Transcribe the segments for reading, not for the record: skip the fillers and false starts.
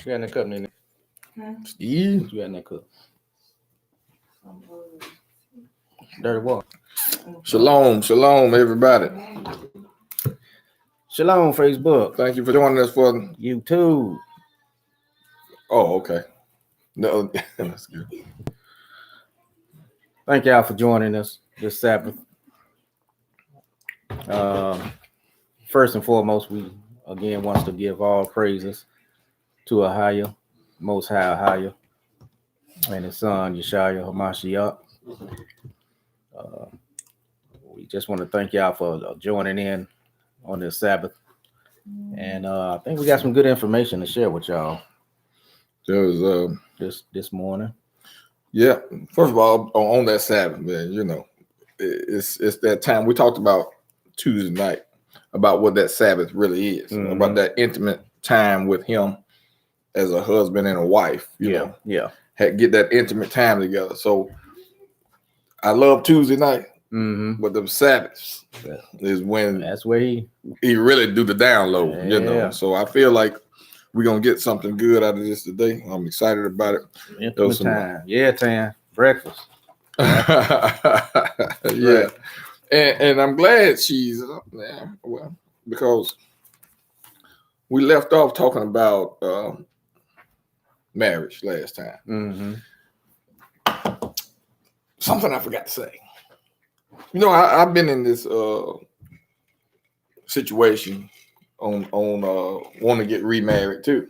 You got in that cup, Nene? Steve. What you got in that cup? Dirty water. Shalom, everybody. Shalom, Facebook. Thank you for joining us for YouTube. Oh, okay. No, that's good. Thank y'all for joining us this Sabbath. First and foremost, we again wants to give all praises to Ahaya, Most High Ahaya, and his son Yeshaya Hamashiach. We just want to thank y'all for joining in on this Sabbath, and I think we got some good information to share with y'all. There was this morning. Yeah. First of all, on that Sabbath, man, you know, it's that time we talked about Tuesday night about what that Sabbath really is, about that intimate time with him as a husband and a wife. You know, get that intimate time together. So I love Tuesday night, but the Sabbaths is when that's where he really do the download. You know, so I feel like we're gonna get something good out of this today. I'm excited about it. Intimate time. Yeah, Tan. Breakfast. Yeah. And I'm glad she's because we left off talking about marriage last time. Something I forgot to say. You know, I've been in this situation on wanting to get remarried too.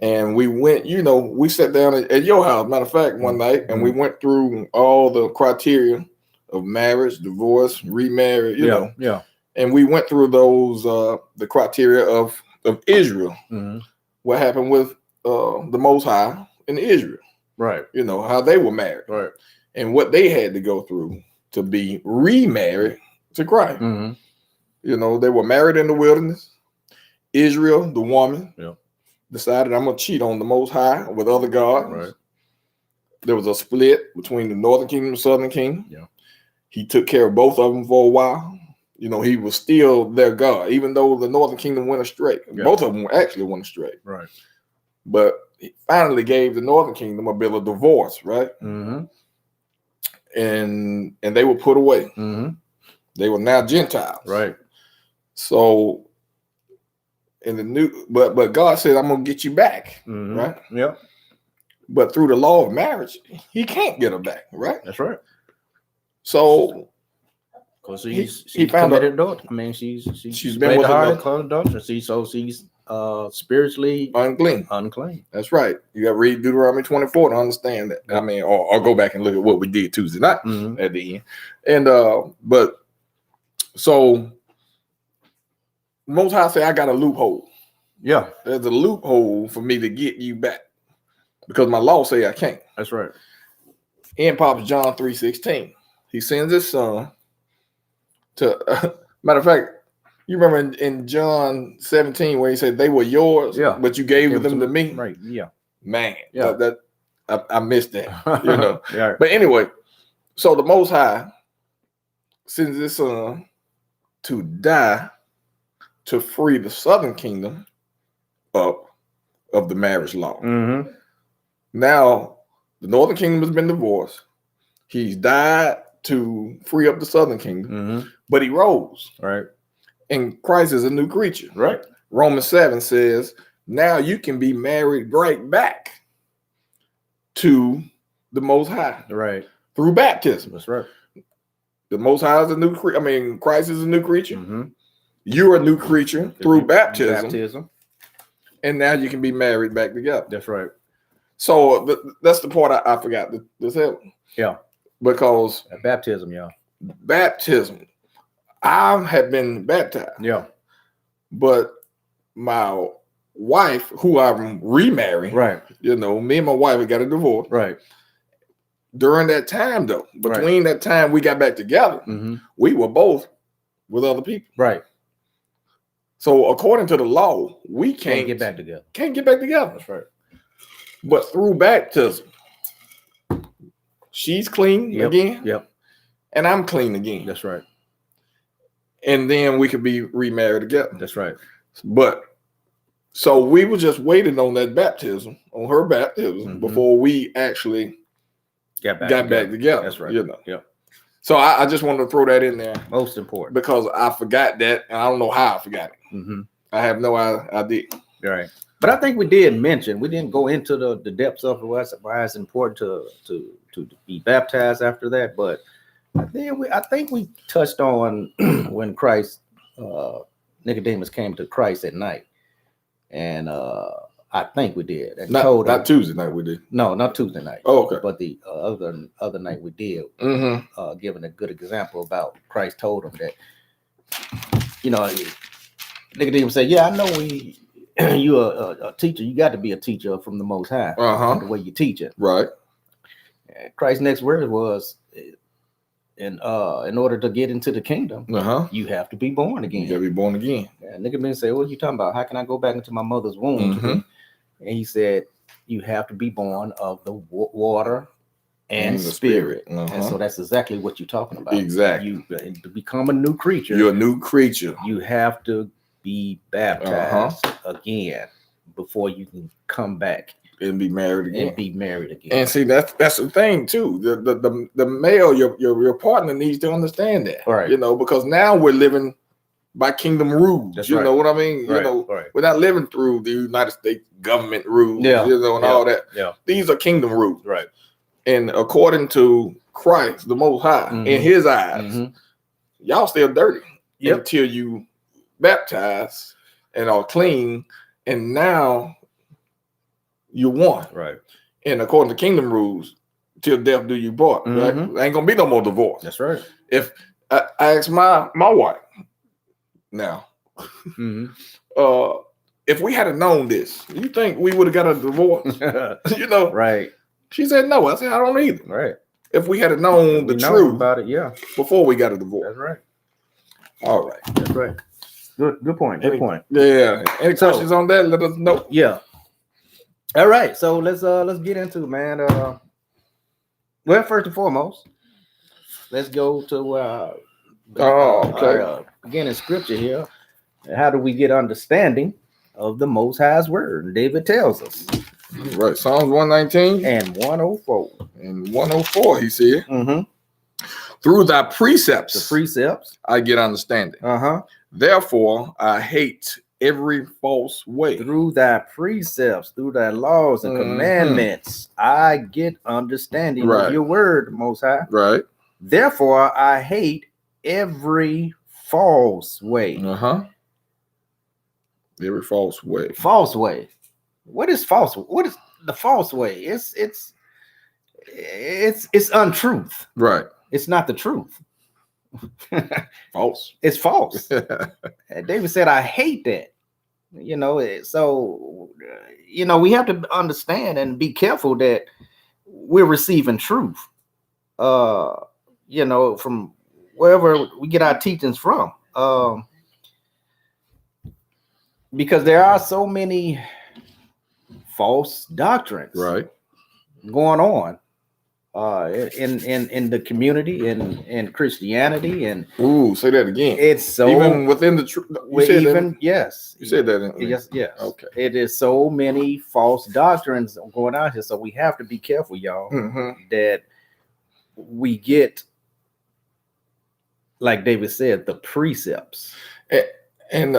And we went, you know, we sat down at your house, matter of fact, one night, and we went through all the criteria of marriage, divorce, remarriage, you know. Yeah. And we went through those the criteria of Israel. What happened with the Most High in Israel. Right. You know, how they were married. Right. And what they had to go through to be remarried to Christ. You know, they were married in the wilderness. Israel, the woman, decided I'm gonna cheat on the Most High with other gods. Right. There was a split between the northern kingdom and southern kingdom. Yeah. He took care of both of them for a while. You know, he was still their God, even though the northern kingdom went astray. Yeah. Both of them actually went astray. Right. But he finally gave the northern kingdom a bill of divorce, right? And they were put away. They were now Gentiles. Right. So in the new, but God said, I'm gonna get you back, right? Yeah. But through the law of marriage, he can't get her back, right? That's right. So because he found committed adultery. I mean, she's been with adultery. So she's spiritually unclean. That's right. You got to read Deuteronomy 24 to understand that. I mean, or go back and look at what we did Tuesday night at the end. And but so Most High say I got a loophole. Yeah, there's a loophole for me to get you back because my law say I can't. That's right. In Papa John 3:16, he sends his son to. Matter of fact, you remember in John 17 where he said they were yours, but you gave them to me. Right. Yeah. Man. Yeah. I missed that. You know. Yeah. But anyway, so the Most High sends his son to die to free the southern kingdom up of the marriage law. Now the northern kingdom has been divorced. He's died to free up the southern kingdom, but he rose. Right. And Christ is a new creature. Right. Romans 7 says, now you can be married right back to the Most High. Right. Through baptism. That's right. The Most High is a new creature. I mean, Christ is a new creature. You're a new creature through baptism. And now you can be married back together. That's right. So that's the part I forgot to tell. Yeah. Because baptism, y'all. Baptism. I have been baptized. Yeah. But my wife, who I'm remarrying, right? You know, me and my wife got a divorce. Right. During that time, though, between that time we got back together, we were both with other people. Right. So according to the law, we can't get back together. Can't get back together. That's right. But through baptism, she's clean again. Yep. And I'm clean again. That's right. And then we could be remarried together. That's right. But So we were just waiting on that baptism, on her baptism, before we actually got back together. That's right. You know. Yep. So I just wanted to throw that in there. Most important. Because I forgot that, and I don't know how I forgot it. Mm-hmm. I have no idea. Right. But I think we did mention, we didn't go into the depths of why it's important to be baptized after that. But I think we touched on when Christ, Nicodemus came to Christ at night. And I think we did. And not Tuesday night we did. No, not Tuesday night. Oh, okay. But the other night we did, giving a good example about Christ told him that, Nicodemus said, yeah, I know you're a teacher. You got to be a teacher from the Most High. The way you teach it. Right. And Christ's next word was, in order to get into the kingdom, you have to be born again. You got to be born again. And Nicodemus said, what are you talking about? How can I go back into my mother's womb? And he said, you have to be born of the water and the spirit. And so that's exactly what you're talking about. Exactly. To become a new creature. You're a new creature. You have to be baptized again before you can come back and be married again. And see, that's the thing too. The male, your partner needs to understand that. Right. Because now we're living by kingdom rules. That's you know what I mean? Right. We're not living through the United States government rules, and all that. Yeah. These are kingdom rules. Right. And according to Christ, the Most High, in his eyes, y'all still dirty until you baptize and are clean. And now you won. Right. And according to kingdom rules, till death do you part. Right? There ain't gonna be no more divorce. That's right. If I ask my wife now, if we had known this, you think we would have got a divorce? Right. She said no. I said I don't either. Right. If we had known the truth about it, before we got a divorce. That's right. All right. That's right. Good point. Good point. Yeah. Any questions on that? Let us know. Yeah. All right. So let's get into it, man. Well, first and foremost, let's go to again in scripture here. How do we get understanding of the Most High's word? David tells us. Right. Psalms 119 and 104. And 104, he said. Through thy precepts, the precepts, I get understanding. Therefore, I hate every false way. Through thy precepts, through thy laws and commandments, I get understanding of your word, Most High. Right. Therefore, I hate every false way. Every false way. False way. What is false? What is the false way? It's untruth. Right. It's not the truth. False. It's false. And David said, I hate that. So we have to understand and be careful that we're receiving truth. From wherever we get our teachings from. Because there are so many false doctrines going on in the community and in Christianity. And say that again. It's so even within the truth. Yes, you said that. Yes. Okay. It is so many false doctrines going on here, so we have to be careful, y'all, that we get, like David said, the precepts and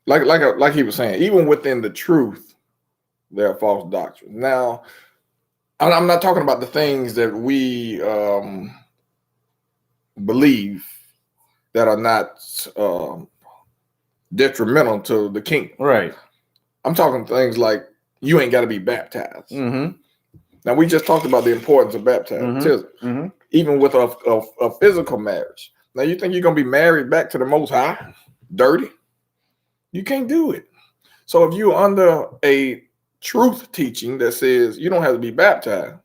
like he was saying, even within the truth, there are false doctrines. Now, I'm not talking about the things that we believe that are not detrimental to the kingdom. Right. I'm talking things like you ain't got to be baptized. Now, we just talked about the importance of baptism, even with a physical marriage. Now, you think you're going to be married back to the Most High, dirty? You can't do it. So if you're under a truth teaching that says you don't have to be baptized,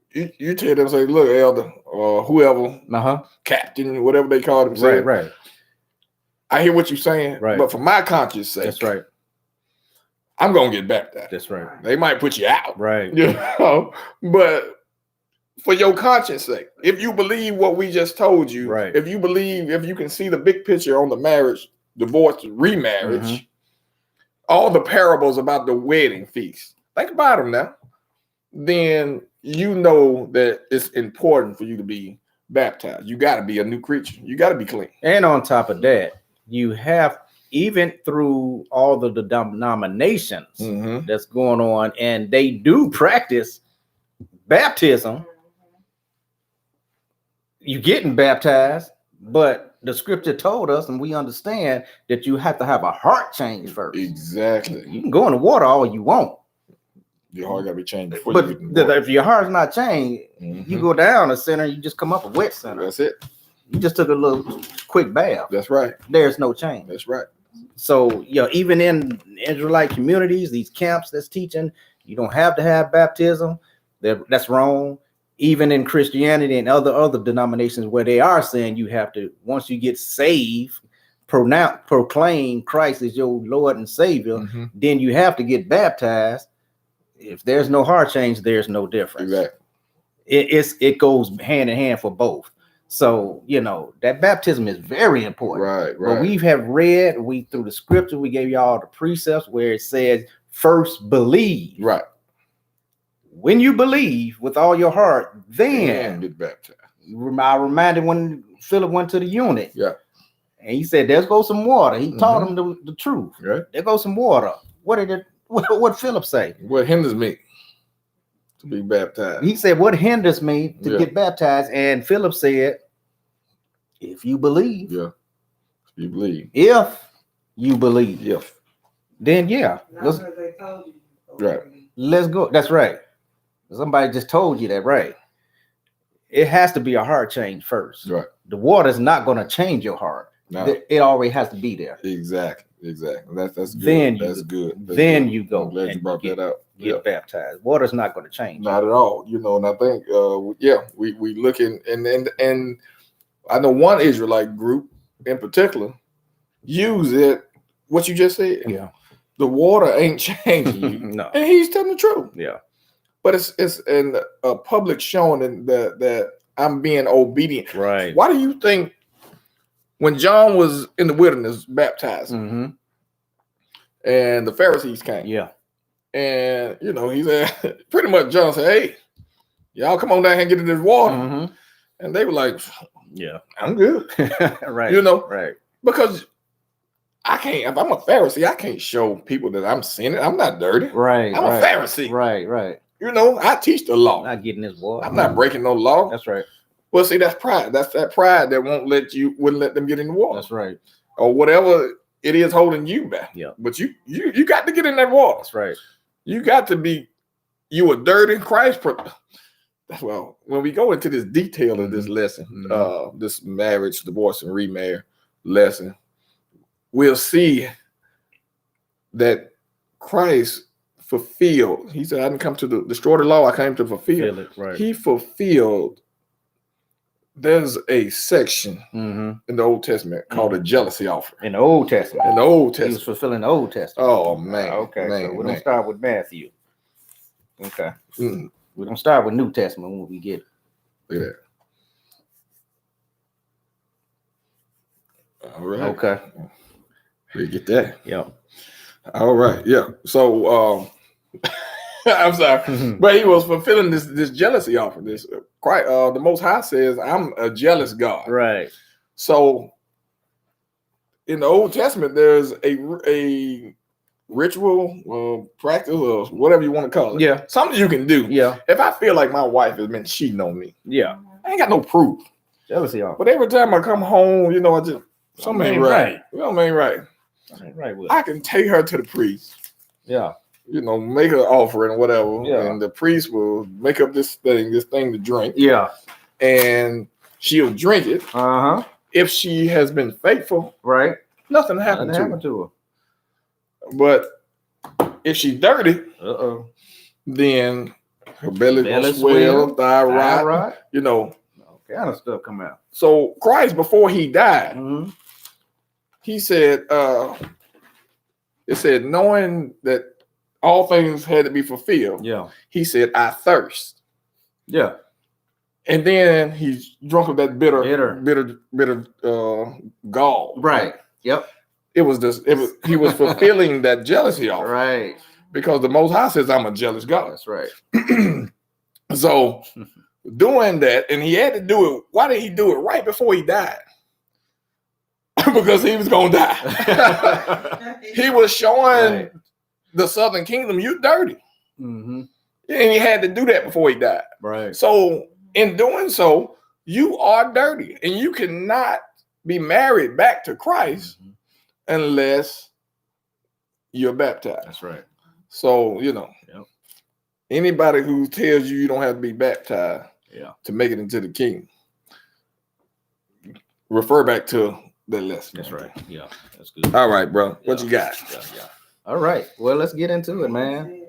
you tell them, say, look, elder or whoever, captain, whatever they call themselves. Right. I hear what you're saying, but for my conscience sake, that's right. I'm gonna get baptized. That's right. They might put you out, right? But for your conscience sake, if you believe what we just told you, right? If you believe, if you can see the big picture on the marriage divorce, remarriage, all the parables about the wedding feast. Think about them now. Then you know that it's important for you to be baptized. You got to be a new creature. You got to be clean. And on top of that, you have, even through all the denominations that's going on, and they do practice baptism, you getting baptized, but the scripture told us, and we understand that you have to have a heart change first. Exactly. You can go in the water all you want. Your heart got to be changed before But you get in the water. if your heart's not changed, you go down a sinner, you just come up a wet sinner. That's it. You just took a little quick bath. That's right. There's no change. That's right. So, even in Israelite communities, these camps that's teaching, you don't have to have baptism. That's wrong. Even in Christianity and other denominations where they are saying you have to, once you get saved, proclaim Christ as your Lord and Savior, then you have to get baptized. If there's no heart change, there's no difference. Exactly. It goes hand in hand for both. So, that baptism is very important. Right. But we have read, through the scripture, we gave y'all the precepts where it says, first believe. Right. When you believe with all your heart, then get baptized. I reminded when Philip went to the eunuch. Yeah. And he said, there's go some water. He taught him the truth. Right. There goes some water. What Philip say? What hinders me to be baptized? He said, what hinders me to get baptized? And Philip said, if you believe. Yeah. If you believe. If you believe. If. Then Right. Let's go. That's right. Somebody just told you that, right? It has to be a heart change first. Right. The water is not going to change your heart. No. It already has to be there. Exactly. That's good. Then that's good. That's then good. you go. I'm glad you brought that up. Get baptized. Water's not going to change. Not at all. And I think we looking and I know one Israelite group in particular use it. What you just said. Yeah. The water ain't changing you. No. And he's telling the truth. Yeah. But it's in a public showing that I'm being obedient. Right. Why do you think when John was in the wilderness baptizing and the Pharisees came? Yeah. And he said, pretty much John said, hey, y'all come on down here and get in this water. And they were like, yeah, I'm good. Right. Right. Because I can't, if I'm a Pharisee, I can't show people that I'm sinning. I'm not dirty. Right. I'm a Pharisee. Right. I teach the law. I'm not getting this water. I'm not breaking no law. That's right. Well, see, that's pride. That's that pride that wouldn't let them get in the water. That's right. Or whatever it is holding you back. Yeah. But you got to get in that water. That's right. You got to be, you a dirty Christ. Well, when we go into this detail of this lesson, this marriage, divorce, and remarriage lesson, we'll see that Christ fulfilled. He said, I didn't come to destroy the law. I came to fulfill it. Right. He fulfilled. There's a section in the Old Testament called a jealousy offering. In the Old Testament. In the Old He was Testament. fulfilling the Old Testament. Oh, man. Okay. Man, So we're going to start with Matthew. Okay. Mm. We're going to start with New Testament when we get it. Look at that. All right. Okay. We get that. Yeah. All right. Yeah. So I'm sorry, but he was fulfilling this jealousy offering. This the Most High says, "I'm a jealous God." Right. So in the Old Testament, there's a ritual, practice, or whatever you want to call it. Yeah. Something you can do. Yeah. If I feel like my wife has been cheating on me, Yeah. I ain't got no proof. Jealousy off. But every time I come home, I just something ain't right. Something ain't right. Right. With I can take her to the priest. Yeah. Make an offering or whatever. Yeah. And the priest will make up this thing to drink. Yeah. And she'll drink it. Uh-huh. If she has been faithful, Right. nothing happened Nothing to her. to her. But if she's dirty, Uh-oh. then her belly Belly will swell, swell, thyroid, Right. All kind of stuff come out. So Christ, before he died, he said, it said, knowing that all things had to be fulfilled. Yeah. He said, I thirst. Yeah. And then he's drunk of that bitter gall. Right. Yep. It was this. He was fulfilling that jealousy offer, Right. because the Most High says, "I'm a jealous God." That's right. So doing that, and he had to do it. Why did he do it right before he died? Because he was gonna die. He was showing the Southern Kingdom, you dirty, Mm-hmm. and he had to do that before he died. Right. So in doing so, you are dirty, and you cannot be married back to Christ unless you're baptized. That's right. So, Yep. anybody who tells you don't have to be baptized to make it into the kingdom, refer back to the lesson. That's right. Yeah, that's good. All right, bro. What you got? Yeah. All right. Well, let's get into it, man.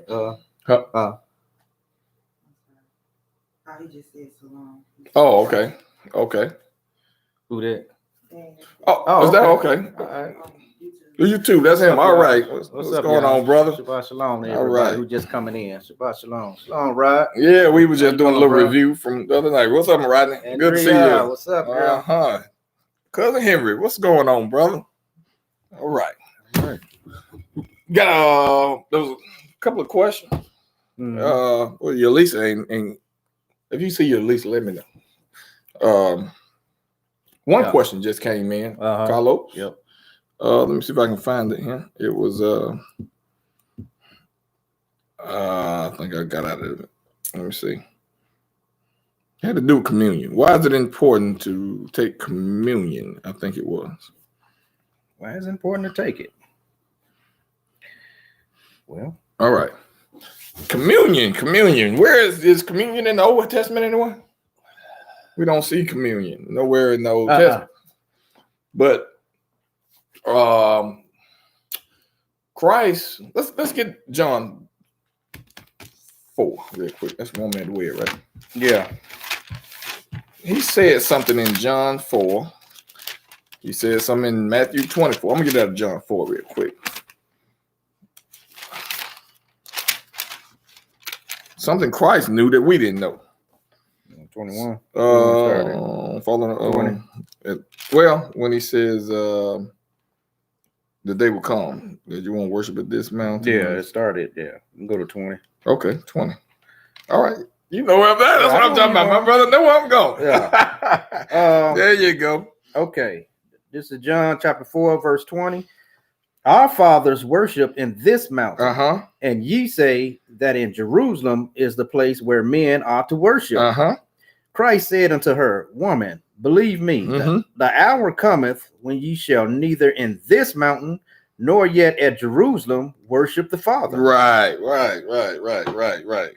He just said so long. Oh, okay. Okay. Who that? Oh, is that okay? All right. You too. That's him. All right. What's up, going y'all? on, brother? Shabbat shalom to All everybody right. who just coming in. Shabbat shalom. Shalom, Rod. Yeah, we were just doing a little bro? review from the other night. What's up, Rodney? Good to see Andrea, you. what's up, girl? Uh-huh. Cousin Henry, what's going on, brother? All right. All right. Got there was a couple of questions. Mhm. Well, your Lisa ain't if you see your Lisa, let me know. One question just came in, Carlos. Yep. Let me see if I can find it here. It was I think I got out of it. Let me see. It had to do with communion. Why is it important to take communion? I think it was. Why is it important to take it? Well, all right. Communion. Where is communion in the Old Testament anyway? We don't see communion nowhere in the Old Testament. But Christ, let's get John 4 real quick. That's 1 minute away, right? yeah. He said something in John 4. He said something in Matthew 24. I'm gonna get out of John 4 real quick. Something Christ knew that we didn't know. 21. Following. Well, when he says the day will come that you won't worship at this mountain. Yeah, it started. Yeah, we can go to 20. Okay, 20. All right. You know where I'm at. That's what I'm talking about. My brother know where I'm going. Yeah. There you go. Okay. This is John chapter 4, verse 20. Our fathers worship in this mountain, and ye say that in Jerusalem is the place where men ought to worship. Christ said unto her, Woman, believe me, the hour cometh when ye shall neither in this mountain nor yet at Jerusalem worship the Father. Right.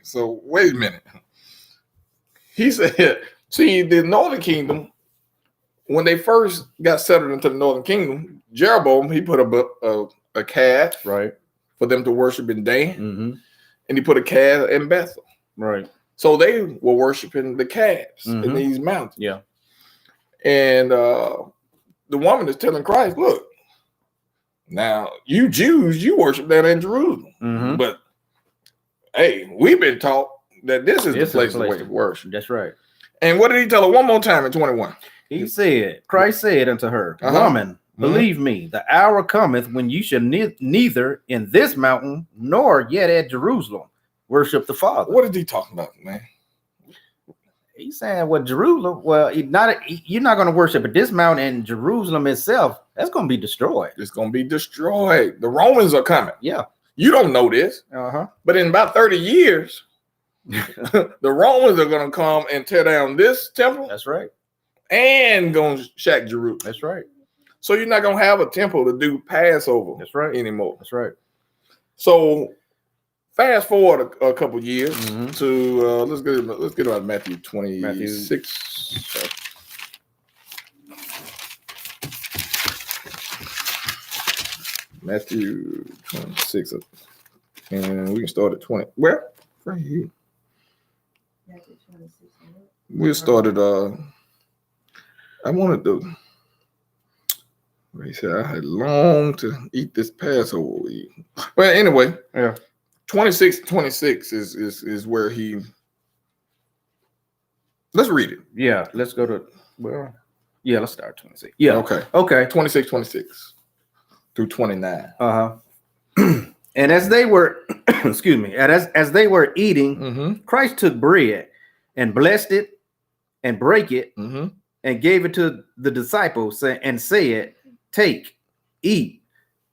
So wait a minute. He said, see, the northern kingdom, when they first got settled into the northern kingdom, Jeroboam, he put a calf for them to worship in Dan, and he put a calf in Bethel. Right. So they were worshiping the calves in these mountains. Yeah. And the woman is telling Christ, look, now you Jews, you worship that in Jerusalem. But hey, we've been taught that this is the place to worship. That's right. And what did he tell her one more time in 21? He said, Christ said unto her, Woman, believe me, the hour cometh when you shall neither in this mountain nor yet at Jerusalem worship the Father. What is he talking about, man? He's saying, well, Jerusalem, you're not going to worship at this mountain, and Jerusalem itself, that's going to be destroyed. It's going to be destroyed. The Romans are coming. Yeah. You don't know this, but in about 30 years, the Romans are going to come and tear down this temple. That's right. And going to shack Jerusalem. That's right. So you're not going to have a temple to do Passover. That's right. Anymore. That's right. So fast forward a couple years to let's get about Matthew 26. Matthew 26, and we can start at 20. Where? Right here. Matthew 26. We started. I wanted to. He said I had longed to eat this Passover. Well, anyway, 26 is where he. Let's read it. Yeah, let's go to let's start 26. Yeah. Okay. 26. through 29. And as they were, excuse me, and as they were eating, Mm-hmm. Christ took bread and blessed it and brake it Mm-hmm. and gave it to the disciples and said, "Take, eat.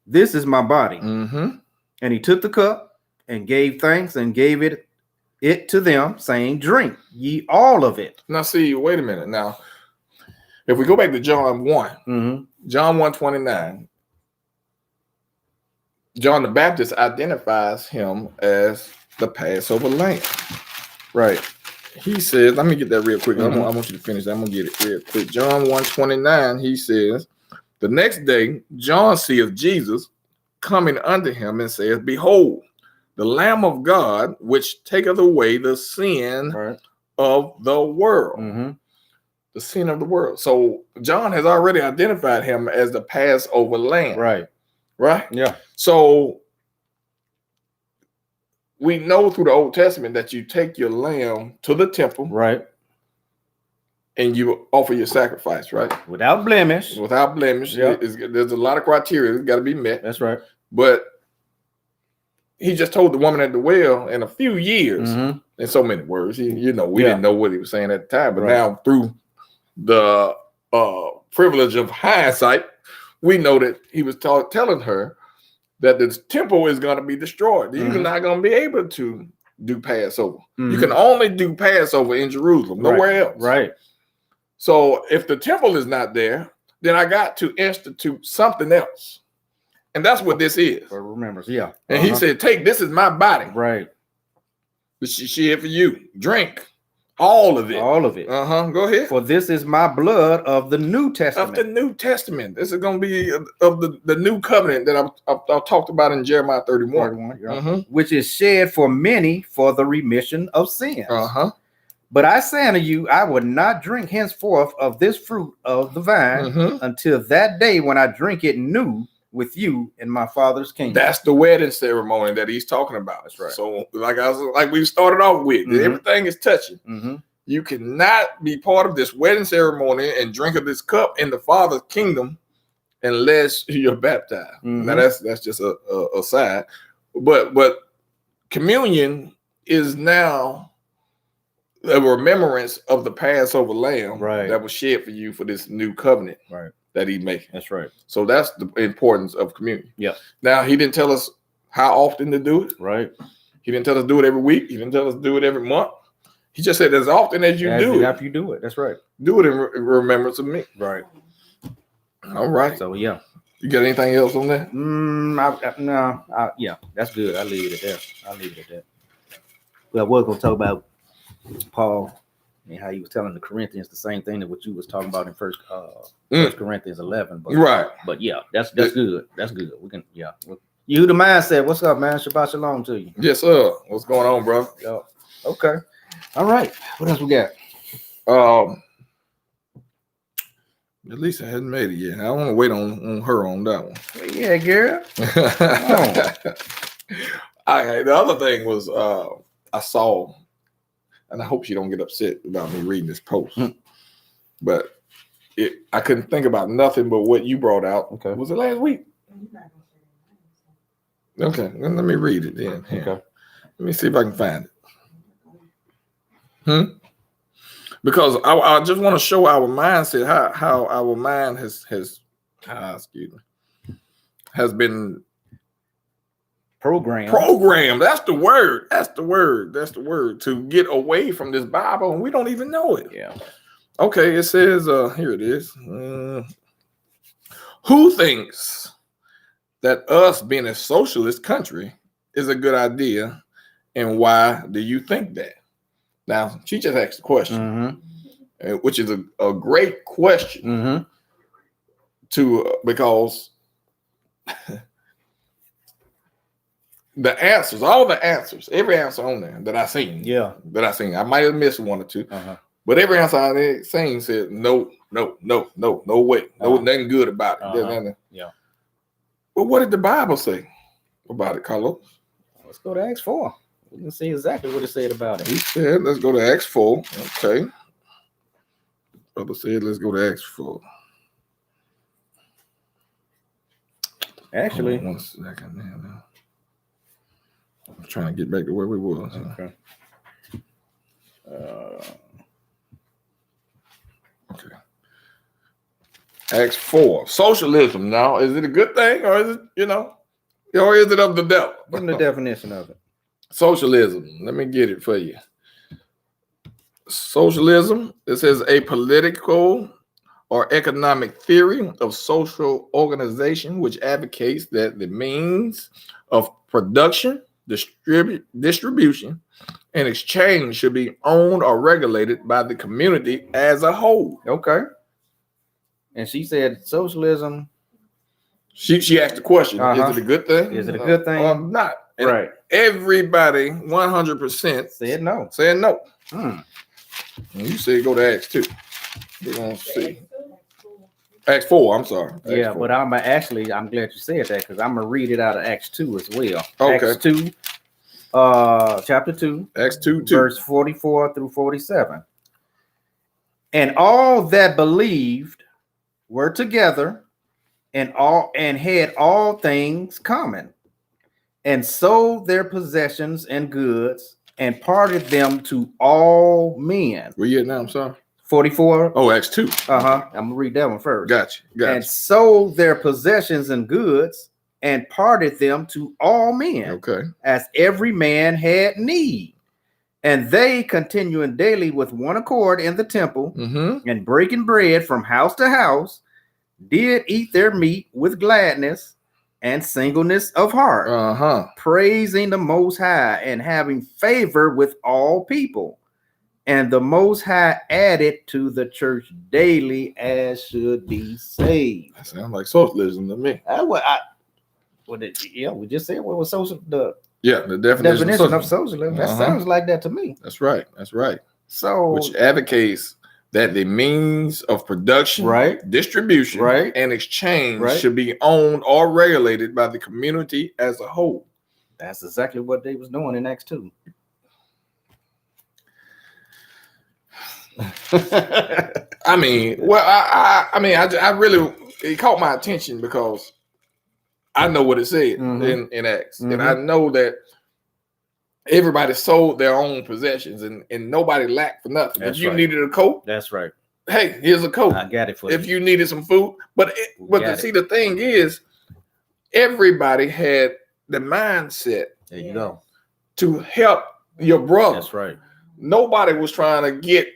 This is my body." Mm-hmm. And he took the cup and gave thanks and gave it to them, saying, "Drink ye all of it." Now, see, wait a minute. Now, if we go back to John 1, Mm-hmm. John 1:29, John the Baptist identifies him as the Passover lamb. Right. He says, let me get that real quick. Mhm. I want you to finish that. I'm going to get it real quick. John 1:29, he says, the next day, John seeth Jesus coming unto him and says, "Behold, the Lamb of God, which taketh away the sin Right. of the world." Mm-hmm. The sin of the world. So John has already identified him as the Passover lamb. Right. Right? Yeah. So we know through the Old Testament that you take your lamb to the temple Right. and you offer your sacrifice, right? Without blemish. Without blemish. Yeah. There's a lot of criteria that got to be met. That's right. But he just told the woman at the well in a few years, Mm-hmm. in so many words, we Yeah. didn't know what he was saying at the time. But Right. now through the privilege of hindsight, we know that he was telling her that the temple is going to be destroyed. You're Mhm. not going to be able to do Passover. You Mhm. can only do Passover in Jerusalem, nowhere else. Right. So if the temple is not there, then I got to institute something else. And that's what this is. For remembrance. Yeah. And he said, "Take, this is my body. Right. This is shit for you. Drink all of it." All of it. Go ahead. For this is my blood of the New Testament. Of the New Testament. This is going to be of the new covenant that I talked about in Jeremiah 31. 31, yeah. Mhm. Which is shed for many for the remission of sins. But I say unto you, I will not drink henceforth of this fruit of the vine Mhm. until that day when I drink it new with you in my Father's kingdom. That's the wedding ceremony that he's talking about. That's right. So, like we started off with, Mhm. everything is touching. Mm-hmm. You cannot be part of this wedding ceremony and drink of this cup in the Father's kingdom unless you're baptized. Mhm. Now that's just a side, but communion is now a remembrance of the Passover lamb Right. that was shed for you for this new covenant Right. that he's making. That's right. So that's the importance of communion. Yeah. Now he didn't tell us how often to do it. Right. He didn't tell us to do it every week. He didn't tell us to do it every month. He just said as often as you do it, After you do it. That's right. do it in remembrance of me. Right. All right. So yeah. You got anything else on that? Yeah, that's good. I'll leave it at that. Well, we're gonna talk about Paul and how he was telling the Corinthians the same thing that what you was talking about in First Corinthians 11. But, Right. But yeah, that's good. That's good. We can You the mindset. What's up, man? Shabbat shalom to you. Yes, sir. What's going on, bro? Yo. Okay. All right. What else we got? At least I hadn't made it yet. I want to wait on her on that one. Yeah, girl. The other thing was I saw, and I hope she don't get upset about me reading this post, but I couldn't think about nothing but what you brought out. Okay. Was it last week? Okay, well, let me read it then. Okay. Let me see if I can find it. Because I just want to show our mindset, how our mind has been programmed. That's the word to get away from this Bible, and we don't even know it. Yeah. Okay, it says here it is. Who thinks that us being a socialist country is a good idea, and why do you think that? Now, she just asked the question, which is a great question because all the answers, every answer on there that I seen, I might have missed one or two, but every answer I seen said no way, no nothing good about it. But what did the Bible say about it, Carlos? Let's go to Acts 4. We can see exactly what it said about it. He said, let's go to Acts 4. Okay. Brother said, let's go to Acts 4. Actually, Hold on 1 second. Man. I'm trying to get back to where we were. okay. Okay. Acts 4. Socialism. Now, is it a good thing or is it, or is it of the devil? Give them the definition of it. Socialism. Let me get it for you. Socialism, it says a political or economic theory of social organization which advocates that the means of production, distribution, and exchange should be owned or regulated by the community as a whole. Okay. And she said socialism. She asked the question, Uh-huh. is it a good thing? Is it a good thing? Or not? And Right. everybody 100% Said no. said no. Hmm. And you said go to Acts 2. We're going to see. Acts 4, I'm sorry. Acts Yeah, 4. but I'm glad you said that because I'm gonna read it out of Acts 2 as well. Okay. Acts 2, chapter 2, Acts 2, verse 44 through 47. And all that believed were together and had all things common, and sold their possessions and goods and parted them to all men. Where you at now? I'm sorry. 44. Oh, Acts 2. I'm gonna read that one first. Gotcha. And sold their possessions and goods and parted them to all men, Okay. as every man had need. And they, continuing daily with one accord in the temple Mm-hmm. and breaking bread from house to house, did eat their meat with gladness and singleness of heart, Uh-huh. praising the Most High and having favor with all people. And the Most High added to the church daily as should be saved. That sounds like socialism to me. We just said what was social, the Yeah, the definition of socialism. That Uh-huh. sounds like that to me. That's right. That's right. So, Which advocates that the means of production, Right. distribution, Right. and exchange Right. should be owned or regulated by the community as a whole. that's exactly what they was doing in Acts 2. I mean, well, I really, it caught my attention because I know what it said Mhm. in Acts, Mhm. and I know that everybody sold their own possessions, and nobody lacked for nothing. That's if you right. needed a coat, That's right. hey, here's a coat. I got it for If you. you needed some food, but Got see, the thing is, everybody had the mindset There you go. to help your brother. That's right. Nobody was trying to get.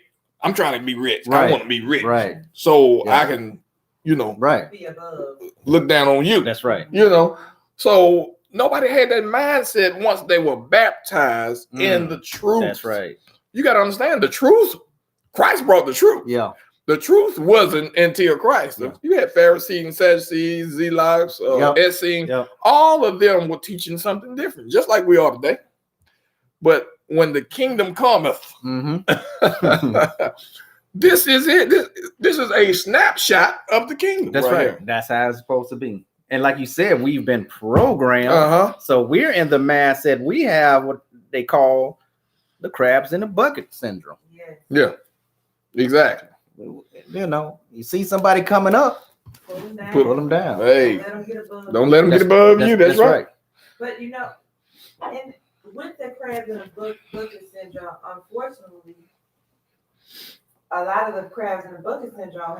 I'm trying to be rich. I Right. want to be rich, Right. so Yeah. I can, Right. Be above. look down on you. That's right. So nobody had that mindset once they were baptized in the truth. That's right. You got to understand the truth. Christ brought the truth. Yeah. The truth wasn't until Christ. Yeah. You had Pharisees and Sadducees, Zealots, Yep. Essenes. Yep. All of them were teaching something different, just like we are today. But when the kingdom cometh, Mm-hmm. this is it. This is a snapshot of the kingdom. That's right. here. That's how it's supposed to be. And like you said, we've been programmed. Uh-huh. So we're in the mindset. We have what they call the crabs in the bucket syndrome. Yes. Yeah. Exactly. You see somebody coming up, Pull them down. pull them down. Hey, Let them get above. don't let them get above you. That's right. But and with the crabs in the bucket syndrome, unfortunately, a lot of the crabs in the bucket syndrome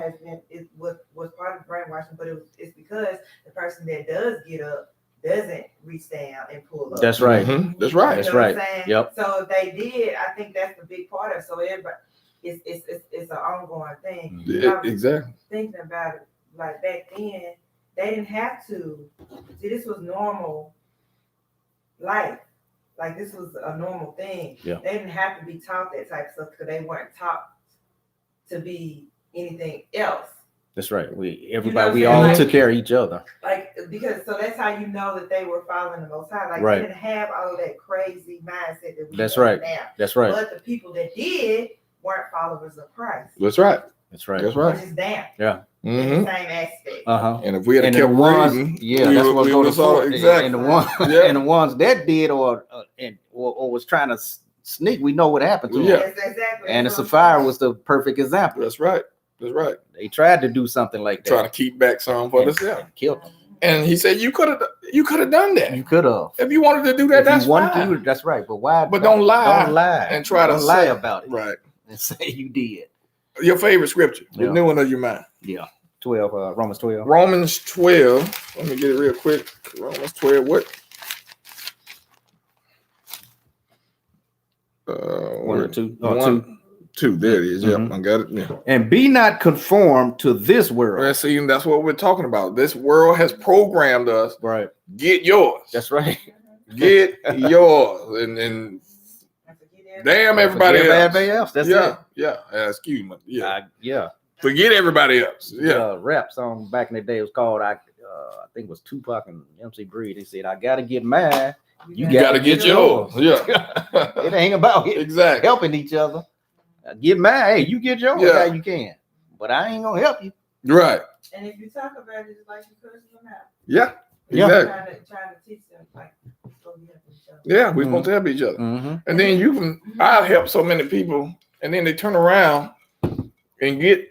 was part of brainwashing, but it's because the person that does get up doesn't reach down and pull up. That's right. Mhm. That's right. That's You know what right. I'm saying? Yep. So if they did, I think that's the big part of it. So everybody, it's an ongoing thing. Yeah, I was exactly. thinking about it, like back then, they didn't have to. See, this was normal life. Like this was a normal thing. Yeah. They didn't have to be taught that type of stuff because they weren't taught to be anything else. That's right. You Everybody, know we what I'm all saying? took care of each other. Like because so that's how you know that they were following the Most High. Like Right. they didn't have all of that crazy mindset that we That's have right. now. That's right. But the people that did weren't followers of Christ. That's right. That's right. That's Which right. is down in Mhm. the same aspect. Uh-huh. And if we had And kept the ones, reading, yeah, we that's would- what we goes would saw to exactly. And the one, Yeah. and the ones that did or was trying to sneak, we know what happened to Yeah. them. Yes, exactly. And the That's what I'm Sapphire saying. was the perfect example. That's right. That's right. They tried to do something like that. Trying to keep back some for and, themselves. and killed them. And he said you could have done that. You could have. If you wanted to do that, that's fine. That's right. But why? But don't lie. Don't lie. And try to don't lie about it. Right. And say you did. Your favorite scripture, the Yeah. new one of your mind. Yeah. 12. Romans 12. Romans 12. Let me get it real quick. Romans 12. What? 1 or 2. Two. There it is. Mhm. Yep, I got it. Yeah. And be not conformed to this world. Well, see, that's what we're talking about. This world has programmed us. Right. Get yours. That's right. Get yours. And damn everybody else. Everybody else. That's it. Yeah. Excuse me. Yeah. Yeah. Forget everybody else. Yeah. Rap song back in the day was called I think it was Tupac and MC Breed. They said, I gotta get mine. You gotta get yours. Yeah. It ain't about Exactly. helping each other. Get mine. Hey, you get yours how you can. But I ain't gonna help you. Right. And if you talk about it, it's like you cursing them out. Yeah. Yeah. Exactly. Trying to teach them like so we help each other. Yeah, we're supposed to help each other. Mm-hmm. And then I've helped so many people, and then they turn around and get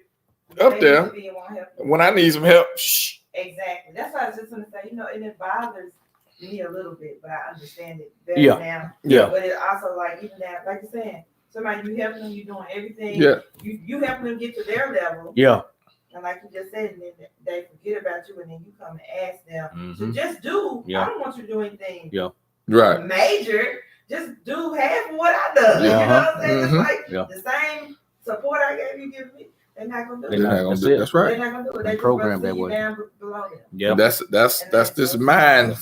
up They there need to be and won't help you. when I need some help. Shh. Exactly. That's why I was just gonna say, and it bothers me a little bit, but I understand it better Yeah. now. Yeah. But it also like even that, like you're saying, somebody you helping them, you doing everything. Yeah. You helping them get to their level. Yeah. And like you just said, and then they forget about you, and then you come and ask them to Mhm. just do. Yeah. I don't want you to do anything Right. major. Just do half of what I done. You know what I'm saying? It's Mhm. like Yeah. the same support I gave you, give me. They're not gonna do They're it. not gonna That's do it. That's They're right. not gonna do it. They They program programmed that that way. down below them. Yeah. That's this mind.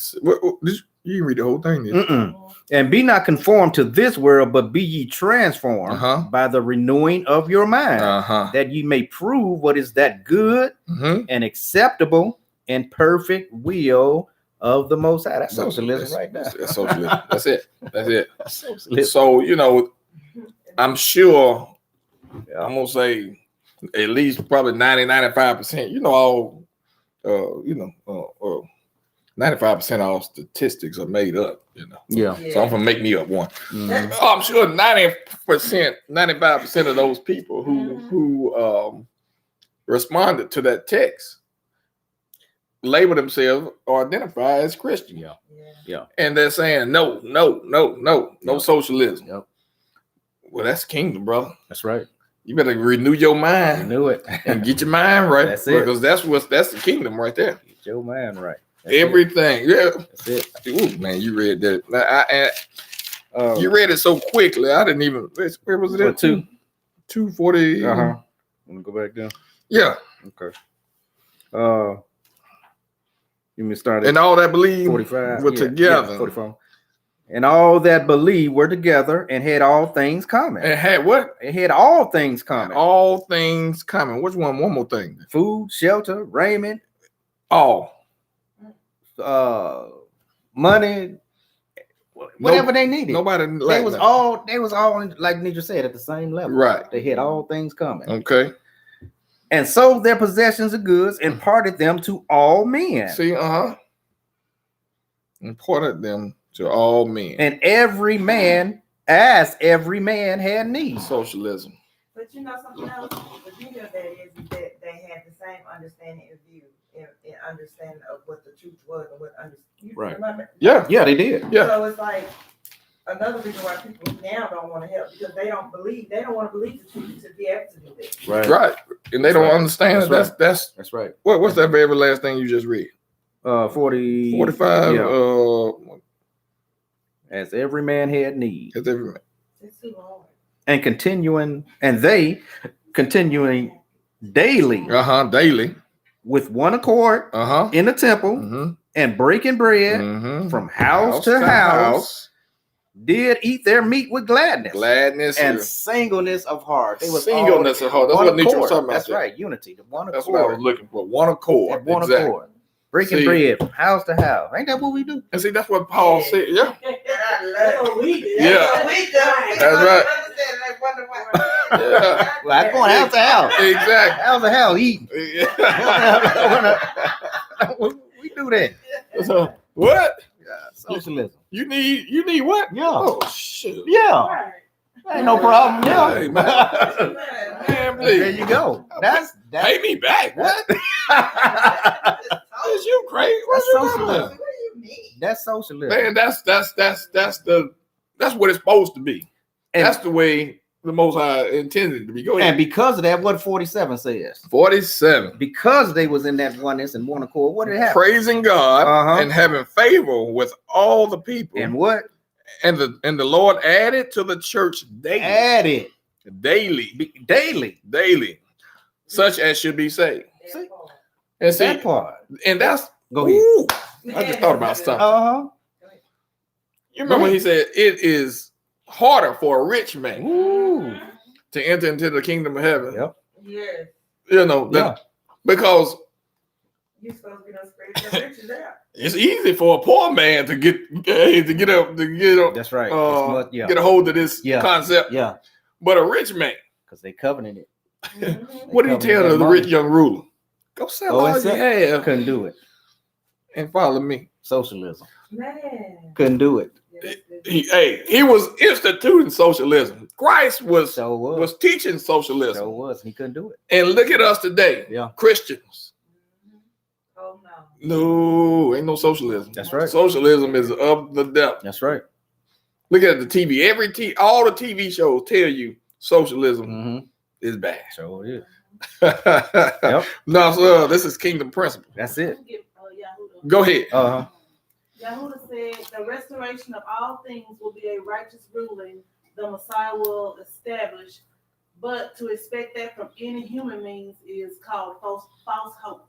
You can read the whole thing. Then. Mm-mm. And be not conformed to this world, but be ye transformed Uh-huh. by the renewing of your mind, Uh-huh. that ye may prove what is that good Mm-hmm. and acceptable and perfect will of the Most High. That's socialism right there. That's socialism. That's it. That's it. Socialism. So, I'm sure Yeah. I'm gonna say at least probably 95%. 95% of all statistics are made up. Yeah. So I'm gonna make me up one. Mhm. I'm sure 95% of those people who responded to that text label themselves or identify as Christian. Yeah. Yeah. And they're saying no Yep. socialism. Yep. Well, that's kingdom, brother. That's right. You better renew your I mind knew it. and get your mind right. That's it. Because that's the kingdom right there. Get your man right. That's Everything. Yeah. it. That's it. Ooh, man, you read that. Um, You read it so quickly. I didn't even. Where was it? What, At? two? 240. Uh-huh. Let me go back down. Yeah. Okay. You may start at And all that believe 45. were Yeah, together. Yeah, 44. And all that believe were together and had all things common. And had what? It had all things common. All things common. Which one? One more thing. Food, shelter, raiment, All. money, whatever they needed. Nobody. They lacked was nothing. all like Nidra said, at the same level. Right. They had all things common. Okay. And sold their possessions and goods and parted them to all men. See, Imported them to all men. And every man, as every man had need. Socialism. But you know something else? The beauty of that is that they had the same understanding and view and understanding of what the truth was and what you Right. remember? Yeah. Yeah, they did. Yeah. So it's like another reason why people now don't want to help because they don't want to believe the truth to be able to do this. Right. Right. And they don't right. understand That's that's That's right. what's that very last thing you just read? 40. 45. Yeah. As every man had need. That's every man. It's too hard. And they continuing daily Daily. with one accord in the temple Mm-hmm. and breaking bread Mm-hmm. from house to house, did eat their meat with gladness. Gladness And singleness of heart. They was singleness of heart. That's one what Nietzsche was accord. talking about. That's there. right. Unity. The one That's what I was accord. looking for. One accord. At one Exactly. accord. Breaking See. bread from house to house. Ain't that what we do? And see, that's what Paul said. Yeah. That's what we do. Yeah. That's what we do. That's right. Like, wonder why. Yeah. Well, I going house to house. Exactly. House to house eating. Yeah. We do that. So, what? Socialism. You need what? Yeah. Oh shoot. Yeah. Right. Ain't no problem. Hey, Yeah. man, There please. you go. That's Pay me back. What? is you crazy? What's That's your socialism. problem? What do you mean? That's socialism. Man, that's what it's supposed to be. And, That's the way the Most High intended it to be. Go and ahead. because of that, what 47 says? 47. Because they was in that oneness and one accord, what did happen? Praising God Uh-huh. and having favor with all the people. And what? And the Lord added to the church daily. Daily. Such as should be saved. See? And see, That part. and that's Go ahead. ooh, I just thought about something. Uh-huh. You remember when he said it is harder for a rich man Ooh. to enter into the kingdom of heaven. Yep. Yes. You know, Yeah. because You're supposed to be no spiritual riches out. it's easy for a poor man to get up. That's right. It's much- yeah. Get a hold of this Yeah. concept. Yeah. But a rich man, Because they covenant it. what did he tell the rich young ruler? Go sell all you have Couldn't do it. and follow me. Socialism. Man. Couldn't do it. He was instituting socialism. Christ was So was. teaching socialism. So was. He couldn't do it. And look at us today, Yeah. Christians. Oh no. No, ain't no socialism. That's right. Socialism is of the devil. That's right. Look at the TV. All the TV shows tell you socialism Mm-hmm. is bad. So it is. Yep. No, sir. This is kingdom principle. That's it. Go ahead. Uh-huh. Yahudah said, the restoration of all things will be a righteous ruling the Messiah will establish, but to expect that from any human means is called false hope.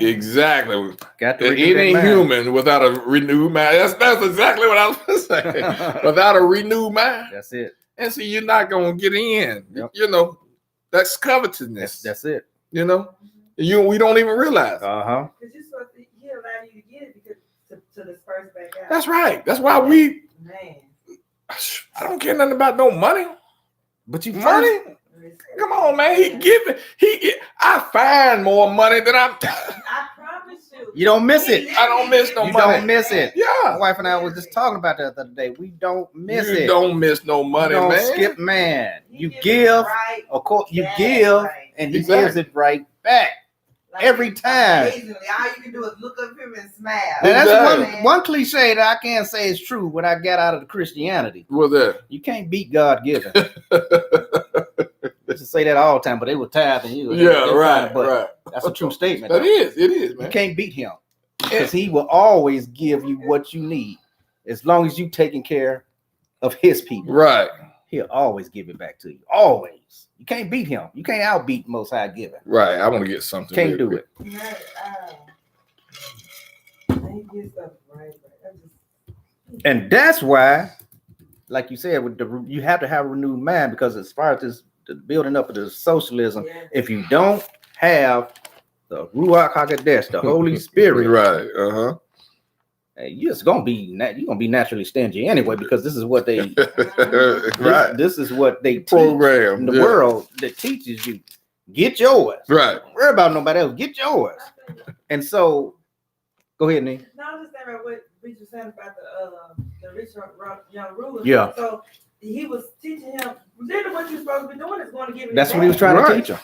Exactly. Got to Any human without a renewed mind. That's exactly what I was going to say. Without a renewed mind. That's it. And see, you're not going to get in. Yep. You know, that's covetousness. That's it. You know, we don't even realize. Uh-huh. Because you're supposed to, he allow you to get it because to disperse back out. That's right. That's why Man. I don't care nothing about no money. But you Money? Come on, man. I find more money than I'm. I promise you. You don't miss it. I don't miss no You money. don't miss it. Yeah. My wife and I was just talking about that the other day. We don't miss You it. don't miss no money, you don't man. skip, man. He You gives it give, right of course, you back, give, right. and he Exactly. gives it right back. Like, every time. Amazingly, all you can do is look up him and smile. And that's Exactly. one cliche that I can't say is true when I got out of the Christianity. What's that? You can't beat God given. I used to say that all the time, but they were tithing you. Yeah, right, But right. that's a true statement. That though. is, it is, You man. can't beat him because he will always give you what you need as long as you taking care of his people. Right, He'll always give it back to you. Always. You can't beat him. You can't outbeat Most High giving. right. I want to get something. Can't real do quick. it. He gets stuff right. And that's why, like you said, with you have to have a renewed mind because as far as this the building up of the socialism, if you don't have the Ruach HaKodesh, the Holy Spirit, Right. Uh you're just gonna be you're gonna be naturally stingy anyway because this is what they huh. Right. this is what they teach Program in the yeah. world that teaches you get yours. Right. Don't worry about nobody else. Get yours. And so, go ahead, Nee. No, I'm just saying about what we were saying about the rich young ruler. Yeah. So he was teaching him literally what you're supposed to be doing is going to give him. That's what he was trying to teach him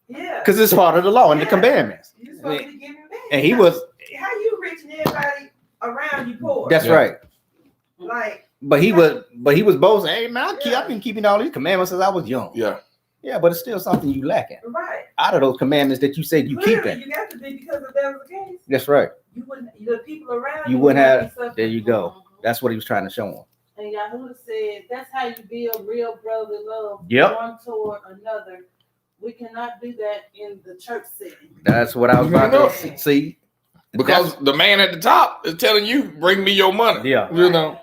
Yeah. because it's part of the law and the commandments. You're supposed to be giving back. And he was. How you rich and everybody around you poor? That's Yeah. right. Like. But he was boasting. Hey man, I've been keeping all these commandments since I was young. Yeah. Yeah, but it's still something you lacking Right. out of those commandments that you said you Literally, keeping. You got to be because if that was the case, That's right. you wouldn't. The people around You wouldn't have. be suffering. There you go. That's what he was trying to show him. And Yahudah said, that's how you build real brotherly love Yep. one toward another. We cannot do that in the church setting. That's what I was about to see. Because the man at the top is telling you, bring me your money. Yeah. You know.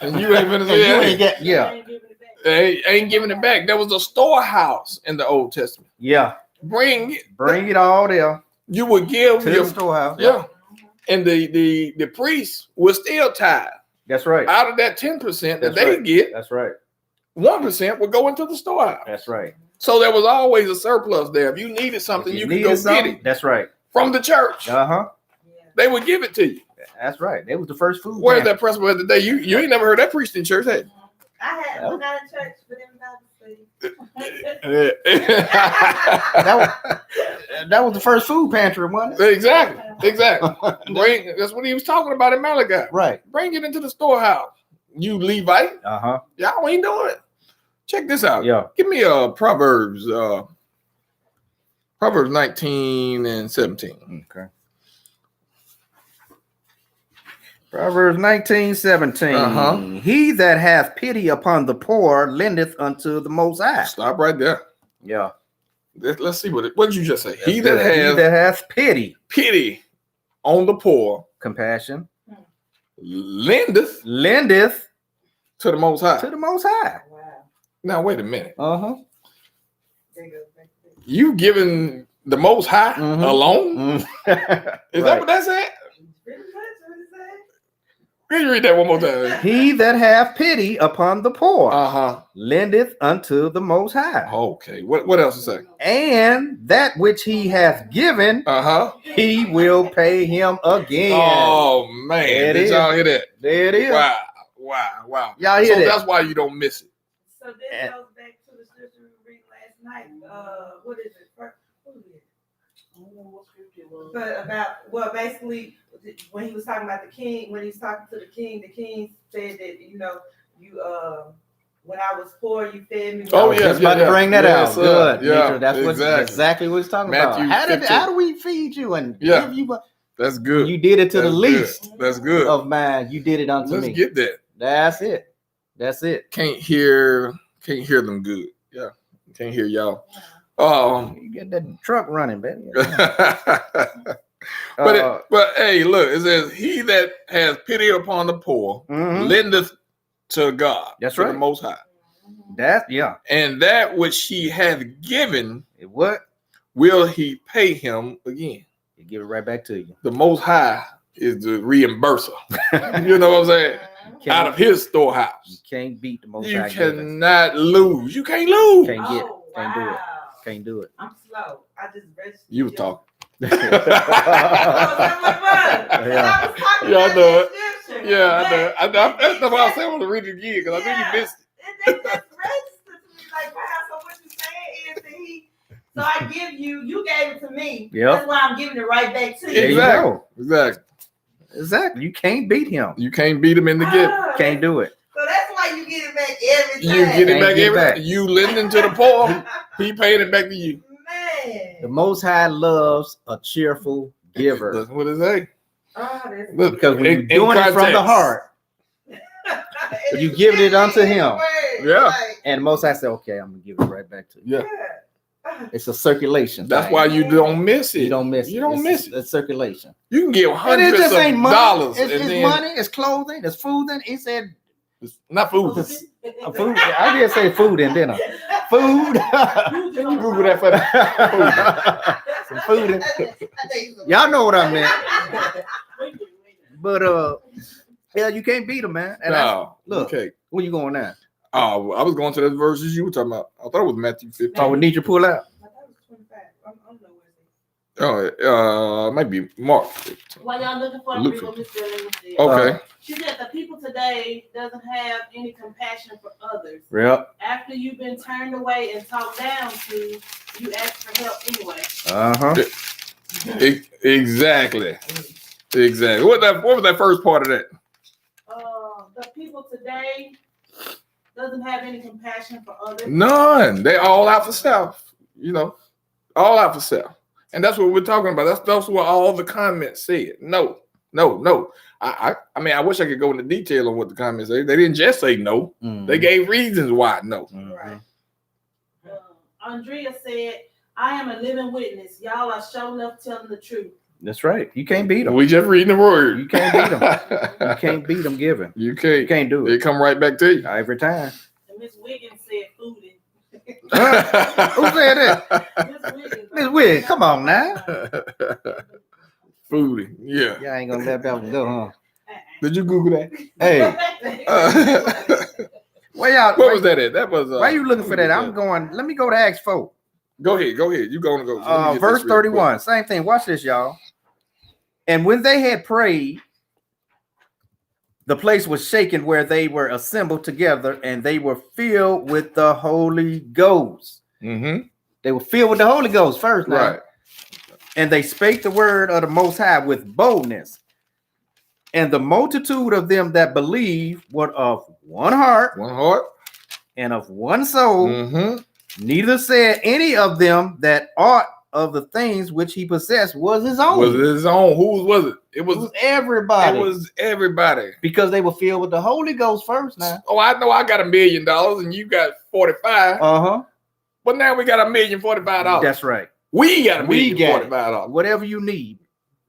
And you ain't gonna And you ain't get. You Yeah. ain't giving it back. They ain't giving it back. There was a storehouse in the Old Testament. Yeah. Bring Bring it all there you would give to the your storehouse. yeah, and the priest was still tied That's right. out of that 10% that That's they right. get. That's right. 1% would go into the storehouse. That's right. So there was always a surplus there. If you needed something, If you could needed go something, get it That's right. from the church. Uh-huh. Yeah. They would give it to you. That's right. That was the first food. Where's pantry. that principle of the day? You ain't never heard that preached in church, hey? I had when I in church for them Bible see. That was the first food pantry, wasn't it? Exactly. That's what he was talking about in Malachi. Right. Bring it into the storehouse. You Levite, Uh-huh. y'all ain't doing it. Check this out. Yeah. Give me Proverbs 19 and 17. Okay. Proverbs 19:17. Uh-huh. He that hath pity upon the poor lendeth unto the Most High. Stop right there. Yeah. Let's see what did you just say? That's He that good. has He that hath pity on the poor compassion lendeth lendeth to the Most High. to the Most High. Wow. Now wait a minute. Uh-huh. There goes back to it. You giving the Most High Mhm. alone? Is that what that said? Pretty much what it said. Can you read that one more time? He that hath pity upon the poor Uh-huh. lendeth unto the Most High. Okay. What else to say? And that which he hath given, Uh-huh. he will pay him again. Oh man. There it Did is. y'all hear that? There it is. Wow. Y'all hear So that? that's why you don't miss it. So this And- goes back to the scripture we read last night. What is it? What is it? I don't know what scripture it was. But about basically when he was talking about the king, when he was talking to the king said that you when I was poor, you fed me. Oh, I was yeah, just about yeah, to bring that yes, out. sir. Good. Yeah, Nature. That's exactly. exactly what he's talking Matthew about. 15. How do we feed you and Yeah. give you? That's good. You did it to the That's least good. That's good. of mine. You did it unto Let's me. get that. That's it. That's it. Can't hear them good. Yeah. Can't hear y'all. You get that truck running, baby. But hey, look, it says he that has pity upon the poor Mhm. lendeth to God. That's to right. the Most High. That yeah. And that which he hath given What? will he pay him again. You give it right back to you. The Most High is the reimburser. You know what I'm saying? Out of his You storehouse. can't beat the Most You High giving. cannot lose. You can't lose. Can't get. Oh, Can't do it. wow. Can't do it. I'm slow. I just registered. You was talking. Oh, that's my brother. Yeah. I was talking Yeah, I about know that it. scripture. Yeah, I know. That's why I But- said I want to read it again because I think Yeah. you missed it. And they just registered to me like, wow, so what you saying is that so I give you gave it to me. Yep. That's why I'm giving it right back to There you. you Exactly. go. Exactly. Exactly. You can't beat him. You can't beat him in the gift. Ah, Can't do it. So that's why you get it back every time. You get it Can't back get every back. You lending to the poor, he paying it back to you. Man. The Most High loves a cheerful giver That's what it say. Oh, that's Look, because when you're in doing it from the context. heart, you giving it unto him. Yeah. and the Most High said, "Okay, I'm gonna give it right back to you." Yeah. It's a circulation. That's thing. why you don't miss it. you don't miss it. You don't miss it. It's circulation. You can give And it hundreds just of ain't money. dollars It's, and it's then money. It's clothing. It's food. And he said, it's not food. "Food." I did say food and dinner. Food. Can you Google that for me? Some food. And, y'all know what I meant. But yeah, you can't beat them, man. And that's- No. look. Okay. where you going now? Oh, I was going to the verses you were talking about. I thought it was Matthew 15. Oh, we need you to pull out. Oh, it might be Mark. While y'all looking for Luke the what Miss Lynn said. Okay. She said the people today doesn't have any compassion for others. Yep. After you've been turned away and talked down to, you ask for help anyway. Exactly. Exactly. What was that first part of that? The people today doesn't have any compassion for others. None. They all out for self. You know, all out for self. And that's what we're talking about. That's what all the comments said. No. I mean, I wish I could go into detail on what the comments say. They didn't just say no. They gave reasons why no. Right. Andrea said, I am a living witness. Y'all are sure enough telling the truth. That's right. You can't beat them. We just reading the word. You can't beat them. You can't beat them giving. You You can't. can't do They it come right back to you. every time. And Miss Wiggins said fooding. Who said that? Miss Wiggins. Miss Wig, come on now. Foodie. Yeah. Y'all ain't gonna let that one go, huh? Did you Google that? Hey, where y'all? What was that at? That was. Why you looking for that? I'm going. Let me go to Acts 4. Go ahead. You going to go? Let me get Verse this real quick. 31. Same thing. Watch this, y'all. And when they had prayed, the place was shaken where they were assembled together, and they were filled with the Holy Ghost. Mm-hmm. They were filled with the Holy Ghost first, now. Right. And they spake the word of the Most High with boldness. And the multitude of them that believed were of one heart One heart. and of one soul. Mm-hmm. Neither said any of them that aught of the things which he possessed was his own. Was it his own? Whose was it? It It was was everybody. It was everybody. Because they were filled with the Holy Ghost first now. Oh, I know I got $1 million and you got 45. Uh-huh. But now we got $1,045. That's right. We got We got it. $1,045. Whatever you need,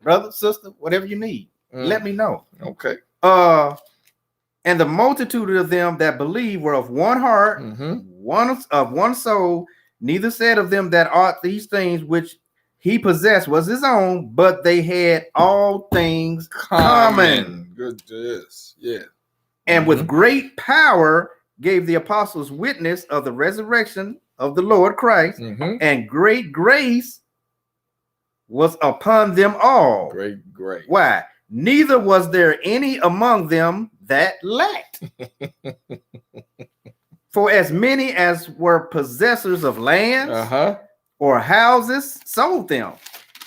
brother, sister, whatever you need, let me know. Okay. And the multitude of them that believe were of one heart, one soul. Neither said of them that ought these things which he possessed was his own, but they had all things common. Good to this. Yeah. And with great power gave the apostles witness of the resurrection of the Lord Christ, and great grace was upon them all. Great. Why? Neither was there any among them that lacked. For as many as were possessors of lands or houses sold them,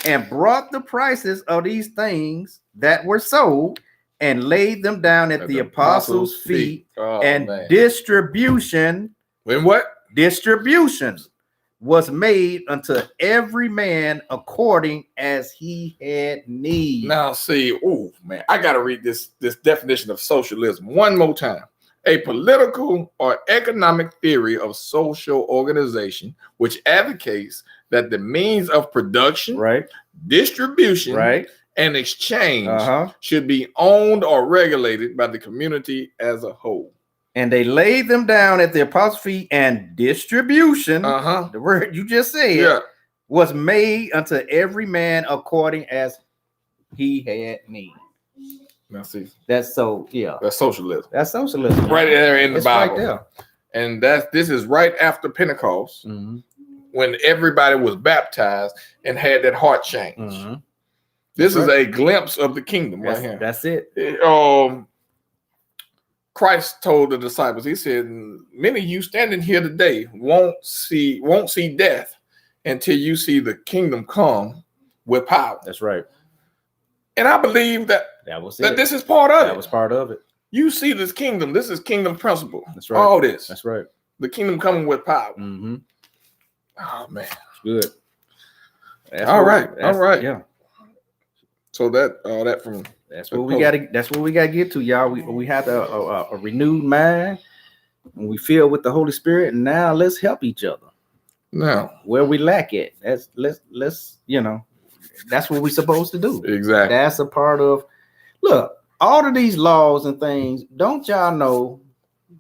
and brought the prices of these things that were sold, and laid them down at the apostles' feet. And distribution. When what? Distribution was made unto every man according as he had need. Now see, oh man, I gotta read this definition of socialism one more time. A political or economic theory of social organization which advocates that the means of production, distribution, and exchange should be owned or regulated by the community as a whole. And they laid them down at the apostles' feet, and distribution, the word you just said, was made unto every man according as he had need. Now see, that's that's socialism. That's socialism. Right there in the Bible. Right there. And this is right after Pentecost, when everybody was baptized and had that heart change. This is a glimpse of the kingdom right here. That's it. Christ told the disciples, he said, many of you standing here today won't see death until you see the kingdom come with power. That's right. And I believe that this is part of it. That was part of it. You see this kingdom. This is kingdom principle. That's right. All this. That's right. The kingdom coming with power. Oh man. Good. All right. Yeah. So that from that's what we gotta get to, y'all. We have a renewed mind, and we filled with the Holy Spirit, and now let's help each other. Now where we lack it, let's that's what we're supposed to do. Exactly. That's a part of all of these laws and things. Don't y'all know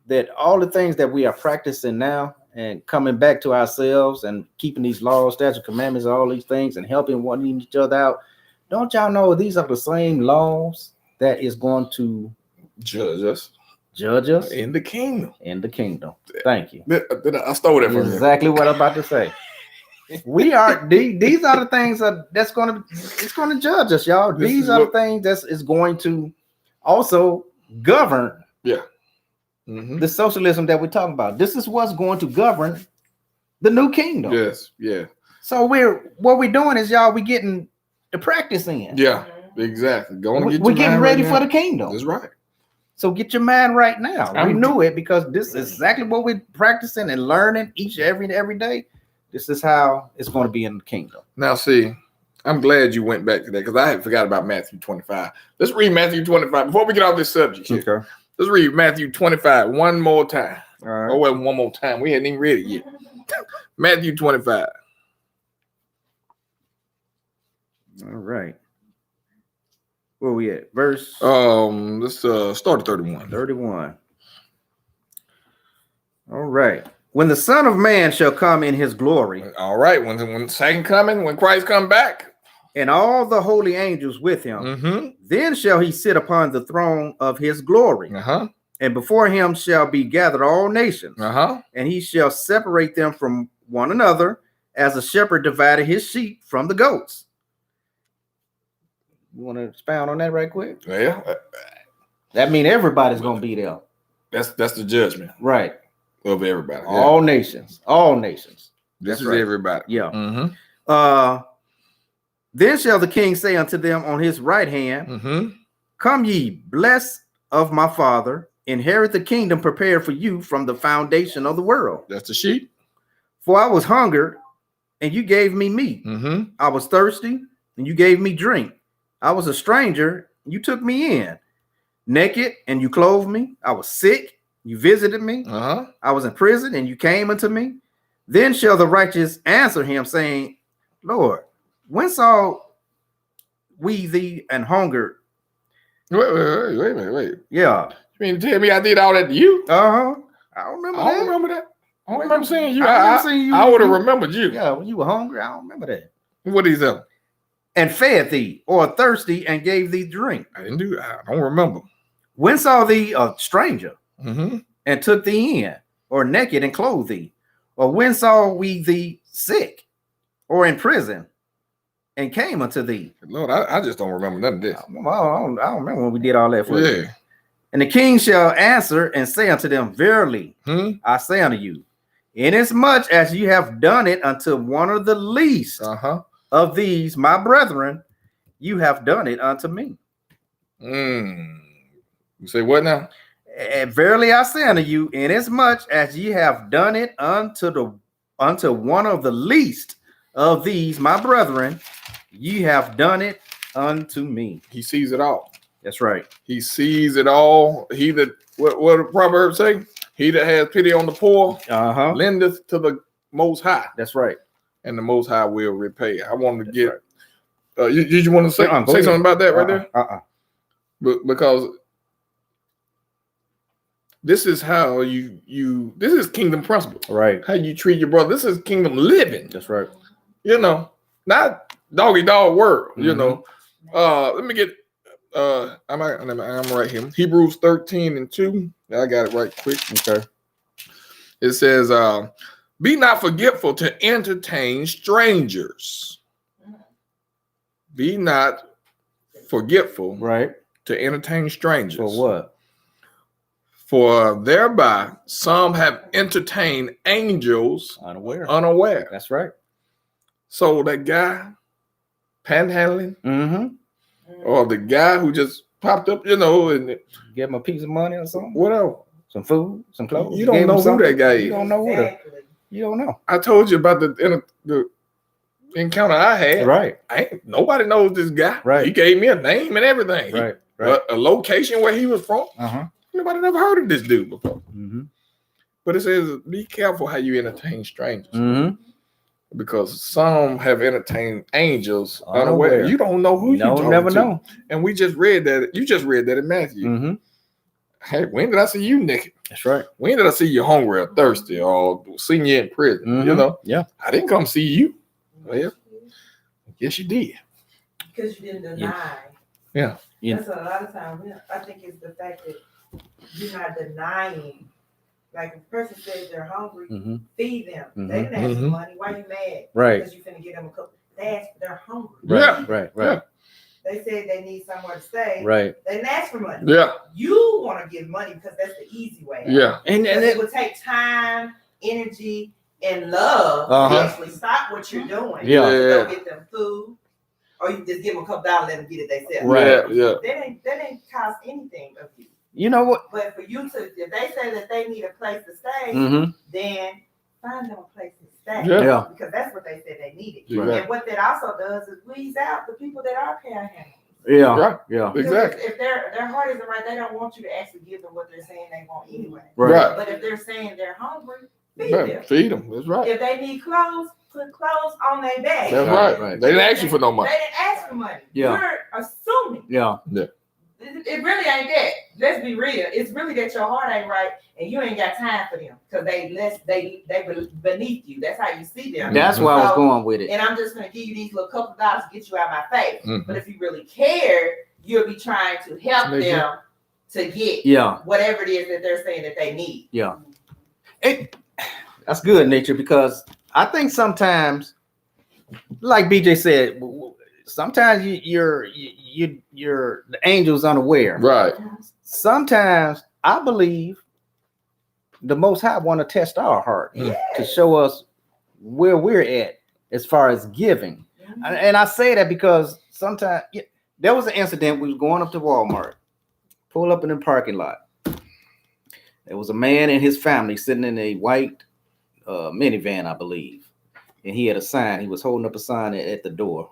that all the things that we are practicing now and coming back to ourselves and keeping these laws, statutes, commandments, all these things, and helping one each other out? Don't y'all know these are the same laws that is going to judge us in the kingdom? Thank you. I stole that from you. Exactly what I'm about to say. We are these are the things that's going to judge us, y'all. These are the things that is going to also govern. Yeah. The socialism that we're talking about. This is what's going to govern the new kingdom. Yes. Yeah. So what we're doing is, y'all, we getting the practice in. Yeah, exactly. We're getting ready for the kingdom. That's right. So get your mind right now. Renew it, because this is exactly what we're practicing and learning every day. This is how it's going to be in the kingdom. Now, see, I'm glad you went back to that, because I had forgot about Matthew 25. Let's read Matthew 25 before we get off this subject here. Okay. Let's read Matthew 25 one more time. All right. Oh, well, one more time. We hadn't even read it yet. Matthew 25. All right. Where we at? Verse. Let's start at 31. 31. All right. When the Son of Man shall come in his glory. All right. When the second coming, when Christ come back. And all the holy angels with him. Then shall he sit upon the throne of his glory. And before him shall be gathered all nations. And he shall separate them from one another, as a shepherd divided his sheep from the goats. You want to expound on that right quick? Yeah. That means everybody's gonna be there. That's the judgment Right. of everybody. Yeah. All nations. All nations. This That's is right. everybody. Yeah. Mm-hmm. Then shall the king say unto them on his right hand, Mm-hmm. Come ye, blessed of my father, inherit the kingdom prepared for you from the foundation of the world. That's the sheep. For I was hungered, and you gave me meat. Mm-hmm. I was thirsty, and you gave me drink. I was a stranger, and you took me in. Naked, and you clothed me. I was sick, you visited me. Uh-huh. I was in prison, and you came unto me. Then shall the righteous answer him, saying, Lord, when saw we thee and hungered? Wait a minute, wait. Yeah. You mean to tell me I did all that to you? Uh-huh. I don't remember I that. don't remember that. I don't remember seeing you. I remember seeing you. I would have remembered you. Yeah, when you were hungry, I don't remember that. What is that? And fed thee, or thirsty, and gave thee drink. I didn't do. I don't remember. When saw thee a stranger, Mm-hmm. and took thee in, or naked and clothed thee? Or when saw we thee sick, or in prison, and came unto thee? Lord, I just don't remember none of this. I don't remember when we did all that for you. Yeah. And the king shall answer and say unto them, Verily, Hmm? I say unto you, inasmuch as you have done it unto one of the least Uh-huh. of these, my brethren, you have done it unto me. You say what now? And verily I say unto you, inasmuch as ye have done it unto one of the least of these, my brethren, ye have done it unto me. He sees it all. That's right. He sees it all. He that what the proverb say? He that has pity on the poor Uh-huh. lendeth to the Most High, That's right. and the Most High will repay. I wanted to That's get. right. Did you want to say, Go say ahead. something about that right there? Because this is how you this is kingdom principle. Right. How you treat your brother. This is kingdom living. That's right. You know, not doggy dog world. You Mhm. know. Let me get. I'm right here. Hebrews 13:2. I got it right quick. Okay. It says, "Be not forgetful to entertain strangers. Be not forgetful Right. to entertain strangers. For what? For thereby some have entertained angels Unaware. unaware." That's right. So that guy panhandling, Mm-hmm. or the guy who just popped up, and Give him a piece of money or something. whatever. Some food, some clothes. You don't gave him know who something. that guy is. You don't know what. Exactly. You don't know. I told you about the encounter I had. Right. Nobody knows this guy. Right. He gave me a name and everything. Right. Right. A location where he was from. Uh-huh. Nobody never heard of this dude before. Mm-hmm. But it says, be careful how you entertain strangers, Mm-hmm. because some have entertained angels Unaware. unaware. You don't know who you talking never to. know. And we just read that. You just read that in Matthew. Mm-hmm. Hey, when did I see you naked? That's right. When did I see you hungry or thirsty or seen you in prison? You Mhm. know, Yeah. I didn't come see you. Well, yes, you did. Because you didn't deny. Yeah. Yeah. That's a lot of times. I think it's the fact that you're not denying. Like if a person says they're hungry, Mm-hmm. feed them. Mhm. They didn't ask for Mhm. money. Why you mad? Right. Because you finna get them a couple. They asked, they're hungry. Right. Yeah. Right. Right. They said they need somewhere to stay. Right. They didn't ask for money. Yeah. You want to give money because that's the easy way. Yeah. And Because it, it would take time, energy, and love Uh-huh. to actually stop what you're doing. Yeah. To go get them food, or you just give them a couple dollars, let them get it themselves. Right. Yeah. That ain't cost anything of you. you know what? But for you to, if they say that they need a place to stay, Mm-hmm. then find them a place to stay. Yeah. Yeah. Because that's what they said they needed. Exactly. And what that also does is weeds out the people that are panhandling. Yeah. Right. Yeah. Because Exactly. If their heart isn't right, they don't want you to actually give them what they're saying they want anyway. Right. But if they're saying they're hungry, feed Yeah. them. Feed them. That's right. If they need clothes, put clothes on their back. That's Right, right. right. They didn't ask you for no money. They didn't ask for money. Yeah. You're assuming. Yeah. It really ain't that. Let's be real. It's really that your heart ain't right and you ain't got time for them because they beneath you. That's how you see them. That's where I was So- going with it. And I'm just gonna give you these little couple dollars to get you out of my face. Mhm. But if you really care, you'll be trying to help Make them to get Yeah. whatever it is that they're saying that they need. Yeah. That's good, nature, because I think sometimes, like BJ said, sometimes you're the angel's unaware. Right. sometimes I believe the Most High want to test our heart to show us where we're at as far as giving. And I say that because sometimes there was an incident. We was going up to Walmart, pull up in the parking lot. There was a man and his family sitting in a white minivan, I believe, and he had a sign. He was holding up a sign at the door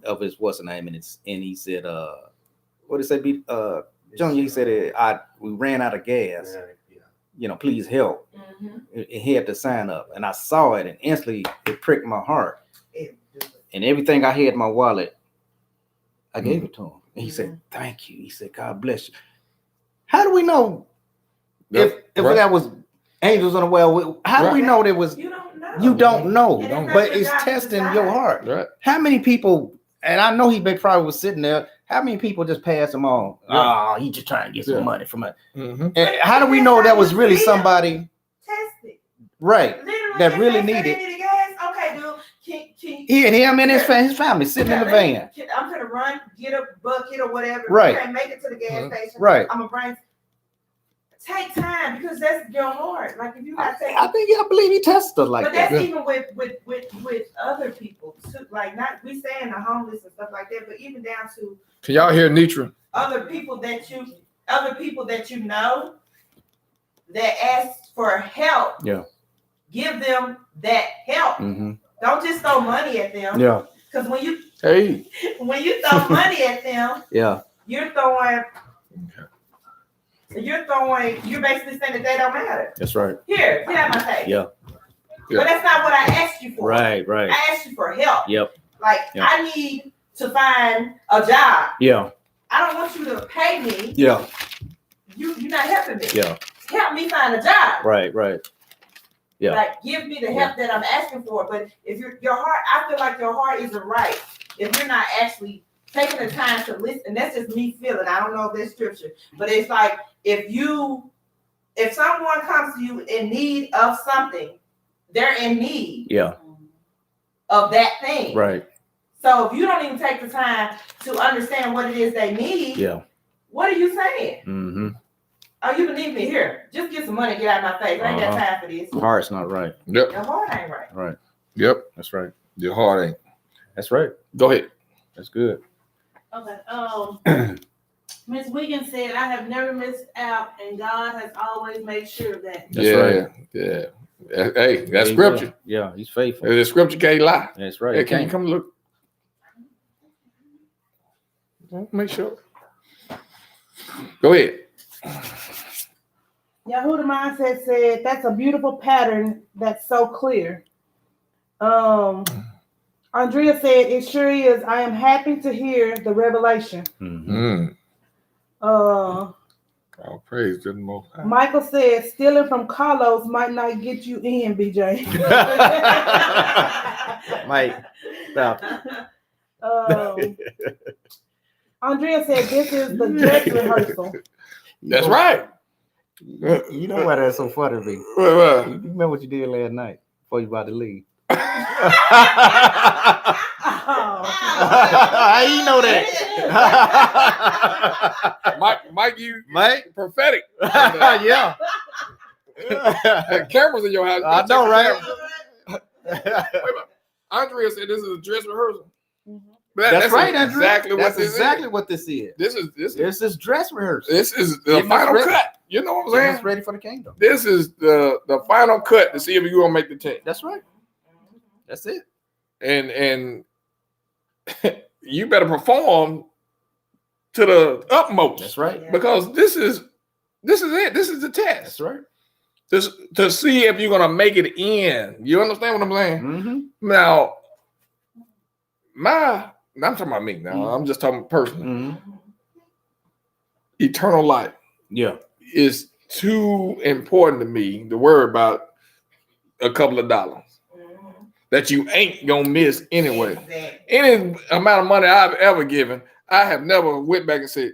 of his what's the name, and he said, "What did it say? Junior?" He said, "We ran out of gas. Please help." And he had the sign up, and I saw it, and instantly it pricked my heart. And everything I had in my wallet, I gave it to him. And he said, "Thank you." He said, "God bless you." How do we know if that was angels on the well? How do we know there was? You don't know. But it's testing your heart. Right. How many people? And I know he probably was sitting there. How many people just pass him on? Oh, he just trying to get some money from it. And how do we know that was really somebody? Test it. Right. Literally, That really needed. Okay, dude. Him and his family sitting in the van. I'm gonna run, get a bucket or whatever. Right. Okay, make it to the gas station. Right. I'm gonna bring. Take time because that's your heart. Like if you got to take. I believe he tested us like but that. that's even with other people too. Like not we saying the homeless and stuff like that, but even down to. Can y'all hear Nitra? Other people that you know that ask for help. Yeah. Give them that help. Don't just throw money at them. Yeah. Because when you throw money at them, you're basically saying that they don't matter. That's right. Here, get out my face. Yeah. But that's not what I asked you for. Right. I asked you for help. Yep. Like I need to find a job. Yeah. I don't want you to pay me. Yeah. You're not helping me. Yeah. Help me find a job. Right. Yeah. Like give me the help that I'm asking for. But if your heart, I feel like your heart isn't right if you're not actually taking the time to listen. And that's just me feeling. I don't know if that's scripture, but it's like if someone comes to you in need of something, they're in need of that thing. Right. So if you don't even take the time to understand what it is they need, what are you saying? Oh, you believe me? Here, just get some money, get out of my face. I ain't got time for this. Heart's not right. Yep. Your heart ain't right. Right. Yep. That's right. Your heart ain't. That's right. Go ahead. That's good. Okay. Ms. Wiggins said, "I have never missed out, and God has always made sure of that." That's right. Yeah. Hey, that's scripture. Yeah, he's faithful. The scripture can't lie. That's right. Hey, can you come look? Make sure. Go ahead. Yahuda Mindset said, "That's a beautiful pattern that's so clear." Andrea said, "It sure is. I am happy to hear the revelation." Oh, praise the Most High. Michael said, "Stealing from Carlos might not get you in, BJ." Mike, stop. Andrea said, "This is the dress rehearsal." That's right. You know why that's so funny to me? What? You remember what you did last night before you about to leave? How you know that? Mike, you Mike? prophetic. Yeah. Cameras in your house. I know, right? Andrea said this is a dress rehearsal. That's right, Andrea. Exactly that's what this exactly is. what this is. This is dress rehearsal. This is the Getting us final ready. cut. You know what I'm saying? It's ready for the kingdom. This is the final cut to see if you're gonna make the team. That's right. That's it. And you better perform to the utmost. That's right. Because this is it. This is the test. That's right. To see if you're gonna make it in. You understand what I'm saying? Mm-hmm. Now, I'm talking about me now. I'm just talking personally. Mm-hmm. Eternal life. Yeah. Is too important to me to worry about a couple of dollars that you ain't gonna miss anyway. Exactly. Any amount of money I've ever given, I have never went back and said,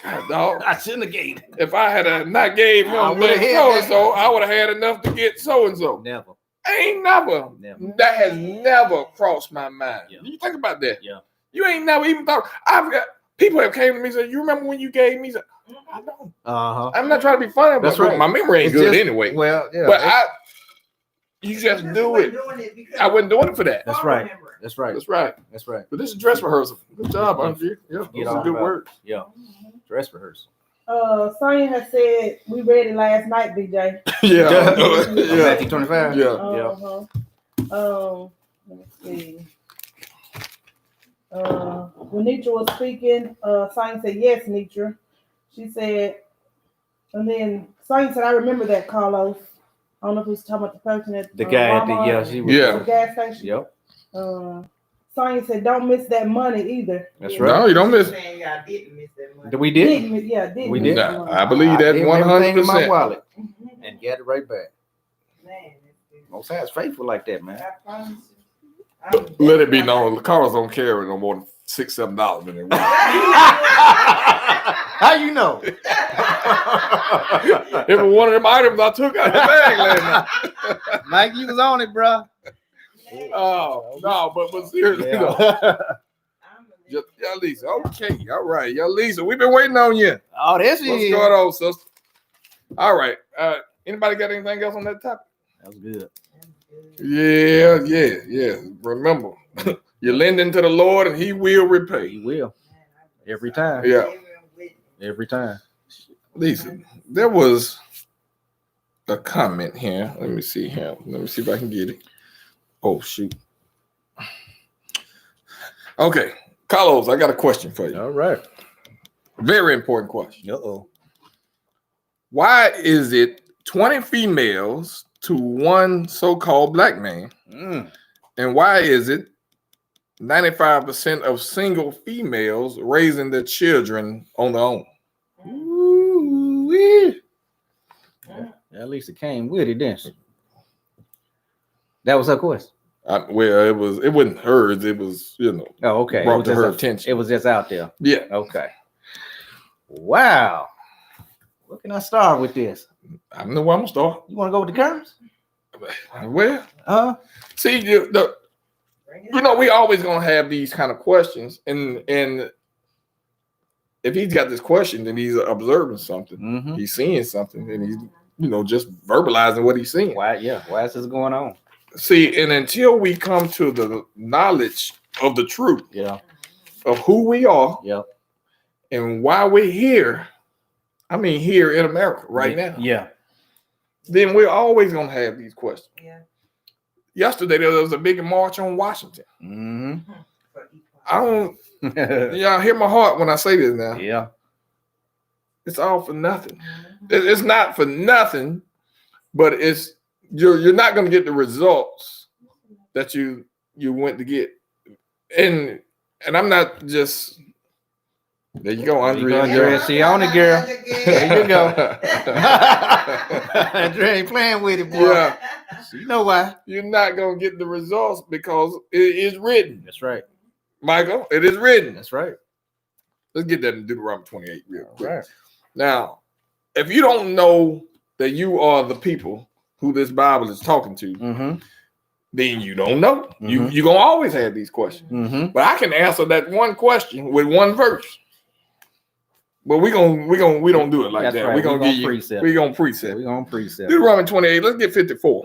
"God, dog, I shouldn't have gave it. if I had not gave I him would've had so and that. so, I would have had enough to get so and so." Never. Ain't never. That has never crossed my mind. Yeah. You think about that. Yeah. You ain't never even thought. I've got People have came to me and said, "You remember when you gave me?" I don't. Uh-huh. I'm not trying to be funny, That's but right. my memory ain't It's good just- anyway. Well, yeah. But you just do it. I wasn't doing it for that. That's right. That's right. That's right. That's right. But this is dress rehearsal. Good job, Andre. Yeah, Get those on are good about it. words. Yeah. Dress rehearsal. Sonya has said we read it last night, BJ. Yeah. Yeah. yeah. Matthew 25. Yeah. Let me see. When Nitra was speaking, Sonya said, yes, Nitra. She said, and then Sonya said, I remember that, Carlos. I don't know if he's talking about the person at The guy at the Walmart, she was. Yeah. the gas station. Yep. Sonya said, don't miss that money either. That's No, right. you don't miss. Saying y'all didn't miss that money. We did. Didn't miss- yeah, didn't We miss did. that Nah, money. I believe that gave everything in my 100%. wallet and get it right back. Man, Most High's faithful like that, man. I promise you. Let it be known, the cars don't carry no more than $6-7 in their How you know? Every one of them items I took out the bag last night. Mike, you was on it, bro. Oh no, but seriously though. Lisa. Okay, all right. Lisa, we've been waiting on you. Oh, this What's is. going on, sister? All right. Anybody got anything else on that topic? That was good. Yeah. Remember, you lend into the Lord and he will repay. You will. Every time. Yeah. Every time. Lisa, there was a comment here. Let me see here. Let me see if I can get it. Oh, shoot. Okay. Carlos, I got a question for you. All right. Very important question. Uh-oh. Why is it 20 females to one so-called black man? And why is it 95% of single females raising their children on their own? Ooh-wee. At least it came with it, didn't she? That was her question. Well, it wasn't hers. It was, Oh, okay. brought It to was her just attention. It was just out there. Yeah. Okay. Wow. Where can I start with this? I don't know where I'm gonna start. You want to go with the curves? Well, see, we always gonna have these kind of questions, and if he's got this question, then he's observing something. Mm-hmm. He's seeing something, and he's just verbalizing what he's seeing. Why? Yeah. Why is this going on? See, and until we come to the knowledge of the truth Yeah. of who we are Yep. and why we're here, I mean here in America right now, Yeah. then we're always gonna have these questions. Yeah. Yesterday there was a big march on Washington. Mm-hmm. I don't y'all hear my heart when I say this now. Yeah. It's all for nothing. It's not for nothing, but you're not going to get the results that you went to get. And I'm not just. There you go, Andrea. Andrea, she on it, girl. There you go. Andrea ain't playing with it, boy. Yeah, You know why? you're not going to get the results because it is written. That's right. Michael, it is written. That's right. Let's get that in Deuteronomy 28 real quick. Right. Now, if you don't know that you are the people who this Bible is talking to, Mm-hmm. then you don't know. Mhm. You're gonna always have these questions. Mm-hmm. But I can answer that one question with one verse. But we don't do it like That's that. right. We're gonna give you precept. we're gonna precept. We're gonna precept. Deuteronomy 28, let's get 54.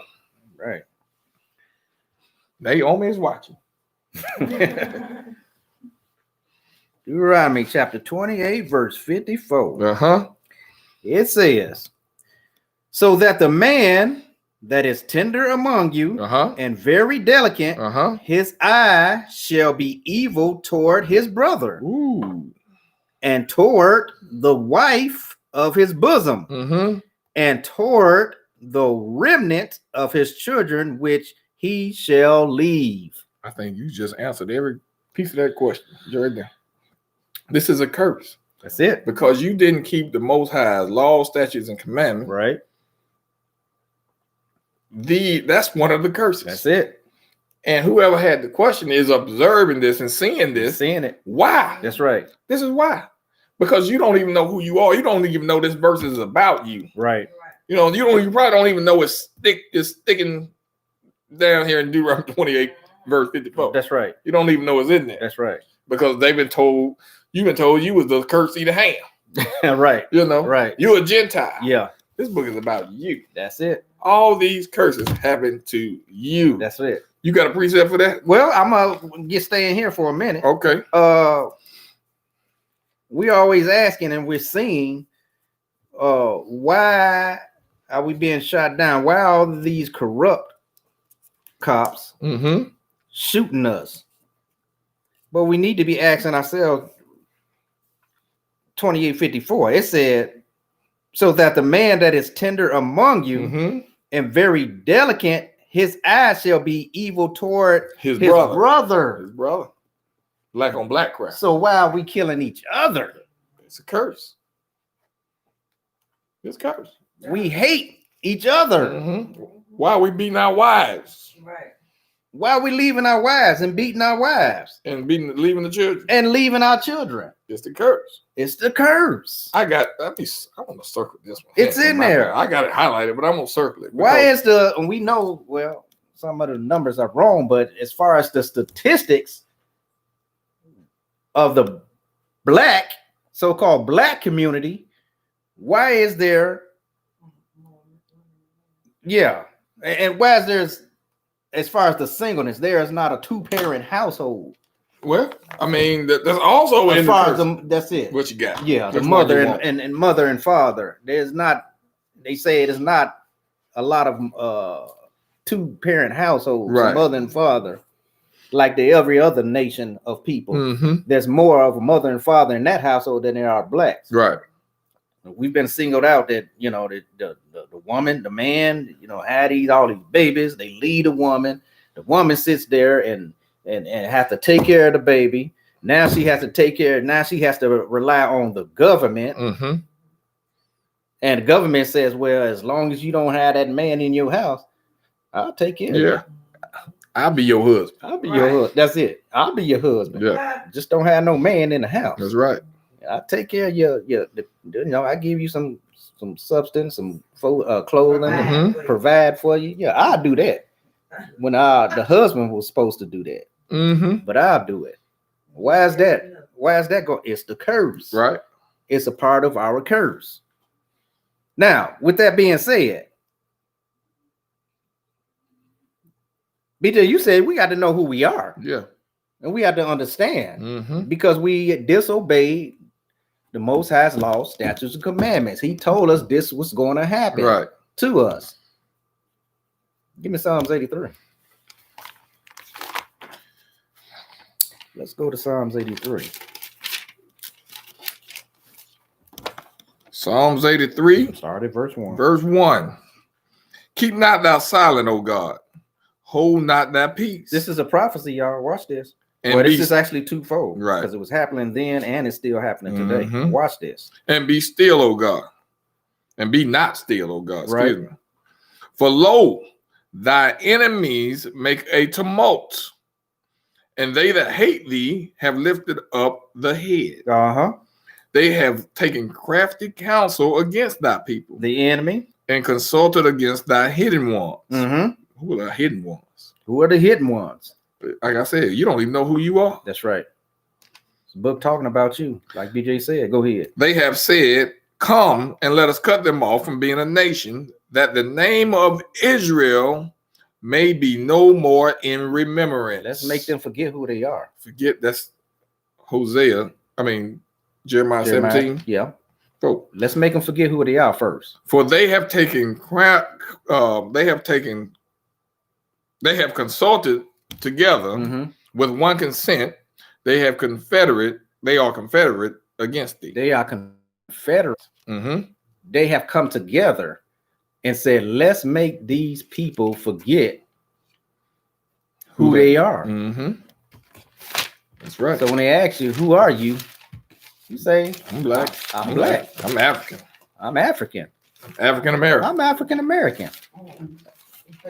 Right. Naomi is watching. Deuteronomy chapter 28, verse 54. Uh-huh. It says, so that the man that is tender among you Uh-huh. and very delicate, Uh-huh. his eye shall be evil toward his brother Ooh. and toward the wife of his bosom Mm-hmm. and toward the remnant of his children, which he shall leave. I think you just answered every piece of that question. Right there. This is a curse That's it. because you didn't keep the Most High's laws, statutes, and commandments. Right. That's one of the curses. That's it. And whoever had the question is observing this and seeing this. Seeing it. Why? That's right. This is why. Because you don't even know who you are. You don't even know this verse is about you. Right. You probably don't even know it's sticking down here in Deuteronomy 28, verse 54. That's right. You don't even know it's in there. That's right. because you've been told you was the curse eater ham. Right. You know, Right. You're a Gentile. Yeah. This book is about you. That's it. All these curses happen to you. That's it. You got a precept for that? Well, I'm gonna get staying here for a minute. Okay. We always asking and we're seeing why are we being shot down? Why are all these corrupt cops shooting us? But we need to be asking ourselves 2854. It said, so that the man that is tender among you and very delicate, his eyes shall be evil toward His his brother. brother. Black on black crap. So why are we killing each other? It's a curse. It's a curse. We hate each other. Why are we beating our wives Right. Why are we leaving our wives and beating our wives and leaving the children? and leaving our children? It's the curse. It's the curse. I want to circle this one. It's in there. I got it highlighted, but I'm gonna circle it. Why is we know, well, some of the numbers are wrong, but as far as the statistics of the so-called black community, why is there, and why is there, as far as the singleness, there is not a 2-parent household? Well, I mean, that's also As in far the as that's it. what you got. Yeah, the Which one mother you want? and mother and father. There's not. They say it is not a lot of 2-parent households, Right. mother and father, like every other nation of people. There's more of a mother and father in that household than there are blacks. Right. We've been singled out that the woman, the man, had all these babies. They lead a woman. The woman sits there and have to take care of the baby. Now she has to take care. Now she has to rely on the government. And the government says, well, as long as you don't have that man in your house, I'll take care of you. Yeah. I'll be your husband. I'll be your husband. That's it. I'll be your husband. Yeah. Just don't have no man in the house. That's right. I'll take care of your I give you some substance, some clothing, provide for you. Yeah, I'll do that. When the husband was supposed to do that. But I'll do it. Why is that? Why is that going? It's the curse. Right. It's a part of our curse. Now, with that being said, BJ, you said we got to know who we are. Yeah. And we have to understand because we disobeyed the Most High's law, statutes, and commandments. He told us this was going to happen to us. Give me Psalms 83. Let's go to Psalms 83. Psalms 83. Start at verse 1. Verse 1. Keep not thou silent, O God. Hold not thy peace. This is a prophecy, y'all. Watch this. And Well, this is actually twofold. Right. Because it was happening then and it's still happening today. Watch this. And be still, O God. And be not still, O God. Right. Excuse me. For lo, thy enemies make a tumult, and they that hate thee have lifted up the head. They have taken crafty counsel against thy people. The enemy. And consulted against thy hidden ones. Who are the hidden ones? Who are the hidden ones? Like I said, you don't even know who you are. That's right. It's a book talking about you. Like BJ said, go ahead. They have said, come and let us cut them off from being a nation, that the name of Israel may be no more in remembrance. Let's make them forget who they are. Forget that's Jeremiah 17. Yeah. Oh. Let's make them forget who they are first. For they have taken they have consulted together with one consent. They are confederate against thee. They are confederate. They have come together and said, let's make these people forget who they are. That's right. So when they ask you, who are you? You say, I'm black. I'm black. I'm African. I'm African. African American. I'm African American.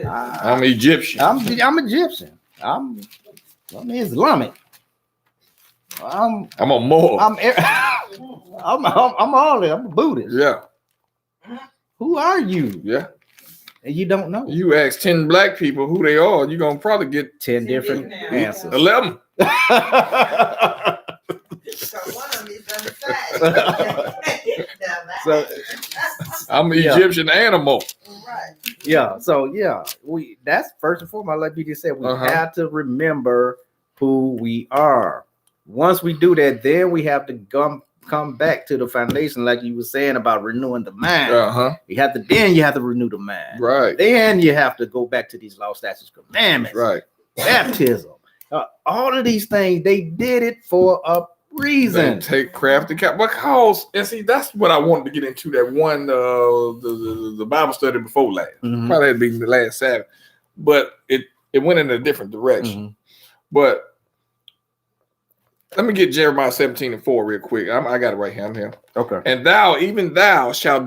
I'm Egyptian. I'm Egyptian. I'm Islamic. I'm a Moor. I'm all that. I'm a Buddhist. Yeah. Who are you? Yeah. And you don't know. You ask 10 black people who they are, you're gonna probably get 10 different answers. 11. on the side. So I'm an Yeah. Egyptian animal. Right. yeah, so yeah, that's first and foremost, like you just said, we Uh-huh. have to remember who we are. Once we do that, then we have to come back to the foundation, like you were saying about renewing the mind. Uh-huh. You have to renew the mind. Right. Then you have to go back to these law, statutes, commandments, Right. baptism. All of these things, they did it for a They reason. take craft account because, and see, that's what I wanted to get into. That one, the Bible study before last, Mhm. probably had to be the last Sabbath, but it went in a different direction. Mhm. But let me get Jeremiah 17:4 real quick. I got it right here. I'm here. Okay. And thou, even thou, shall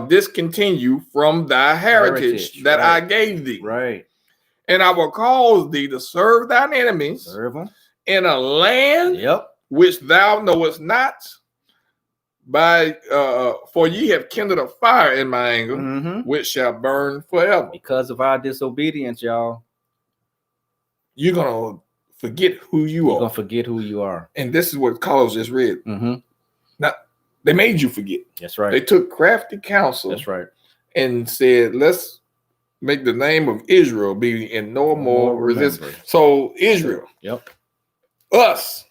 discontinue from thy heritage that I right. gave thee, Right. and I will cause thee to serve thine enemies Serve them. in a land Yep. which thou knowest not. For ye have kindled a fire in my anger, Mhm. which shall burn forever. Because of our disobedience, y'all, You're gonna forget who you you're are, gonna forget who you are. and this is what Carlos just read. Mm-hmm. They made you forget. That's right. They took crafty counsel That's right. and said, "Let's make the name of Israel be in no more resistance." remembered. So Israel, Yep. us,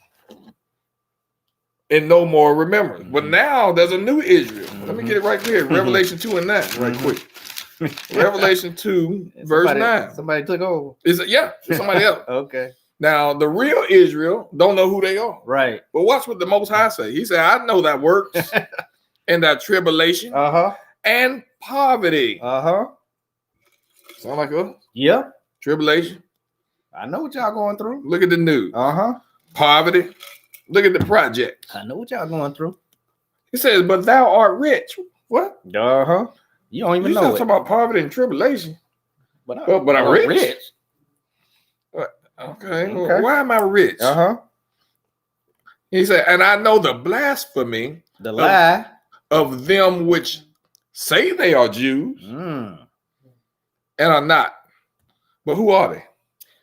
and no more remembrance. But Mhm. now there's a new Israel. Let me Mhm. get it right here. Revelation 2:9, right Mhm. quick. Revelation 2, verse 9. Somebody took over. Is it? Yeah, it's somebody else. Okay. Now the real Israel don't know who they are. Right. But watch what the Most High say. He said, "I know that works and that tribulation Uh-huh. and poverty." Uh-huh. Sound like a Yep. tribulation? I know what y'all going through. Look at the news. Uh-huh. Poverty. Look at the project. I know what y'all going through. He says, "But thou art rich." What? Uh-huh. You don't even You know still it. talking about poverty and tribulation? But But I'm rich. Okay. Okay. Well, why am I rich? Uh-huh. He said, "And I know the blasphemy The lie. of them which say they are Jews Mm. and are not. But who are they?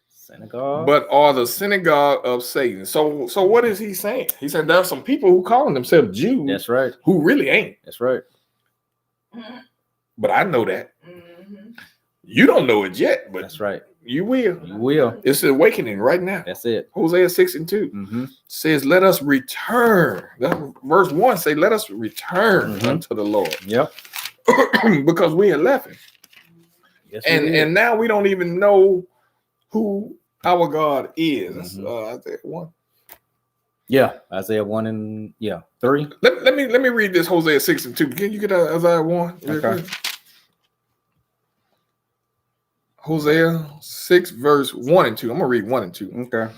Synagogue. But are the synagogue of Satan." So what is he saying? He said there are some people who calling themselves Jews That's right. who really ain't. That's right. But I know that. Mhm. You don't know it yet, but That's right. you will. You will. It's awakening right now. That's it. Hosea 6:2 Mm-hmm. says, "Let us return." Verse 1 say, "Let us return Mhm. unto the Lord," Yep. because we had left him. Yes, we did. And now we don't even know who our God is. That's Mhm. Isaiah 1. Yeah. Isaiah 1 and 3. Let me read this Hosea 6:2. Can you get Isaiah 1? real Okay. quick? Hosea 6, verse 1 and 2. I'm gonna read 1 and 2. Okay.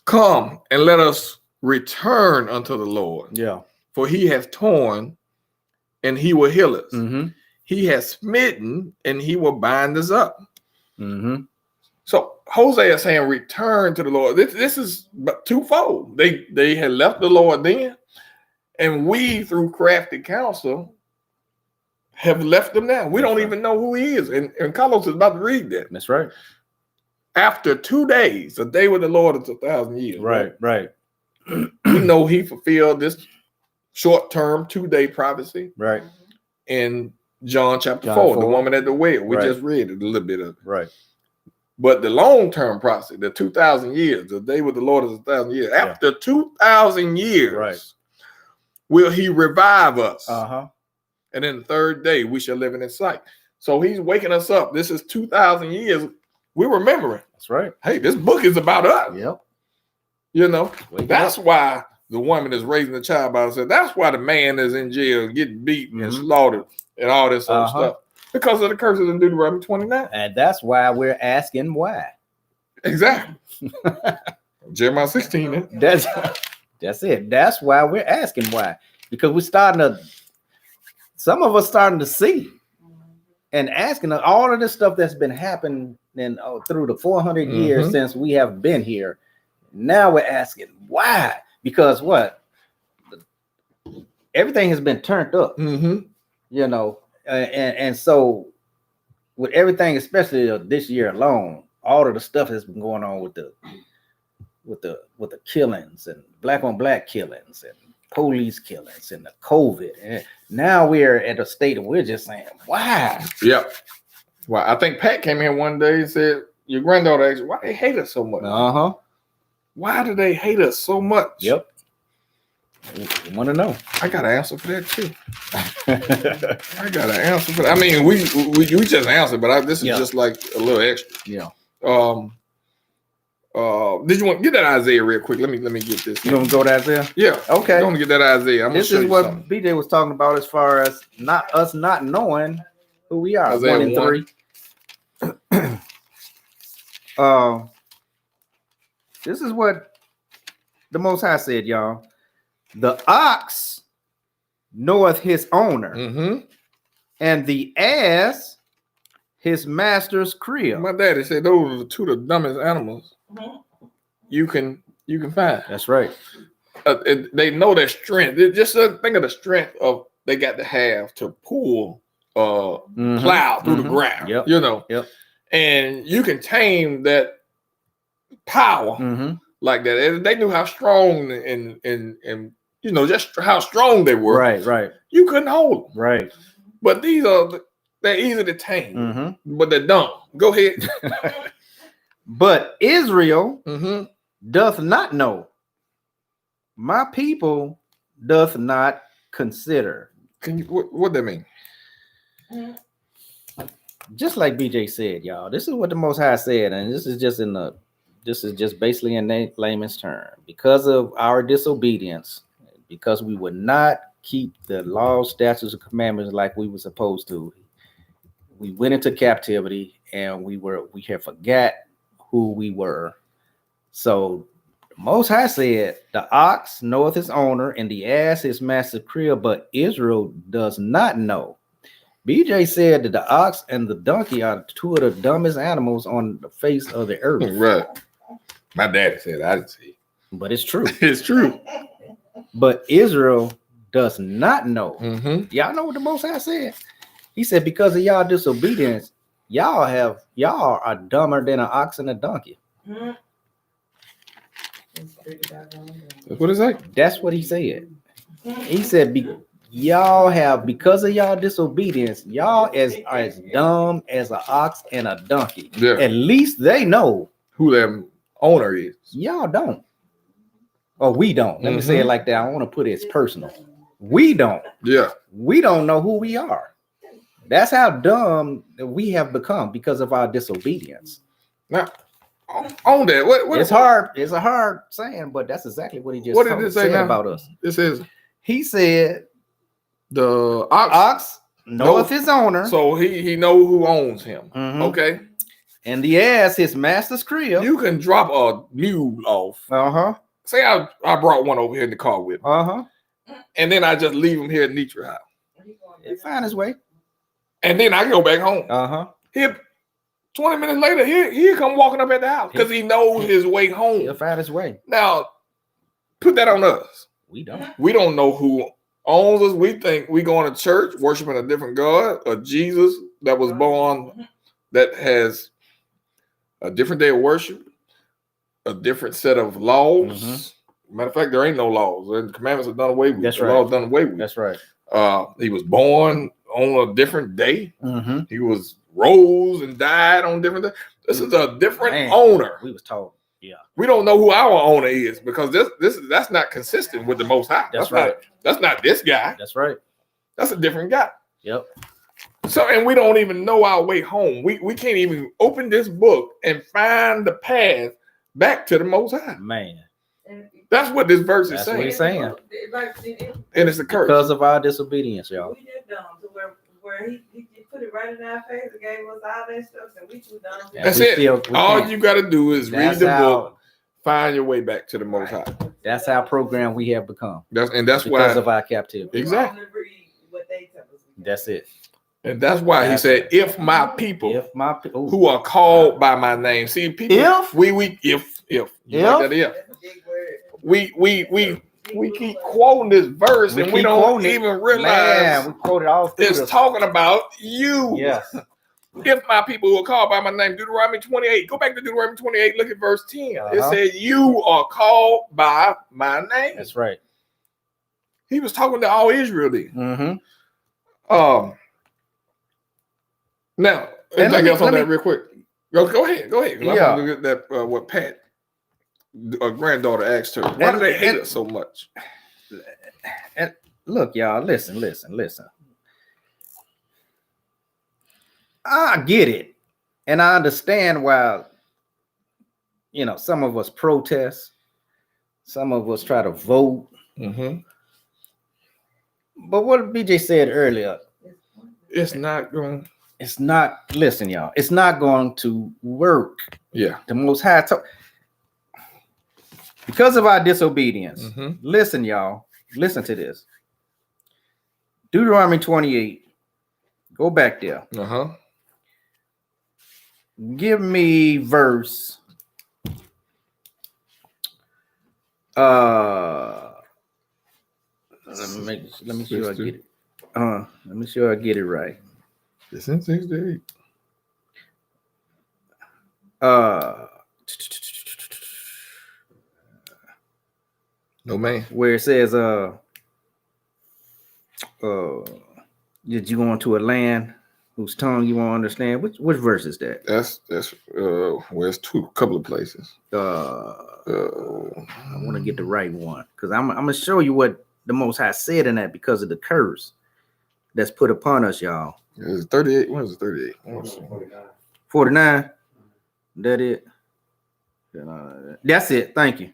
"Come and let us return unto the Lord, Yeah. for he hath torn and he will heal us. Mm-hmm. He has smitten and he will bind us up." Mm-hmm. So Hosea is saying, return to the Lord. This is twofold. They had left the Lord then, and we, through crafty counsel, have left him now. We don't even know who he is. And Carlos is about to read that. That's right. After 2 days, a day with the Lord is 1,000 years. Right. We know he fulfilled this short-term 2-day prophecy Right. in John chapter John 4, the 4. woman at the well. We Right. just read it, a little bit of it. Right. But the long-term prophecy, the 2,000 years, the day with the Lord is 1,000 years. Yeah. After 2,000 years, Right. will he revive us? Uh-huh. And then the third day, we shall live in his sight. So he's waking us up. This is 2,000 years. We're remembering, That's right. hey, this book is about us. Yep. You know, Wake that's up. why the woman is raising the child by herself. That's why the man is in jail, getting beaten and Mhm. slaughtered and all this other Uh-huh. stuff. Because of the curses in Deuteronomy 29. And that's why we're asking why. Exactly. Jeremiah 16. That's it. That's why we're asking why. Because we're starting to, some of us starting to see and asking all of this stuff that's been happening through the 400 years Mhm. since we have been here. Now we're asking why? Because what? Everything has been turned up, Mm-hmm. you know, and so with everything, especially this year alone, all of the stuff that's been going on with the killings and black on black killings and police killings and the COVID. And now we're at a state of we're just saying, wow. Yep. Well, I think Pat came in one day and said, your granddaughter asked, why they hate us so much? Uh-huh. Why do they hate us so much? Yep. You want to know. I got an answer for that too. I got an answer for that. I mean, we just answered, but this is just like a little extra. Yeah. Did you want get that Isaiah real quick? Let me get this. You want to go to Isaiah? Yeah. Okay. I want to get that Isaiah. This is what BJ was talking about as far as not knowing who we are. Isaiah 1 and 3. This is what the Most High said, y'all. The ox knoweth his owner, and the ass his master's crib. My daddy said those are the two of the dumbest animals you can find. That's right. They know their strength. They just think of the strength of they got to have to pull plow through the ground. Yep. You know. Yep. And you can tame that power like that. And they knew how strong and you know just how strong they were. Right. You couldn't hold them. Right. But they're easy to tame. But they're dumb. Go ahead. But Israel doth not know. My people doth not consider. Can you what that mean? Just like BJ said, y'all. This is what the Most High said, and this is just basically in layman's term. Because of our disobedience, because we would not keep the laws, statutes, and commandments like we were supposed to, we went into captivity, and we had forgot who we were. So the Most High said, the ox knoweth his owner, and the ass his master's crib, but Israel does not know. BJ said that the ox and the donkey are two of the dumbest animals on the face of the earth. Right. My daddy said I didn't see it. But it's true. It's true. But Israel does not know. Mm-hmm. Y'all know what the Most High said? He said, because of y'all disobedience, y'all are dumber than an ox and a donkey. What is that? That's what he said. He said, because of y'all disobedience, y'all as dumb as an ox and a donkey. Yeah. At least they know Who their owner is. y'all don't. Or we don't. Let me say it like that. I want to put it as personal. We don't. Yeah. We don't know who we are. That's how dumb we have become because of our disobedience. Now, on that, what It's hard. It's a hard saying, but that's exactly what he just What did it say said now? about us. This is He said, the ox. ox knoweth his owner. So he know who owns him. Okay. And the ass his master's crib. You can drop a mule off. Say I brought one over here in the car with me. And then I just leave him here at Nitra house. He'll find his way. And then I go back home. He'll 20 minutes later, he'll come walking up at the house because he knows his way home. He'll find his way. Now, put that on us. We don't. We don't know who owns us. We think we going to church, worshiping a different God, a Jesus that was born, that has a different day of worship, a different set of laws. Matter of fact, there ain't no laws. The commandments are done away with. That's the right. laws done away with. That's right. He was born on a different day. He was rose and died on different day. This is a different owner. We was told. Yeah. We don't know who our owner is because that's not consistent with the Most High. That's right. That's not this guy. That's right. That's a different guy. Yep. So, and we don't even know our way home. We can't even open this book and find the path back to the Most High. Man. That's what this verse is That's saying. what he's saying. And it's a curse. Because of our disobedience, y'all. We did dumb to where he put it right in our face and gave us all that stuff, and we too dumb. That's we it. still- we All can't. you got to do is read That's the how- book, find your way back to the Most High. That's how programmed we have become. That's Because why. of our captivity. Exactly. We only read what they tell us. That's it. And that's why he said, "If my people If my people who are called by my name." See, people. If? We if you like that if. That's a big word. We keep quoting this verse We and we keep don't quoting it. even realize Man, we quoted all through it's the- talking about you. Yes. If my people who are called by my name, Deuteronomy 28. Go back to Deuteronomy 28. Look at verse 10. It said, "You are called by my name." That's right. He was talking to all Israel then. Mm-hmm. Now, And anything else on let that real quick? Go ahead. Yeah. I want to get that what Pat, granddaughter, asked her. Why do they hate us so much? And look, y'all, listen. I get it. And I understand why, some of us protest, some of us try to vote. Mm-hmm. But what BJ said earlier, It's not going. listen, y'all, it's not going to work. Yeah. The Most High, because of our disobedience. Mm-hmm. Listen, y'all, listen to this. Deuteronomy 28. Go back there. Uh-huh. Give me verse. Let me sure I get it. Let me sure I get it right. It's in 68. No man. Where it says did you go into a land whose tongue you won't understand? Which verse is that? That's where's a couple of places. I want to get the right one because I'm gonna show you what the Most High said in that because of the curse that's put upon us, y'all. It's 38. What is it? 38? 49. That it? That's it. Thank you.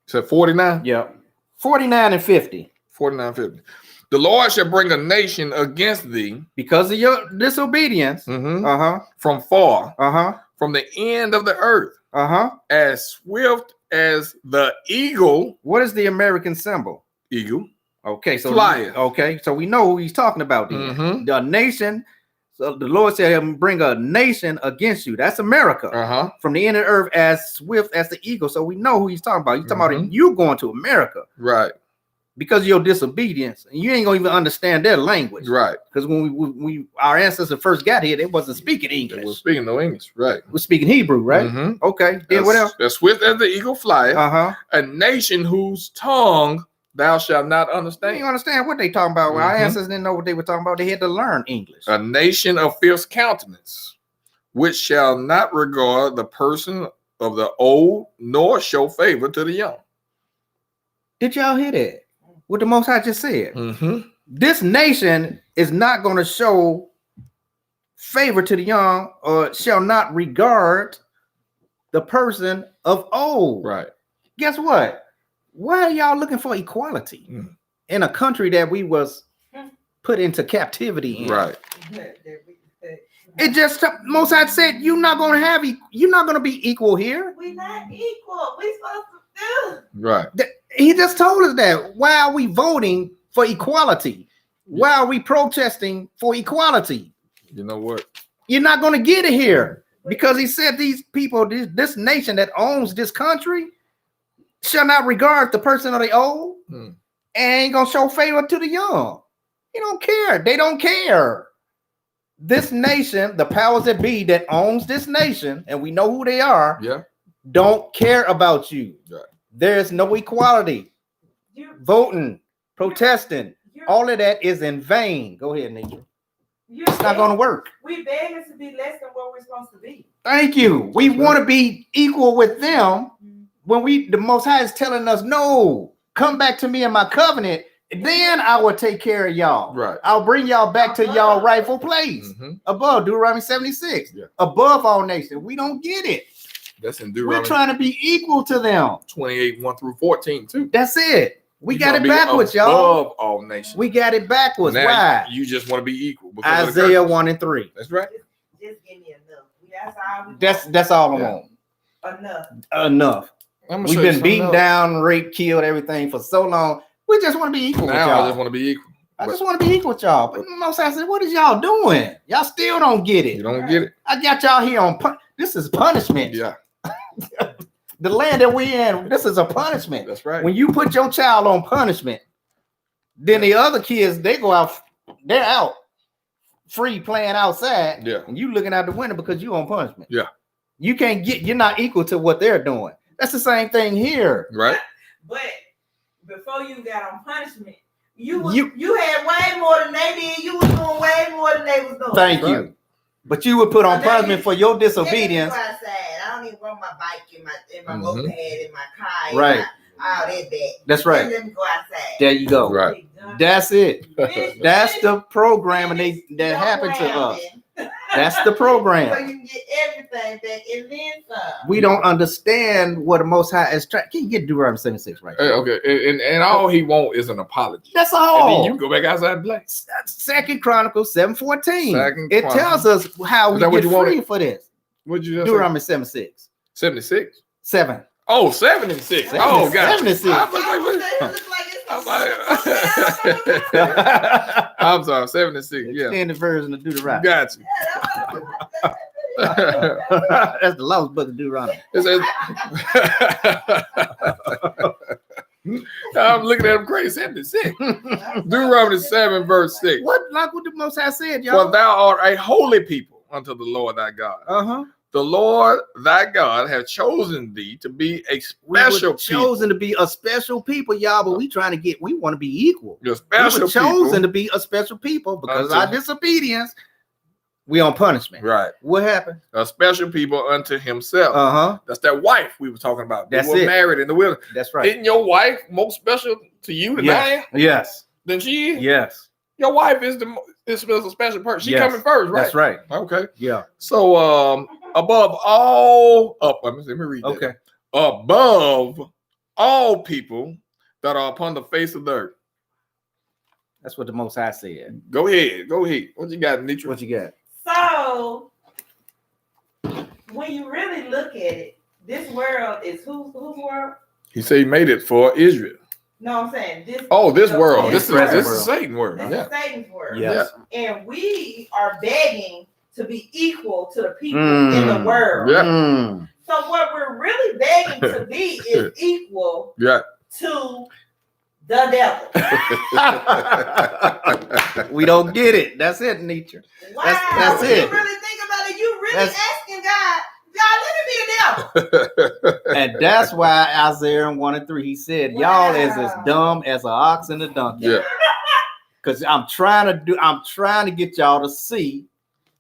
So 49? Yeah. 49 and 50. 49, 50. The Lord shall bring a nation against thee Because of your disobedience. from far, from the end of the earth, as swift as the eagle. What is the American symbol? Eagle. Okay, so Flyeth. Okay, so we know who he's talking about then. The nation. So the Lord said he'll bring a nation against you. That's America. From the end of the earth as swift as the eagle. So we know who he's talking about. He's talking about you going to America. Right. Because of your disobedience. And you ain't gonna even understand their language. Right. Because when we our ancestors first got here, they wasn't speaking English. They were speaking no English. Right. We're speaking Hebrew, right? Okay. Then what else? As swift as the eagle flieth. A nation whose tongue thou shalt not You understand. understand what they talking about. Our ancestors didn't know what they were talking about. They had to learn English. A nation of fierce countenance, which shall not regard the person of the old, nor show favor to the young. Did y'all hear that? What the Most High just said? This nation is not going to show favor to the young, or shall not regard the person of old. Right. Guess what? Why are y'all looking for equality in a country that we was put into captivity in? Right. It just Most High said you're not going to be equal here. We not equal. We supposed to do. Right. He just told us that. Why are we voting for equality? Why are we protesting for equality? You know what? You're not going to get it here because he said these people, this nation that owns this country shall not regard the person of the old and ain't going to show favor to the young. You don't care. They don't care. This nation, the powers that be that owns this nation, and we know who they are, don't care about you. Right. There's no equality. Voting, protesting, all of that is in vain. Go ahead, Nidra. It's not going to work. We begging to be less than what we're supposed to be. Thank you. We want to be equal with them when the Most High is telling us, no, come back to me in my covenant. Then I will take care of y'all. Right. I'll bring y'all back to y'all rightful place. Above Deuteronomy 76. Above all nations. We don't get it. That's in Deuteronomy. We're trying to be equal to them. 28, 1 through 14, too. That's it. We got it be backwards, y'all. Above all nations. We got it backwards. Now Why? You just want to be equal. because of the Isaiah curses. 1 and 3. That's right. Just give me enough. That's all we That's all I want. enough. Enough. I'm gonna We've show you been something beaten else. down, raped, killed, everything for so long. We just want to be equal with Now I y'all. just want to be equal. I just want to be equal with y'all. But Most High said, what is y'all doing? Y'all still don't get it. You don't get it. I got y'all here on this is punishment. Yeah, The land that we in, this is a punishment. that's right. When you put your child on punishment, then the other kids, they go out, they're out free playing outside. Yeah. And you looking out the window because you on punishment. Yeah. You can't you're not equal to what they're doing. That's the same thing here. Right. But before you got on punishment, you had way more than they did. You was doing way more than they was doing. Thank Right. you. But you were put on So now punishment for your disobedience. Let me go outside. I don't even run my bike in my moped, in my car, Right. all that back. That's right. Let me go outside. There you go. Right. That's it. That's the programming that happened to us. That's the So program. you can get everything back and then some. We don't understand what the Most High is trying. Can you get Deuteronomy 76 right? Okay, and all he want is an apology. That's And then all. you can go back outside and play. Second Chronicles 7:14. Second It Chronicles. tells us how Is we that what get you wanted? free for this. What'd you just say? Deuteronomy 7:6. 76? 7. Oh, 76. Oh, God. 76. I was like, wait. I'm sorry, 76. Yeah. Extended version of Deuteronomy. Got you. That's the last book of Deuteronomy. It says, I'm looking at him crazy. 76. Deuteronomy 7, verse 6. What the Most High said, For y'all? thou art a holy people unto the Lord thy God. Uh-huh. The Lord thy God have chosen thee to be a We special were chosen to be a special people, y'all, but we want to be equal. people. Your We special were chosen people. to be a special people because of Unto- our disobedience. We on punishment. Right. What happened? A special people unto himself. Uh-huh. That's that wife we were talking about. They That's were it. married in the wilderness. That's right. Isn't your wife more special to you than I am? Yes. Than she is? Yes. Your wife is a special person. She Yes. coming first, right? That's right. Okay. Yeah. So above all let me read that. Okay. Above all people that are upon the face of the earth. That's what the Most High said. Go ahead. What you got, Nitra? What you got? So when you really look at it, this world is whose world? He said he made it for Israel. No, I'm saying this. Oh, this world. This This is present this world. is Satan's world. This Yeah. is Satan's world. Yes. And we are begging to be equal to the people in the world. Yeah. Mm. So what we're really begging to be is equal Yeah. to the devil. We don't get it. That's it, Nietzsche. Wow. That's when it. you really think about it, you really That's- asking God, let me be the devil. And that's why Isaiah 1:3, he said, y'all is as dumb as an ox and a donkey. Yeah. Because I'm trying to get y'all to see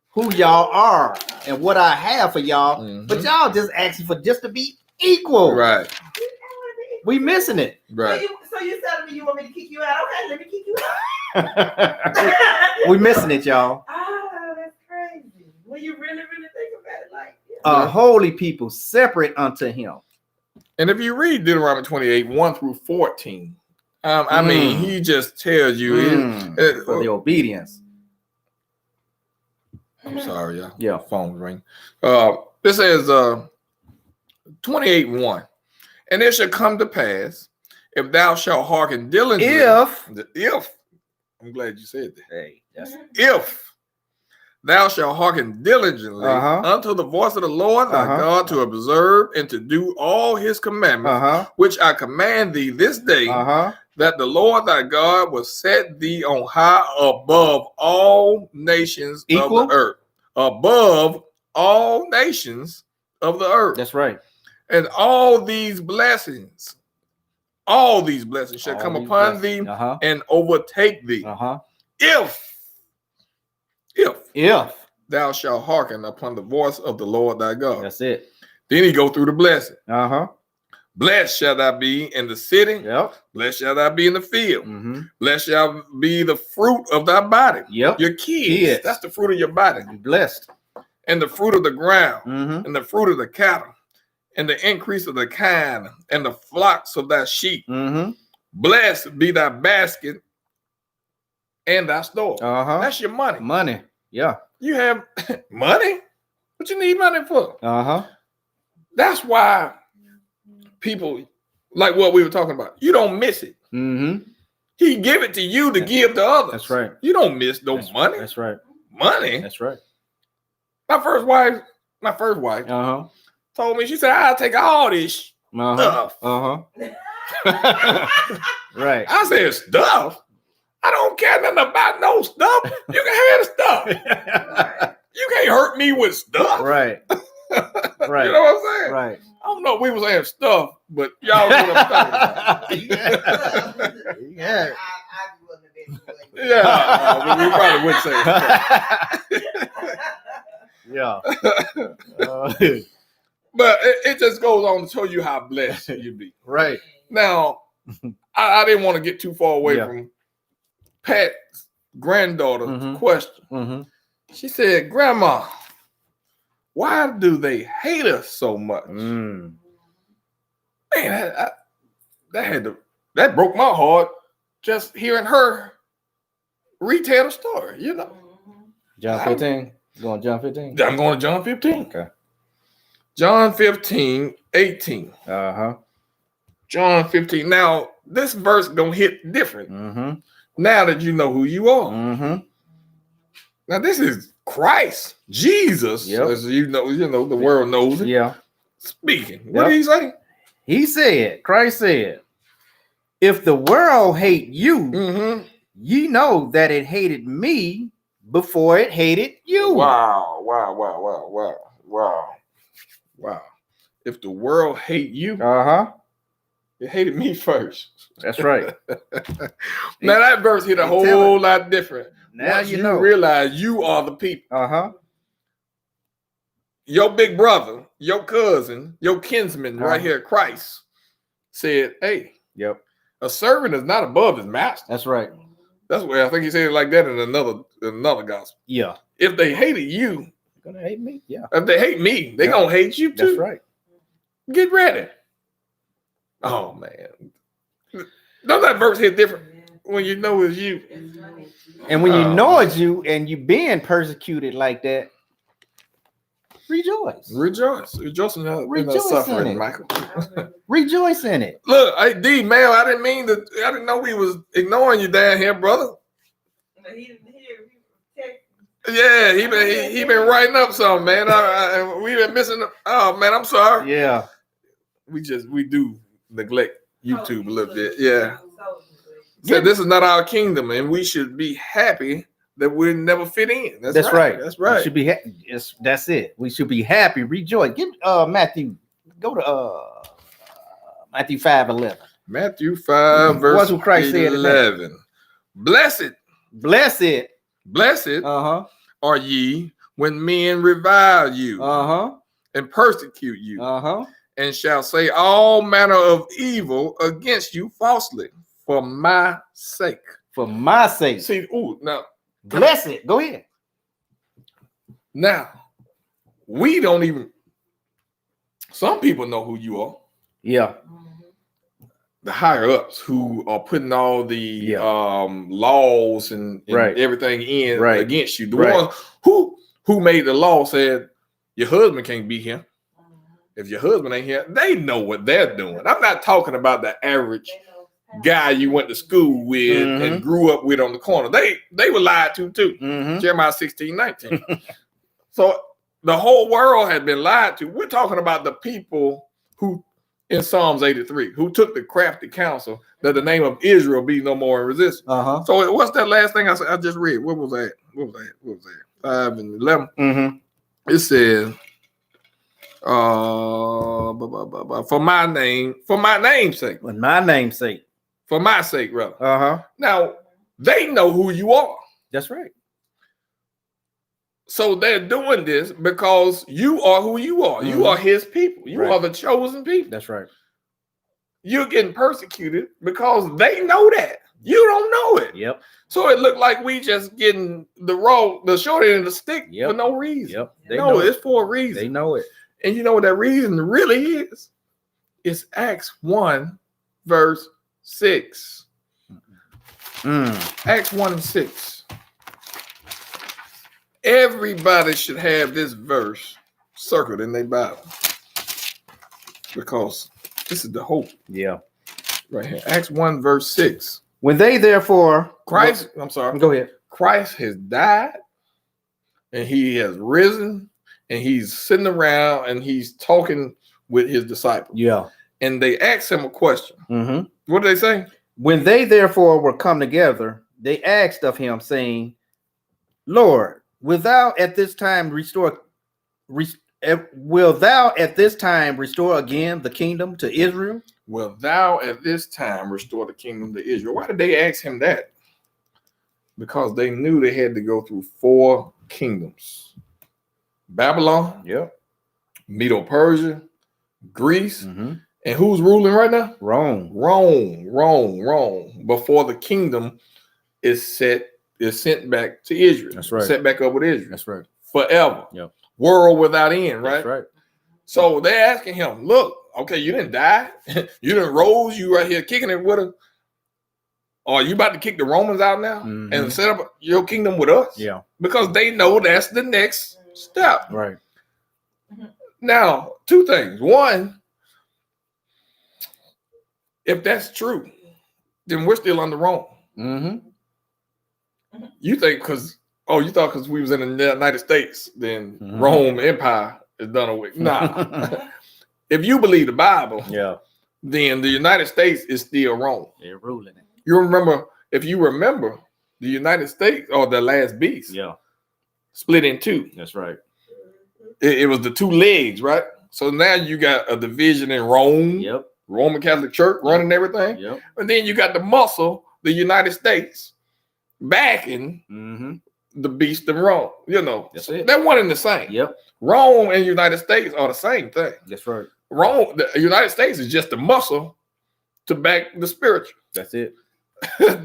who y'all are and what I have for y'all. Mhm. But y'all just asking for just to be equal. Right. We missing it. Right. So you telling me you want me to kick you out? Okay, let me kick you out. We missing it, y'all. Ah, that's crazy. When you really, really think about it, like, A holy people separate unto him. And if you read Deuteronomy 28, 1 through 14, I mean, he just tells you. For the obedience. I'm sorry, y'all. Yeah. Phone ring. This says 28:1. And it shall come to pass if thou shalt hearken diligently. If I'm glad you said that. Hey, that's If thou shalt hearken diligently unto the voice of the Lord thy God to observe and to do all his commandments, which I command thee this day, that the Lord thy God will set thee on high above all nations of the earth. Above all nations of the earth. That's right. And all these blessings shall come upon thee and overtake thee. If thou shalt hearken upon the voice of the Lord thy God. That's it. Then he go through the blessing. Uh-huh. Blessed shall thou be in the city. Yep. Blessed shall thou be in the field. Mm-hmm. Blessed shall be the fruit of thy body. Yep. Your kids. That's the fruit of your body. Be blessed. And the fruit of the ground. Mm-hmm. And the fruit of the cattle. And the increase of the kine. And the flocks of thy sheep. Mm-hmm. Blessed be thy basket and thy store. Uh-huh. That's your money. Money. Yeah. You have money? What you need money for? Uh-huh. That's why people, like what we were talking about, you don't miss it. Mm-hmm. He give it to you to give to others. That's right. You don't miss no money. That's right. Money. That's right. My first wife Uh-huh. told me, she said, I'll take all this stuff. Uh-huh. Right. I said, stuff? I don't care nothing about no stuff. You can have the stuff. You can't hurt me with stuff. Right. Right. You know what I'm saying? Right. I don't know if we was saying stuff, but y'all know what I'm talking about. Yeah. Yeah, we probably would say stuff. Yeah. But it just goes on to show you how blessed you be. Right. Now, I didn't want to get too far away Yeah. from Pat's granddaughter's Mhm. question. Mm-hmm. She said, Grandma, why do they hate us so much? Mm. Man, that broke my heart just hearing her retell the story, you know. John 15. Going John 15. I'm going to John 15. Okay. John 15, 18. Uh-huh. John 15. Now, this verse gonna hit different Mm-hmm. now that you know who you are. Mm-hmm. Now, this is Christ, Jesus, Yep. as you know, the world knows it. Yeah. Speaking. What Yep. did he say? He said, Christ said, if the world hate you, Mm-hmm. ye know that it hated me before it hated you. Wow. If the world hate you, Uh-huh. it hated me first. That's right. Now that verse hit a He tell whole lot different. Now Once you know. realize you are the people. Uh-huh. Your big brother, your cousin, your kinsman right Uh-huh. here, Christ, said, hey, Yep. a servant is not above his master. That's right. That's where I think he said it like that in another gospel. Yeah. If they hated you, You're gonna hate me. Yeah. if they hate me, they Yeah. gonna hate you too. That's right. Get ready. Oh man. Don't that verse hit different when you know it's you? And when you Oh. know it's you and you being persecuted like that, rejoice. Rejoice. Rejoice in the Rejoice in suffering, it. Michael. Rejoice in it. Look, hey, D, man, I didn't know we was ignoring you down here, brother. He didn't hear. He text. Yeah, he been writing up something, man. We been missing. Oh man, I'm sorry. Yeah. We do neglect YouTube a little bit. Yeah. So, Said this is not our kingdom, and we should be happy that we never fit in. That's right. That's We right. should be that's it. We should be happy, rejoice. Give Matthew, go to Matthew 5:11. Matthew 5 verse What's what Christ said in that? 11. Blessed Blessed. Uh-huh. are ye when men revile you Uh-huh. and persecute you Uh-huh. and shall say all manner of evil against you falsely for my sake. For my sake. See, now Blessed. Go ahead. we don't even. Some people know who you are. Yeah. The higher ups who are putting all the Yeah. laws and Right. everything in Right. against you. The Right. ones who made the law said your husband can't be here. If your husband ain't here, they know what they're doing. I'm not talking about the average guy you went to school with and grew up with on the corner. They were lied to too. Mm-hmm. Jeremiah 16:19. So the whole world had been lied to. We're talking about the people who in Psalms 83 who took the crafty counsel that the name of Israel be no more in resistance. Uh-huh. So what's that last thing I just read? What was that? 5 and 11. Mm-hmm. It says, for my name's sake, With my name's sake. for my sake, rather. Uh-huh. Now they know who you are. That's right. So they're doing this because you are who you are. You are his people. You Right. are the chosen people. That's right. You're getting persecuted because they know that. You don't know it. Yep. So it looked like we just getting the short end of the stick Yep. for no reason. Yep. They No, know it. it's for a reason. They know it. And you know what that reason really is? It's Acts 1, verse 6. Acts 1 and 6. Everybody should have this verse circled in their Bible because this is the hope Yeah. right here. Acts 1, verse 6. When they therefore Christ go ahead. Christ has died and he has risen and he's sitting around and he's talking with his disciples. Yeah. And they asked him a question. Mm-hmm. What did they say? When they therefore were come together, they asked of him, saying, Lord, wilt thou at this time restore will thou at this time restore again the kingdom to Israel? Will thou at this time restore the kingdom to Israel? Why did they ask him that? Because they knew they had to go through 4 kingdoms: Babylon, Yep. Medo-Persia, Greece, Mm-hmm. and who's ruling right now? Rome. Rome. Before the kingdom is sent back to Israel. That's right. Set back up with Israel. That's right. Forever. Yep. World without end, right? That's right. So they're asking him, look, okay, you didn't die. You didn't rose. You right here kicking it with us. Or are you about to kick the Romans out now and set up your kingdom with us? Yeah. Because they know that's the next step. Right. Now, 2 things. One, if that's true, then we're still under Rome. Mm-hmm. You think because we was in the United States, then Rome Empire is done away. Nah. If you believe the Bible, Yeah. then the United States is still Rome. They're ruling it. If you remember, the United States, or the last beast, Yeah. split in 2. That's right. It was the 2 legs, right? So now you got a division in Rome, Yep. Roman Catholic Church running everything. Yep. And then you got the muscle, the United States, backing Mm-hmm. the beast of Rome. That's it. They're one and the same. Yep. Rome and United States are the same thing. That's right. Rome, the United States is just the muscle to back the spiritual. That's it.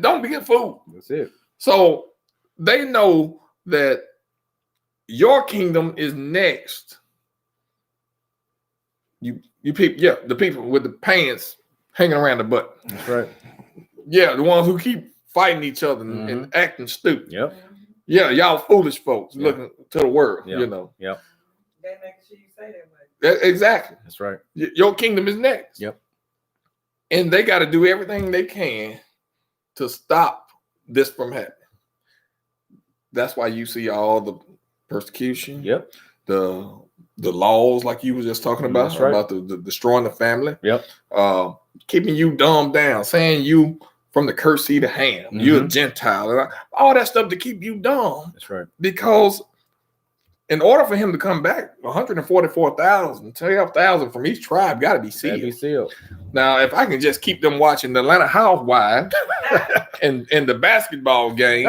Don't be a fool. That's it. So they know that your kingdom is next. You people, yeah, the people with the pants hanging around the butt. That's right. Yeah, the ones who keep fighting each other and acting stupid. Yep. Yeah, y'all foolish folks Yeah. looking to the world, Yeah. you know. Yep. They make sure you say that way. Exactly. That's right. Your kingdom is next. Yep. And they got to do everything they can to stop this from happening. That's why you see all the persecution. Yep. The laws, like you were just talking about, That's right. about the destroying the family. Yep. Keeping you dumbed down, saying you from the cursed seed of Ham, you're a Gentile, and all that stuff to keep you dumb. That's right. Because in order for him to come back, 144,000, 12,000 from each tribe got to be That'd be sealed. sealed. Now, if I can just keep them watching the Atlanta Housewives and the basketball game,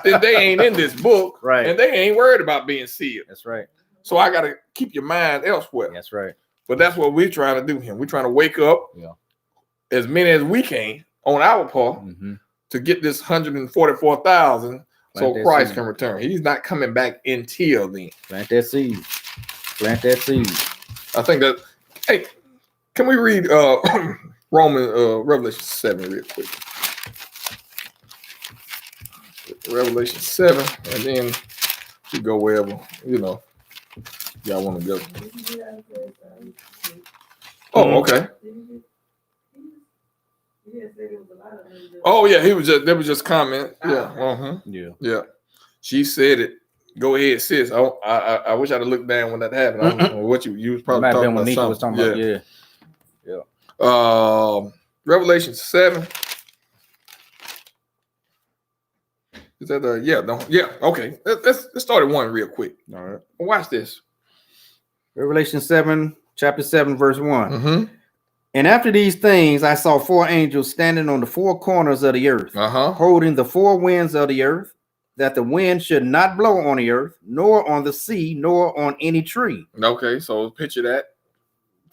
then they ain't in this book, Right. and they ain't worried about being sealed. That's right. So I got to keep your mind elsewhere. That's right. But that's what we're trying to do here. We're trying to wake up as many as we can on our part Mm-hmm. to get this 144,000 so Plant that Christ seed. can return. He's not coming back until then. Plant that seed. Plant that seed. I think that, hey, can we read Revelation 7 real quick? Revelation 7, and then we go wherever, y'all want to go. Oh, okay. Oh, yeah, they was just comment. Yeah. Yeah. Yeah. She said it. Go ahead, sis. I wish I'd have looked down when that happened. I don't know what you was probably Might have talking been when about. Nika was talking Something. about. Yeah. Revelation 7. Is that okay. Let's start at 1 real quick. All right. Watch this. Revelation 7, chapter 7, verse 1. Mm-hmm. And after these things, I saw 4 angels standing on the 4 corners of the earth, Uh-huh. holding the 4 winds of the earth, that the wind should not blow on the earth, nor on the sea, nor on any tree. Okay, so picture that.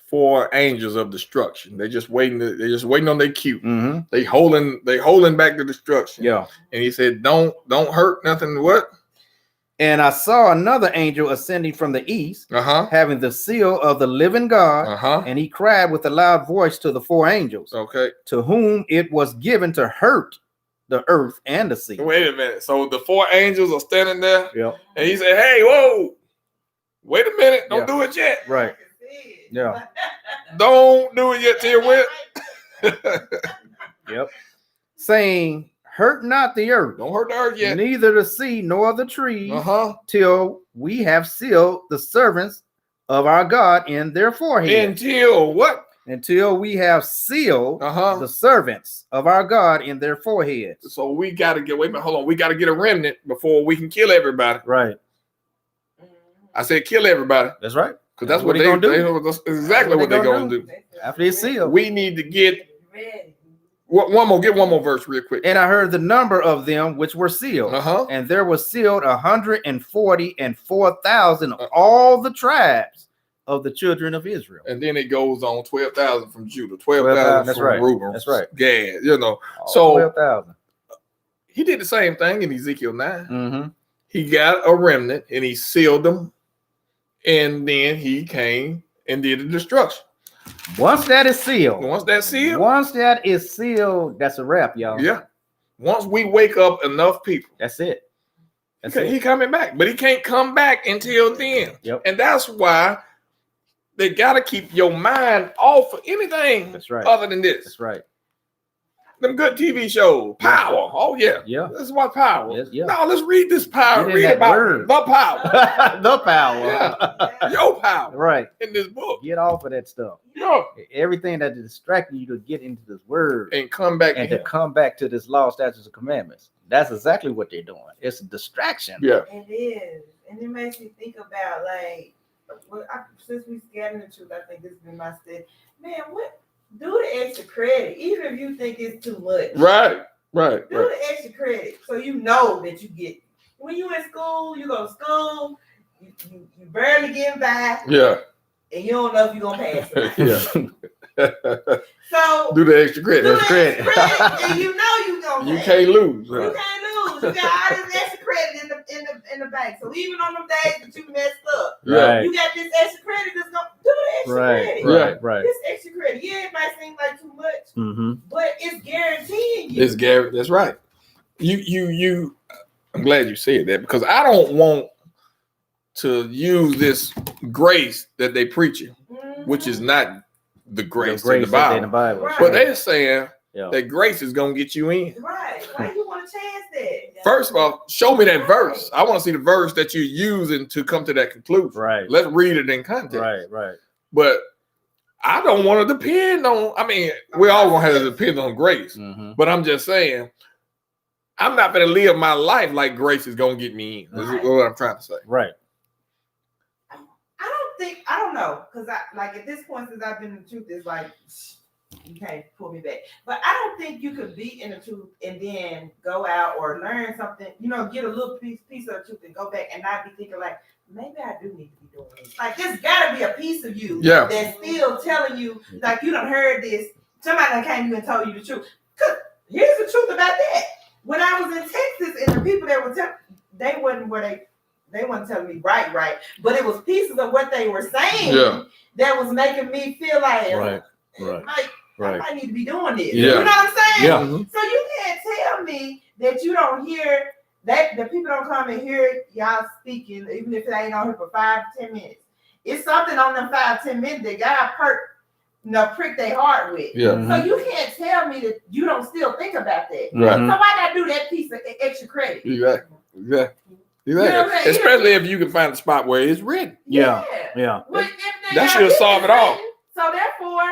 4 angels of destruction. They're just waiting on their cue. Mm-hmm. They holding back the destruction. Yeah. And he said, Don't hurt nothing. What? And I saw another angel ascending from the east, Uh-huh. having the seal of the living God. Uh-huh. And he cried with a loud voice to the 4 angels, Okay. to whom it was given to hurt the earth and the sea. Wait a minute. So the 4 angels are standing there, Yeah. and he said, Hey, whoa, wait a minute, don't Yeah. do it yet. Right. Yeah. Don't do it yet till you win. Yep. Saying, hurt not the earth, Don't hurt the earth yet. neither the sea nor the trees, Uh-huh. till we have sealed the servants of our God in their foreheads. Until what? Until we have sealed Uh-huh. the servants of our God in their foreheads. So we gotta get hold on. We gotta get a remnant before we can kill everybody. Right. I said kill everybody. That's right. because that's what gonna do. that's exactly what they're gonna do. After it's sealed. We need to get Ready. one more verse real quick. And I heard the number of them which were sealed. Uh-huh. And there was sealed 144,000 of all the tribes of the children of Israel. And then it goes on 12,000 from Judah, 12,000 that's from right. Reuben, That's right. Gad, you know. All So 12,000. he did the same thing in Ezekiel 9. Mm-hmm. He got a remnant and he sealed them, and then he came and did the destruction. Once that is sealed, Once that's sealed, that's a wrap, y'all. yeah. Once we wake up enough people, That's it. That's he it. coming back, but he can't come back until then. Yep. And that's why they gotta keep your mind off of anything That's right. other than this. That's right. Them good TV shows, Power. Oh yeah, Yeah. Let's watch Power. Yes, yeah. No, let's read this Power. Get in Read that about word. the power, The power. Yeah. your power Right. in this book. Get off of that stuff. No, Everything that is distracting you to get into this word and come back. and to to come back to this law, statutes, and commandments. That's exactly what they're doing. It's a distraction. Yeah, It is. And it makes me think about, like, since we scattered the truth, I think this has been my step. Man, what? Do the extra credit, even if you think it's too much. right. Do the extra credit so you know that you get. When you in school, you go to school, you barely get by, Yeah, and you don't know if you're going to pass it. yeah. So, Do the extra credit. do the credit. extra credit, and you know you're going to You pass. can't lose. You Huh? can't lose. You got all this extra credit in the bank. So even on them days that you messed up, Right. you got this extra credit that's gonna do the extra Right. credit. Right. Right. This extra credit. Yeah, it might seem like too much, Mm-hmm. but it's guaranteeing you. It's Gary. That's right. You. I'm glad you said that because I don't want to use this grace that they preaching, Mhm. which is not the grace, The grace in the that's in the Bible. Bible. Right. But they're saying Yeah. that grace is gonna get you in. Right. Why you want to chance that? First of all, show me that verse. I want to see the verse that you're using to come to that conclusion. Right. Let's read it in context. Right. Right. But I don't want to depend on. I mean, we're all gonna have to depend on grace. Mm-hmm. But I'm just saying, I'm not gonna live my life like grace is gonna get me in. This is Right. what I'm trying to say. Right. I don't know, because I like at this point since I've been in the truth, it's like you can't pull me back. But I don't think you could be in the truth and then go out or learn something, get a little piece of the truth and go back and not be thinking like, maybe I do need to be doing this. Like there's gotta be a piece of you Yeah. that's still telling you, like you done heard this, somebody done came to you and told you the truth. 'Cause here's the truth about that. When I was in Texas and the people that were telling, they wasn't where they wasn't telling me right, but it was pieces of what they were saying Yeah. that was making me feel like, Right. like I Right. might need to be doing this. Yeah. You know what I'm saying? Yeah. Mhm. So you can't tell me that you don't hear that the people don't come and hear y'all speaking, even if it ain't on here for 5-10 minutes. It's something on them 5-10 minutes that God prick their heart with. Yeah. Mhm. So you can't tell me that you don't still think about that. Right. So why not do that piece of extra credit? Exactly. You know what I'm saying? Especially if you can find a spot where it's written. Yeah. Yeah. But if they That got should this solve it all. written, So therefore,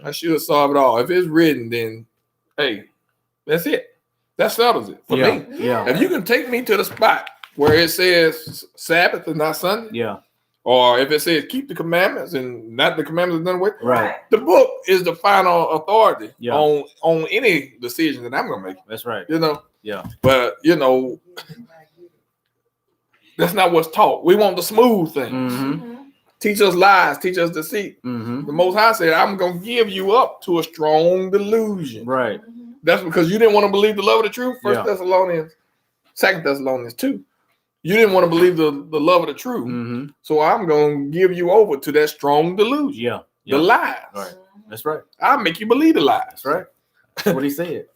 I should solve it all. If it's written, then hey, that's it. That settles it for Yeah. me. Yeah. If you can take me to the spot where it says Sabbath and not Sunday, Yeah. or if it says keep the commandments and not the commandments done with, Right. the book is the final authority Yeah. on any decision that I'm gonna make. That's right. Yeah. But that's not what's taught. We want the smooth thing. Mm-hmm. Teach us lies, teach us deceit. Mm-hmm. The Most High said, I'm gonna give you up to a strong delusion. Right. That's because you didn't want to believe the love of the truth. First Yeah. Thessalonians, 2 Thessalonians 2. You didn't want to believe the love of the truth. Mm-hmm. So I'm gonna give you over to that strong delusion. Yeah. The Yeah. lies. Right. That's right. I'll make you believe the lies. That's right. That's what he said.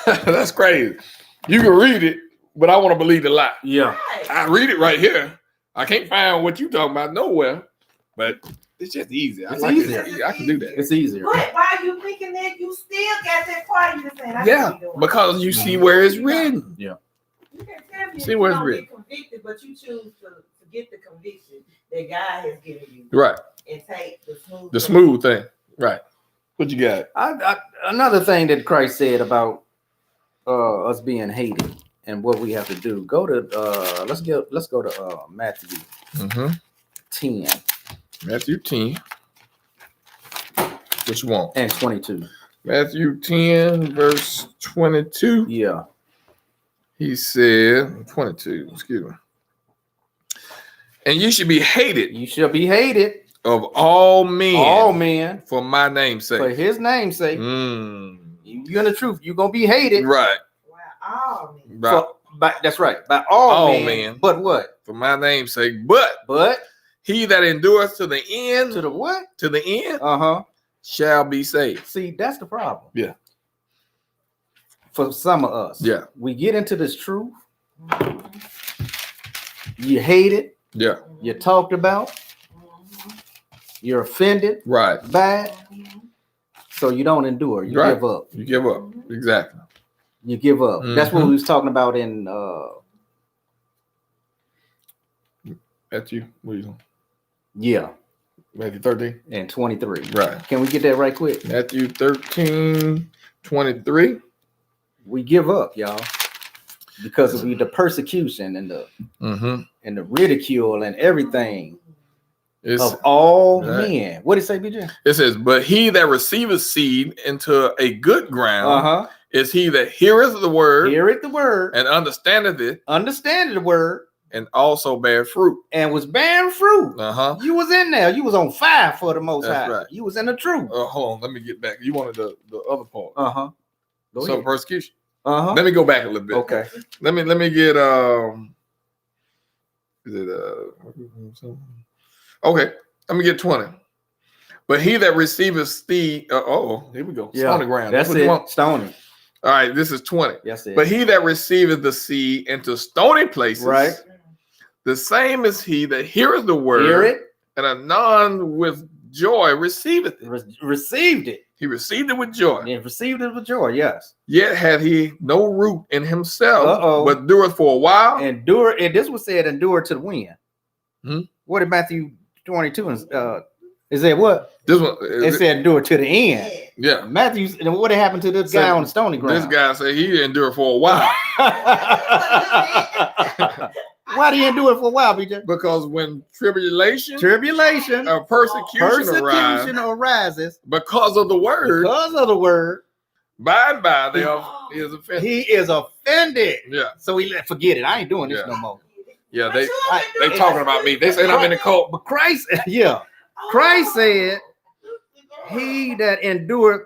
That's crazy. You can read it, but I want to believe the lie. Yeah. I read it right here. I can't find what you talking about nowhere, but it's just easy. I It's like easier. it. I can do that. It's easier. But why are you thinking that you still got that part of you saying, I Yeah, can't be doing because you see where it's written. it. You can tell me see if where you it's don't written. get convicted, but you choose to get the conviction that God has given you Right. and take the The smooth thing. Right. What you got? Another thing that Christ said about us being hated and what we have to do. Go to let's go to Matthew. Mm-hmm. 10 Matthew 10. What you want? and 22. Matthew 10, verse 22. Yeah. He said, 22, excuse me. And you should be hated You shall be hated, of all men, all men, for my name's for sake. his name's sake. Mm. You're in the truth. You're going to be hated. Right. Wow, all men. Right. That's right. By all men. men. But what? For my name's sake. But he that endures to the end, To the what? to the end, Uh-huh. shall be saved. See, that's the problem. Yeah. For some of us. Yeah. We get into this truth. You hate it. Yeah. You're talked about. You're offended Right. by it. So you don't endure. You Right. give up. You give up. Exactly. You give up. That's what Mhm. we was talking about in Matthew, what are you doing? yeah, Matthew 13. and 23. Right. Can we get that right quick? Matthew 13, 23. We give up, y'all. Because of the persecution and the ridicule and everything of all right. men. What did it say, BJ? It says, but he that receiveth seed into a good ground Uh-huh. is he that heareth the word Hear it the word, and understandeth it, understand the word, and also bear fruit. and was bearing fruit. Uh-huh. You was in there. You was on fire for the Most That's High. right. You was in the truth. Hold on, let me get back. You wanted the other part. Uh-huh. Go So ahead. persecution. Uh-huh. Let me go back a little bit. Okay. Let me get is it okay, let me get 20. But he that receiveth seed, here we go. Stony ground. That's what you it. want. Stony. All right, this is 20. That's it. But he that receiveth the seed into stony places, Right. the same is he that heareth the word, Hear it. and anon with joy receiveth it. Received it. He received it with joy. And received it with joy. Yes. Yet had he no root in himself, Uh-oh. but dureth for a while. Endure. And this was said, endure to the wind. Hmm? What did Matthew 22 is that what? This one, It said endure to the end. yeah. Matthew, and what happened to this guy Said- on the stony ground? This guy said he endured for a while Why do you endure it for a while, BJ? because when tribulation Tribulation, or persecution arise arises because of the word, because of the word. by and by they is offended. He is offended. Yeah, So he forget it. I ain't doing this Yeah. no more. yeah. But They talking about me. They saying I'm in the cult. But Christ, yeah, Christ said, he that endured,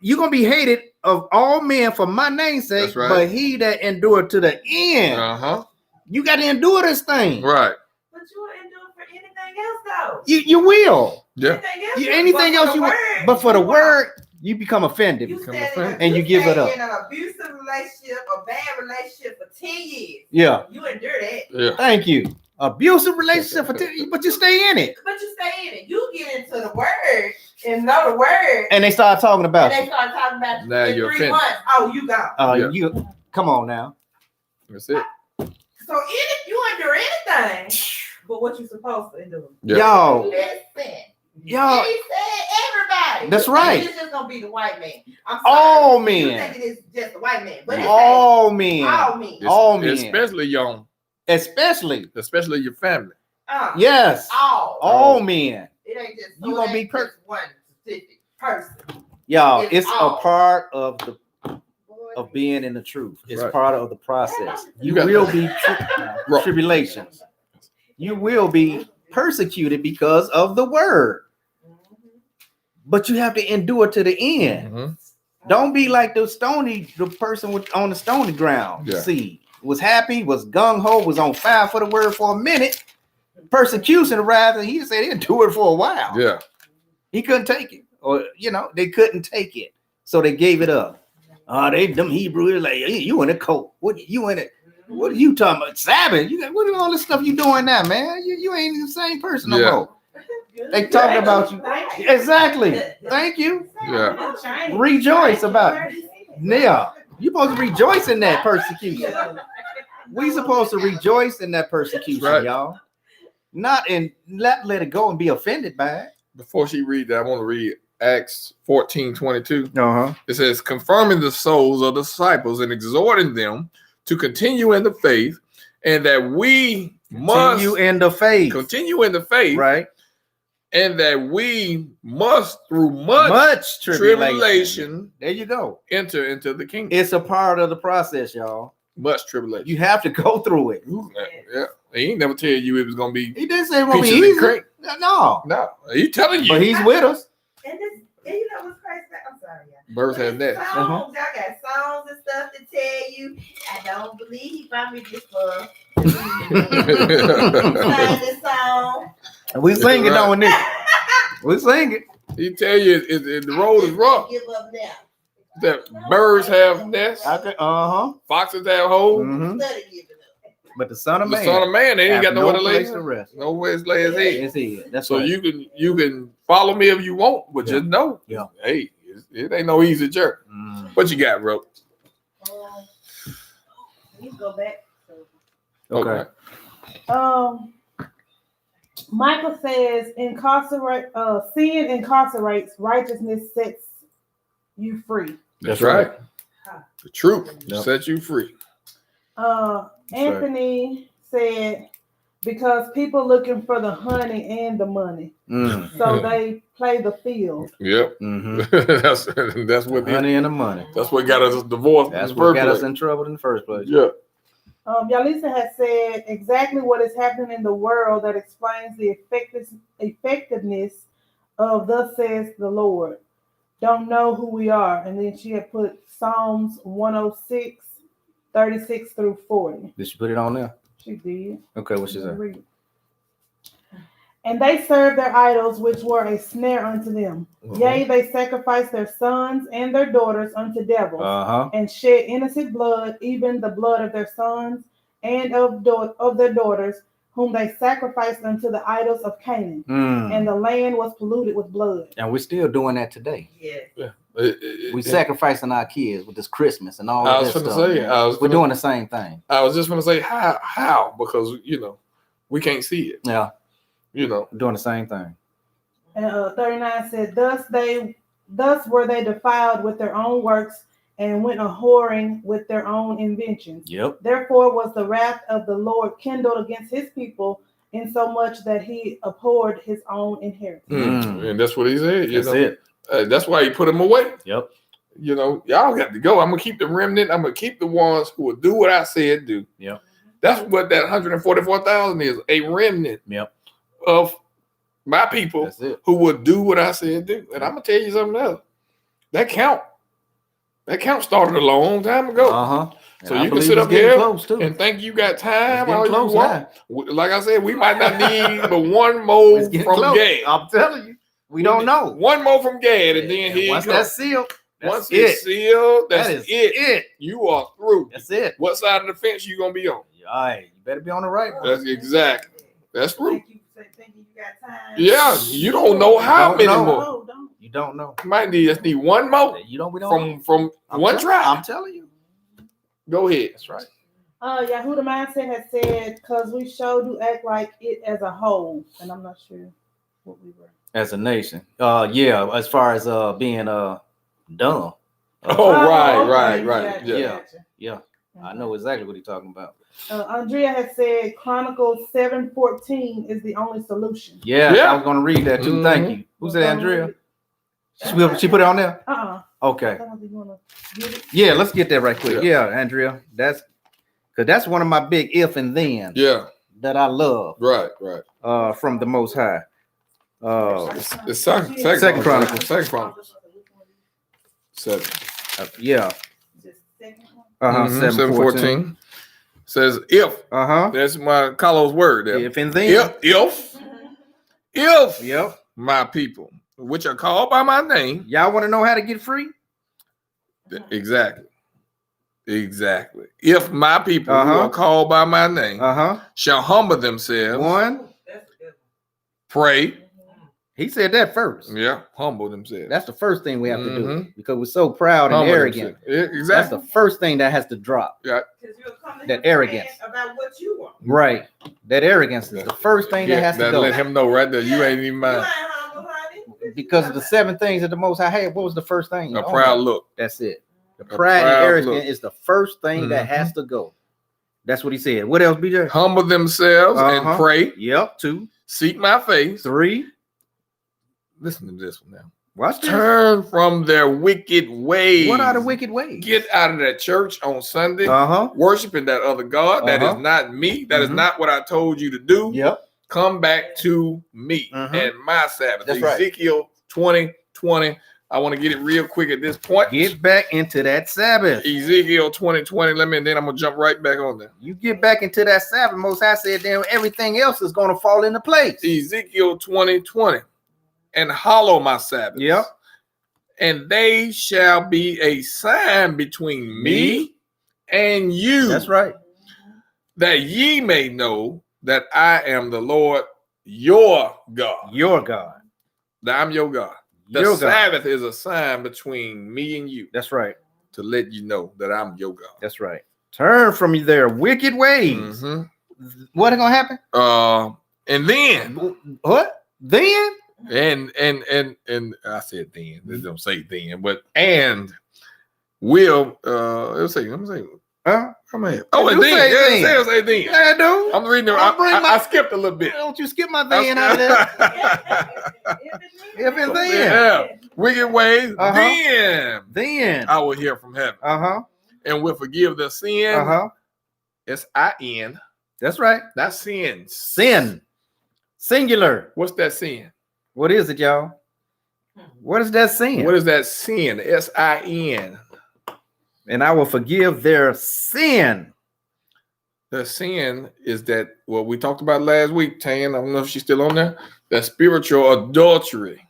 you're gonna be hated of all men for my name's sake, That's right. but he that endured to the end, Uh-huh. you got to endure this thing. Right. But you will endure for anything else, though. You will. Yeah. Anything else you want, but for the word, you become offended. You become stay offended. And you give it up. In an abusive relationship, a bad relationship for 10 years. Yeah, You endure that. Yeah. thank you. Abusive relationship, but you stay in it, But you stay in it. You get into the word and know the word. and they start talking about And they you. start talking about Now in you're 3 offended. months. Oh, you gone. Yeah. You come on now. That's it. So you endure anything, but what you supposed to endure. Yeah. Y'all, Listen. y'all, He said everybody. That's You right. think It's just gonna be the white man. I'm sorry. all You men, think it's just the white man, but it's all men, all men. all men, Especially young, especially your family. yes, All. all men. It ain't just You gonna be just one specific person. Y'all, It's it's all. a part of being in the truth. It's Right. part of the process. You got will that. be Right. tribulations. You will be persecuted because of the word, but you have to endure to the end. Mhm. Don't be like the person on the stony ground. Yeah. See, was happy, was gung ho, was on fire for the word for a minute. Persecution arrived, and he said he endured for a while. Yeah. He couldn't take it, or they couldn't take it, so they gave it up. Them Hebrews like, hey, you in a cult? What you in it? What are you talking about? Sabbath? What are all this stuff you doing now, man? You ain't the same person no Yeah. more. They talking about you. Exactly. Thank you. Yeah. Rejoice about it. Yeah, you supposed to rejoice in that persecution. We supposed to rejoice in that persecution, Right. y'all. Not in let it go and be offended by it. Before she read that, I want to read Acts 14:22. Uh-huh. It says, confirming the souls of the disciples and exhorting them to continue in the faith and that we must continue in the faith, continue in the faith, right? and that we must, through much tribulation, there you go, enter into the kingdom. It's a part of the process, y'all. Much tribulation. You have to go through it. Yeah, he ain't never tell you it was gonna be. He didn't say it won't be peaches and easy. cream. No, He telling you. but he's with us. And this, and you know what's crazy? I'm sorry, y'all. Birds have But nests. songs, y'all got songs and stuff to tell you. I don't believe he brought me this for. This song. And we sing it on this. We sing it. He tell you the road is rough. Give up now. That birds have nests, foxes have holes. Mm-hmm. Study giving up. But the Son of The Man, Son of Man, they ain't got nowhere to lay place to rest. nowhere to lay his head. It's here. That's So right. you can follow me if you want, but Yeah. just know, Yeah. hey, it ain't no easy journey. Mm. What you got, bro? You go back. Okay. Michael says, sin incarcerates, righteousness sets you free. That's right. The truth Yep. set you free. Anthony said, because people looking for the honey and the money, Mm. so they play the field. Yep. Mm-hmm. that's what Honey and the money. that's what got us divorced. That's in the what first got us place. in trouble in the first place. Yeah. Yalisa has said exactly what is happening in the world that explains the effectiveness of thus says the Lord. Don't know who we are. And then she had put Psalms 106, 36 through 40. Did she put it on there? She did. Okay, what she said? Read it. And they served their idols, which were a snare unto them. Yea, they sacrificed their sons and their daughters unto devils, and shed innocent blood, even the blood of their sons and of their daughters, whom they sacrificed unto the idols of Canaan. Mm. And the land was polluted with blood. And we're still doing that today. Yeah. We sacrificing our kids with this Christmas and all I of was that gonna stuff. say, We're doing the same thing. I was just gonna say how because we can't see it. Yeah, We're doing the same thing. And 39 said, thus were they defiled with their own works, and went a whoring with their own inventions. Yep. Therefore was the wrath of the Lord kindled against his people, insomuch that he abhorred his own inheritance. Mm. And that's what he said. That's it. That's why he put them away. Yep. Y'all got to go. I'm gonna keep the remnant. I'm gonna keep the ones who will do what I said do. Yep. That's what that 144,000 is. A remnant. Yep. Of my people That's it. who will do what I said do. And I'm gonna tell you something else. That count started a long time ago. So you can sit up here and think you got time all you want. Like I said, we might not need but one more from Gad. I'm telling you, we don't know. One more from Gad, and then here once you go. that's sealed, Once it's sealed, that's it. You are through. That's it. What side of the fence you gonna be on? All right, you better be on the right. That's exactly. That's true. Thinking you got time. Yeah, you don't know how many more. You don't know. You might just need one more. You don't. We don't. From one try. I'm telling you. Go ahead. That's right. Yahuda Mindset has said, because we sure do act like it as a whole. And I'm not sure what we were. As a nation. Yeah, as far as being dumb. Right. Yeah. I know exactly what he's talking about. Andrea has said Chronicles 7:14 is the only solution. Yeah. I was gonna read that too. Thank you. Who said Andrea? She put it on there? Okay. Yeah, let's get that right quick. Yeah, Andrea. That's one of my big if and then. Yeah. That I love. Right. From the Most High. The second Chronicles. Second Chronicles. 7. Yeah. 7:14 says if. That's my Carlos word there. If and then. If my people, which are called by my name. Y'all want to know how to get free? Exactly. If my people who are called by my name shall humble themselves. Pray. He said that first. Yeah, humble themselves. That's the first thing we have to do because we're so proud and arrogant. Exactly. That's the first thing that has to drop. Yeah. That arrogance. About what you want. Right. That arrogance is the first thing that has to go. Let him know right there. You ain't even mind. Because of the 7 things that the Most High had, what was the first thing? A proud look. That's it. The pride and arrogance is the first thing that has to go. That's what he said. What else, BJ? Humble themselves and Uh-huh. pray. Yep. 2, Seek my face. 3. Listen to this one now. Watch this. Turn from their wicked ways. What are the wicked ways? Get out of that church on Sunday, Uh-huh. worshiping that other God. That is Uh-huh. not me. That is Mhm. not what I told you to do. Yep. Come back to me Mhm. and my Sabbath. That's right. Ezekiel 20:20. I want to get it real quick at this point. Get back into that Sabbath. Ezekiel 20:20. And then I'm gonna jump right back on there. You get back into that Sabbath. Most High said, then everything else is going to fall into place. Ezekiel 20:20. And hallow my Sabbath. Yep. And they shall be a sign between me and you. That's right. That ye may know that I am the Lord your God. Your God. That I'm your God. The Your God. Sabbath is a sign between me and you That's right. to let you know that I'm your God. That's right. Turn from their wicked ways. Mhm. What is going to happen? And then What? Then? and I said then. They don't say then, but and will let's see. Let me see. Huh? Come on. Oh, You and then. say Yeah, then. say then. Yeah, I do. I'm reading. I'll I skipped a little bit. Don't you skip my then out of there. If and then. Yeah. Wicked ways. Uh-huh. Then Then. I will hear from heaven Uh-huh. and will forgive the sin. Uh-huh. It's I-N. That's right. Not sins. Sin. Singular. What's that sin? What is it, y'all? What is that sin? What is that sin? S-I-N. And I will forgive their sin. The sin is that what we talked about last week, Tan. I don't know if she's still on there. That spiritual adultery.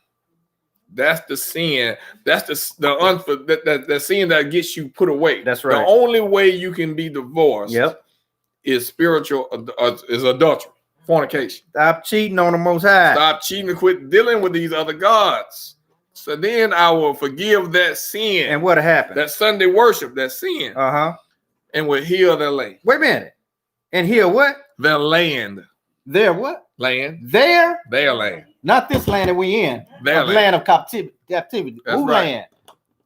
That's the sin. That's the sin that gets you put away. That's right. The only way you can be divorced Yep. is spiritual is adultery, fornication. Stop cheating on the Most High. Stop cheating and quit dealing with these other gods. So then I will forgive that sin. And what happened? That Sunday worship, that sin, Uh-huh. and will heal their land. Wait a minute. And here what? Their land. There what? Land. There? Their land. Not this land that we in. Their A land. land of captivity. That's Who right. land?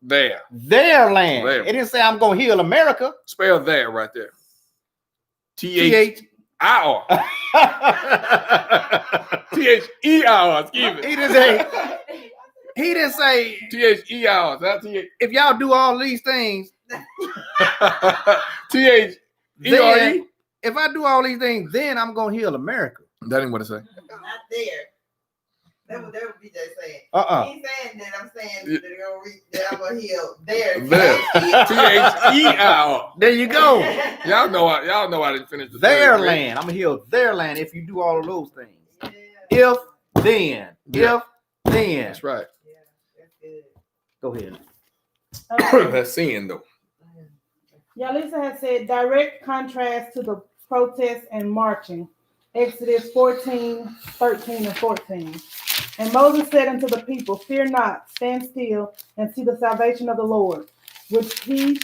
There. Their land. There. It didn't say I'm going to heal America. Spell there right there. T-H. T-H-I-R. T-H-E-R. Excuse me. He didn't say, T-H-E-R. Not T-H. if y'all do all these things, T-H-E-R-E. then, if I do all these things, then I'm going to heal America. That ain't what it say. Not there. That would be just saying. Uh-uh. He ain't saying that. I'm saying that I'm gonna heal there. There. T-H-E-R. There you go. Y'all know I didn't finish the Their third grade. land. I'm going to heal their land if you do all of those things. Yeah, If, then. Yeah. If, then. That's right. yeah, that's good. Go ahead. That's sin though. Yalisa has said direct contrast to the protests and marching. Exodus 14, 13, and 14. And Moses said unto the people, fear not, stand still, and see the salvation of the Lord, which he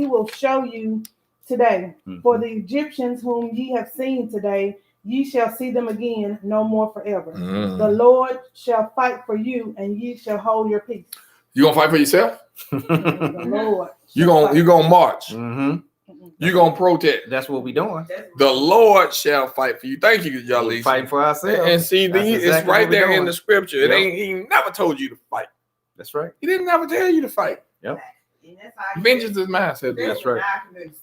will show you today. Mhm. For the Egyptians whom ye have seen today, ye shall see them again no more forever. The Lord shall fight for you, and ye shall hold your peace. You gonna fight for yourself? The Lord. You gonna march. Mm-hmm. You gonna protest. That's what we doing. That's The Lord shall fight for you. Thank you, y'all. We fighting for ourselves. And see, That's it's exactly right what we there in doing. the scripture. It Yep. ain't. He never told you to fight. That's right. He didn't never tell you to fight. and that's how Vengeance is mine. Said That's that. right.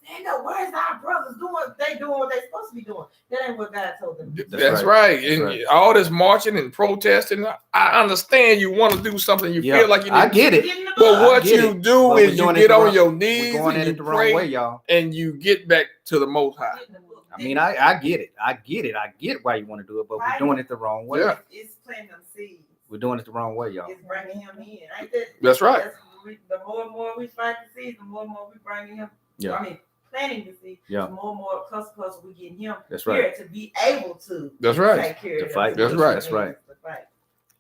Stand up. Where's our brothers doing? They doing what they supposed to be doing. That ain't what God told them. to do. That's right. That's And right. all this marching and protesting. I understand you want to do something. You Yeah, feel like you need. I get it. Get in the But book. what get you it. do But we're is you doing it get the on wrong- your We're knees going and at you it the wrong way, pray y'all. and you get back to the Most High. Get in the book. I mean, I get it. I get it. I get why you want to do it, but we're doing it the wrong way. Yeah. It's planting them seeds. We're doing it the wrong way, y'all. It's bringing him in. Ain't that? That's right. The more and more we fight the seeds, the more and more we bringing him. Yeah. I mean, planting the seeds. Yeah. The more and more customers we get him That's here right. to be able to That's right. take care To of fight. them. That's right. That's right. To fight.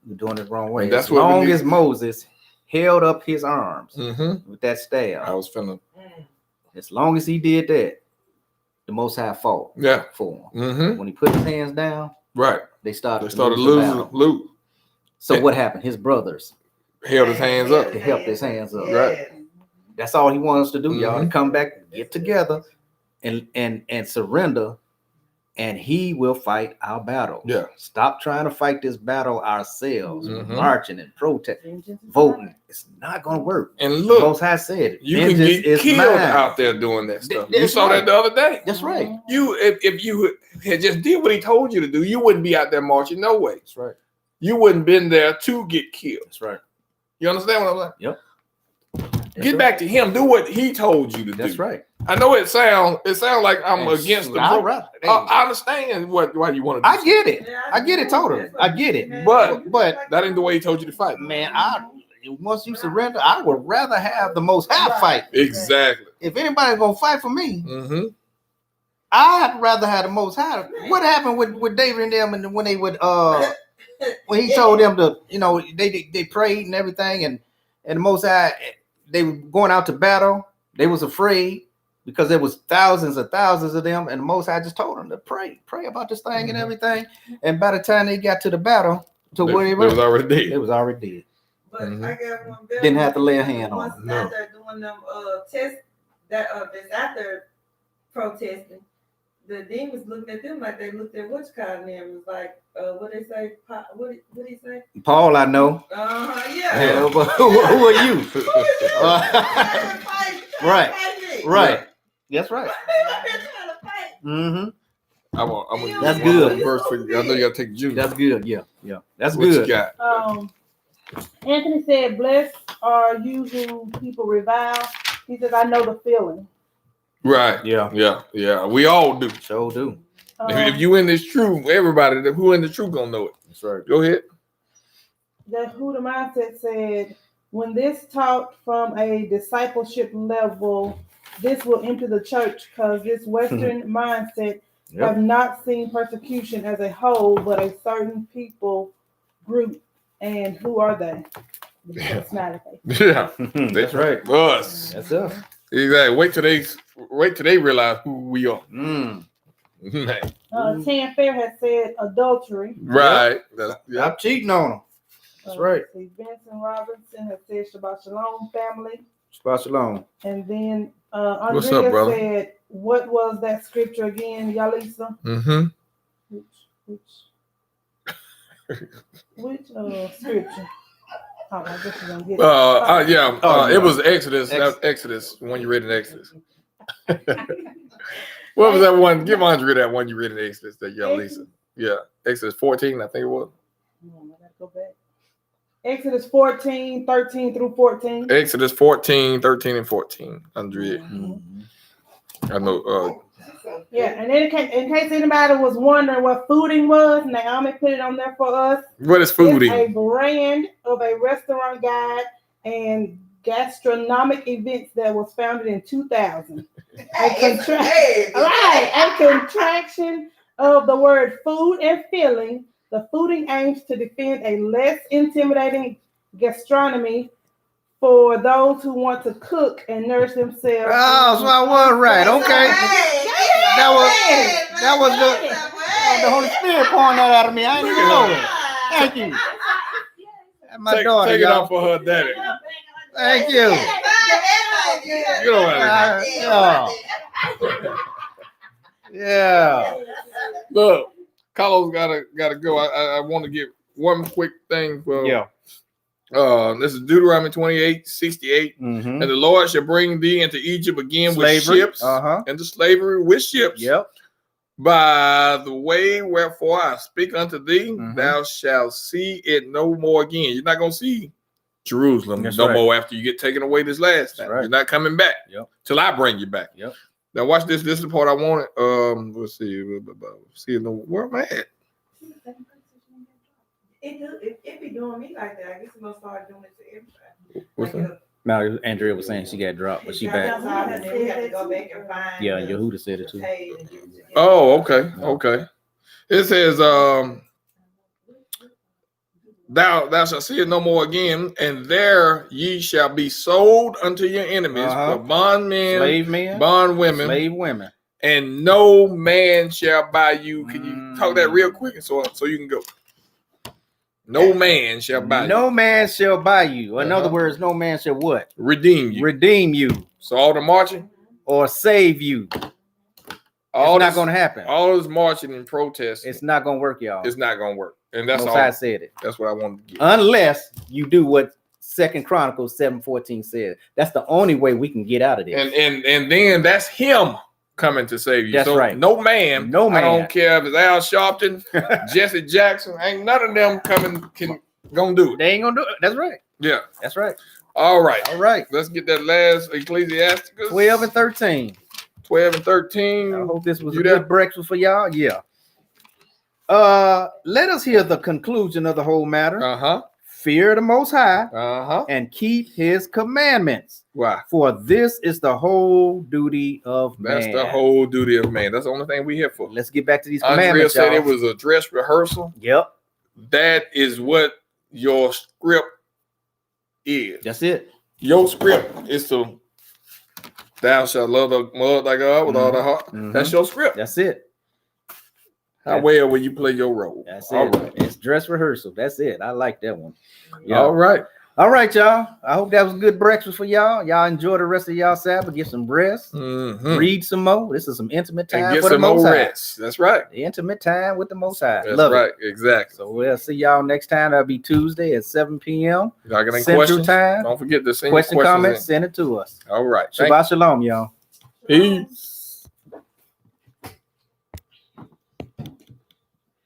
We're doing it the wrong way. And that's As what we long need. as Moses held up his arms Mm-hmm. with that staff, I was finna. as long as he did that, the Most High fought Yeah. for him. Mm-hmm. When he put his hands down, Right. they started, They started to lose the losing. battle. Lose. So what happened? His brothers, Held his hands up. They helped his hands up. Right. that's all he wants us to do, y'all, to Mhm. come back, get together, and surrender, and he will fight our battle. Yeah. Stop trying to fight this battle ourselves, Mhm. marching and protesting, Vengeance is voting. mine. It's not gonna work. And The look, Most High said it. you can Vengeance get is killed mine. out there doing that stuff. You That's saw right. that the other day. That's right. You, if you had just did what he told you to do, you wouldn't be out there marching. No way. That's right. You wouldn't been there to get killed. That's right. You understand what I'm saying? Yep. Get back to him. Do what he told you to do. That's right. I know it sounds like I'm against the. I understand why you want to. I get it. I get it totally. I get it. But That ain't the way he told you to fight. man, once you surrender, I would rather have the Most High fight. Exactly. If anybody's gonna fight for me, Mm-hmm. I'd rather have the Most High. What happened with David and them, and when they would when he told them to, they prayed and everything, and the Most High, they were going out to battle. They was afraid because there was thousands of them, and the Most High just told them to pray about this thing and everything. And by the time they got to the battle, to where they was already dead. It was already dead. But I got one better. Didn't have to lay a hand on Once them. out there doing them tests that's out there protesting, the demons looked at them like they looked at what's calling them. It was like, what they say? What did he say? Paul, I know. Yeah. Yeah, but who are you? Right. Right. That's right. Mm-hmm. That's good. Verse for you. I know you gotta take Jude. That's good. Yeah. That's What you good. got? Anthony said, "Blessed are you who people revile." He says, "I know the feeling." Right. Yeah. We all do. Sure do. If you in this truth, everybody who in the truth gonna know it. That's right. Go ahead. The Huda Mindset said, "When this taught from a discipleship level, this will enter the church because this Western mindset have not seen persecution as a whole, but a certain people group. And who are they?" Yeah, That's right. Us. That's us. Exactly. Wait till they realize who we are. Mm. Man. Tan Fair has said adultery. Right. I'm cheating on them. That's right. See, Vincent Robinson has said Shabbat Shalom, family. Shabbat Shalom. And then What's Andrea up, brother? said, "What was that scripture again, Yalisa?" Mm-hmm. Which scripture? Oh, I guess you're gonna get it. yeah. It was Exodus. That was Exodus. When you read in Exodus. What was that one? Give Andrea that one you read in Exodus. That y'all Lisa. Yeah, Exodus 14. I think it was. I gotta go back. Exodus 14, 13 through 14. Exodus 14, 13, and 14. Andrea. Mm-hmm. I know. Yeah, and then in case anybody was wondering what fooding was, Naomi put it on there for us. What is It's fooding? a brand of a restaurant guide and gastronomic events that was founded in 2000. A contraction of the word food and filling. The fooding aims to defend a less intimidating gastronomy for those who want to cook and nourish themselves. Oh, so I was right. Okay. That was the Holy Spirit pouring that out of me. I didn't even know it. Thank you. My daughter. Take it y'all. off for her daddy. Thank you. You know what Yeah. Look, Carlos gotta go. I want to get one quick thing for this is Deuteronomy 28:68. Mm-hmm. And the Lord shall bring thee into Egypt again with Slavery. ships, Uh-huh. into slavery with ships. Yep. By the way wherefore I speak unto thee, Mhm. thou shalt see it no more again. You're not gonna see Jerusalem That's no right. more after you get taken away this last time. That's right. You're not coming back till I bring you back. Yep. Now watch this. This is the part I wanted. Let's see. See where am I at? It be doing me like that. I guess I'm gonna start doing it to everybody. What's that? Now, Andrea was saying she got dropped, but she back. And then we have to go back and find. Yeah, Yehuda said it too. Oh, okay, okay. It says, thou shalt see it no more again, and there ye shall be sold unto your enemies for bondmen, Slave men, bondwomen, slave women, and no man shall buy you. Can you talk that real quick so you can go? No man shall buy you. No man shall buy you. In other words, no man shall what? Redeem you. Redeem you So all the marching. or save you. All It's not this, going to happen. all this marching and protesting, It's not going to work, y'all. it's not gonna work. And that's Most all. High said it. That's what I wanted to get. Unless you do what 2 Chronicles 7:14 said. That's the only way we can get out of this. And then that's him coming to save you. That's so right. No man. No man. I don't care if it's Al Sharpton, Jesse Jackson. Ain't none of them gonna do it. They ain't gonna do it. That's right. Yeah. That's right. All right. All right. Let's get that last Ecclesiasticus. 12 and 13. 12 and 13. I hope this was You a there? good breakfast for y'all. Yeah. Let us hear the conclusion of the whole matter. Uh-huh. Fear the Most High Uh-huh. and keep His commandments, Why? for this is the whole duty of That's man. the whole duty of man. That's the only thing we here for. Let's get back to these Andrea commandments. said Y'all. it was a dress rehearsal. Yep, That is what your script is. that's it. Your script is to thou shalt love the Lord thy God with all thy heart. Mhm. That's your script. That's it. How well will you play your role? That's All it. right. It's dress rehearsal. That's it. I like that one. Yeah. All right. All right, y'all. I hope that was a good breakfast for y'all. Y'all enjoy the rest of y'all Sabbath. Get some rest. Mhm. Read some more. This is some intimate time And get for the some more Most High. rest. That's right. The intimate time with the Most High. That's Love right. it. Exactly. So we'll see y'all next time. That'll be Tuesday at 7 p.m. Y'all got any Central questions? Time. Don't forget to send Question, your questions comments, in. send it to us. All right. Thank Shabbat shalom, y'all. you. Peace.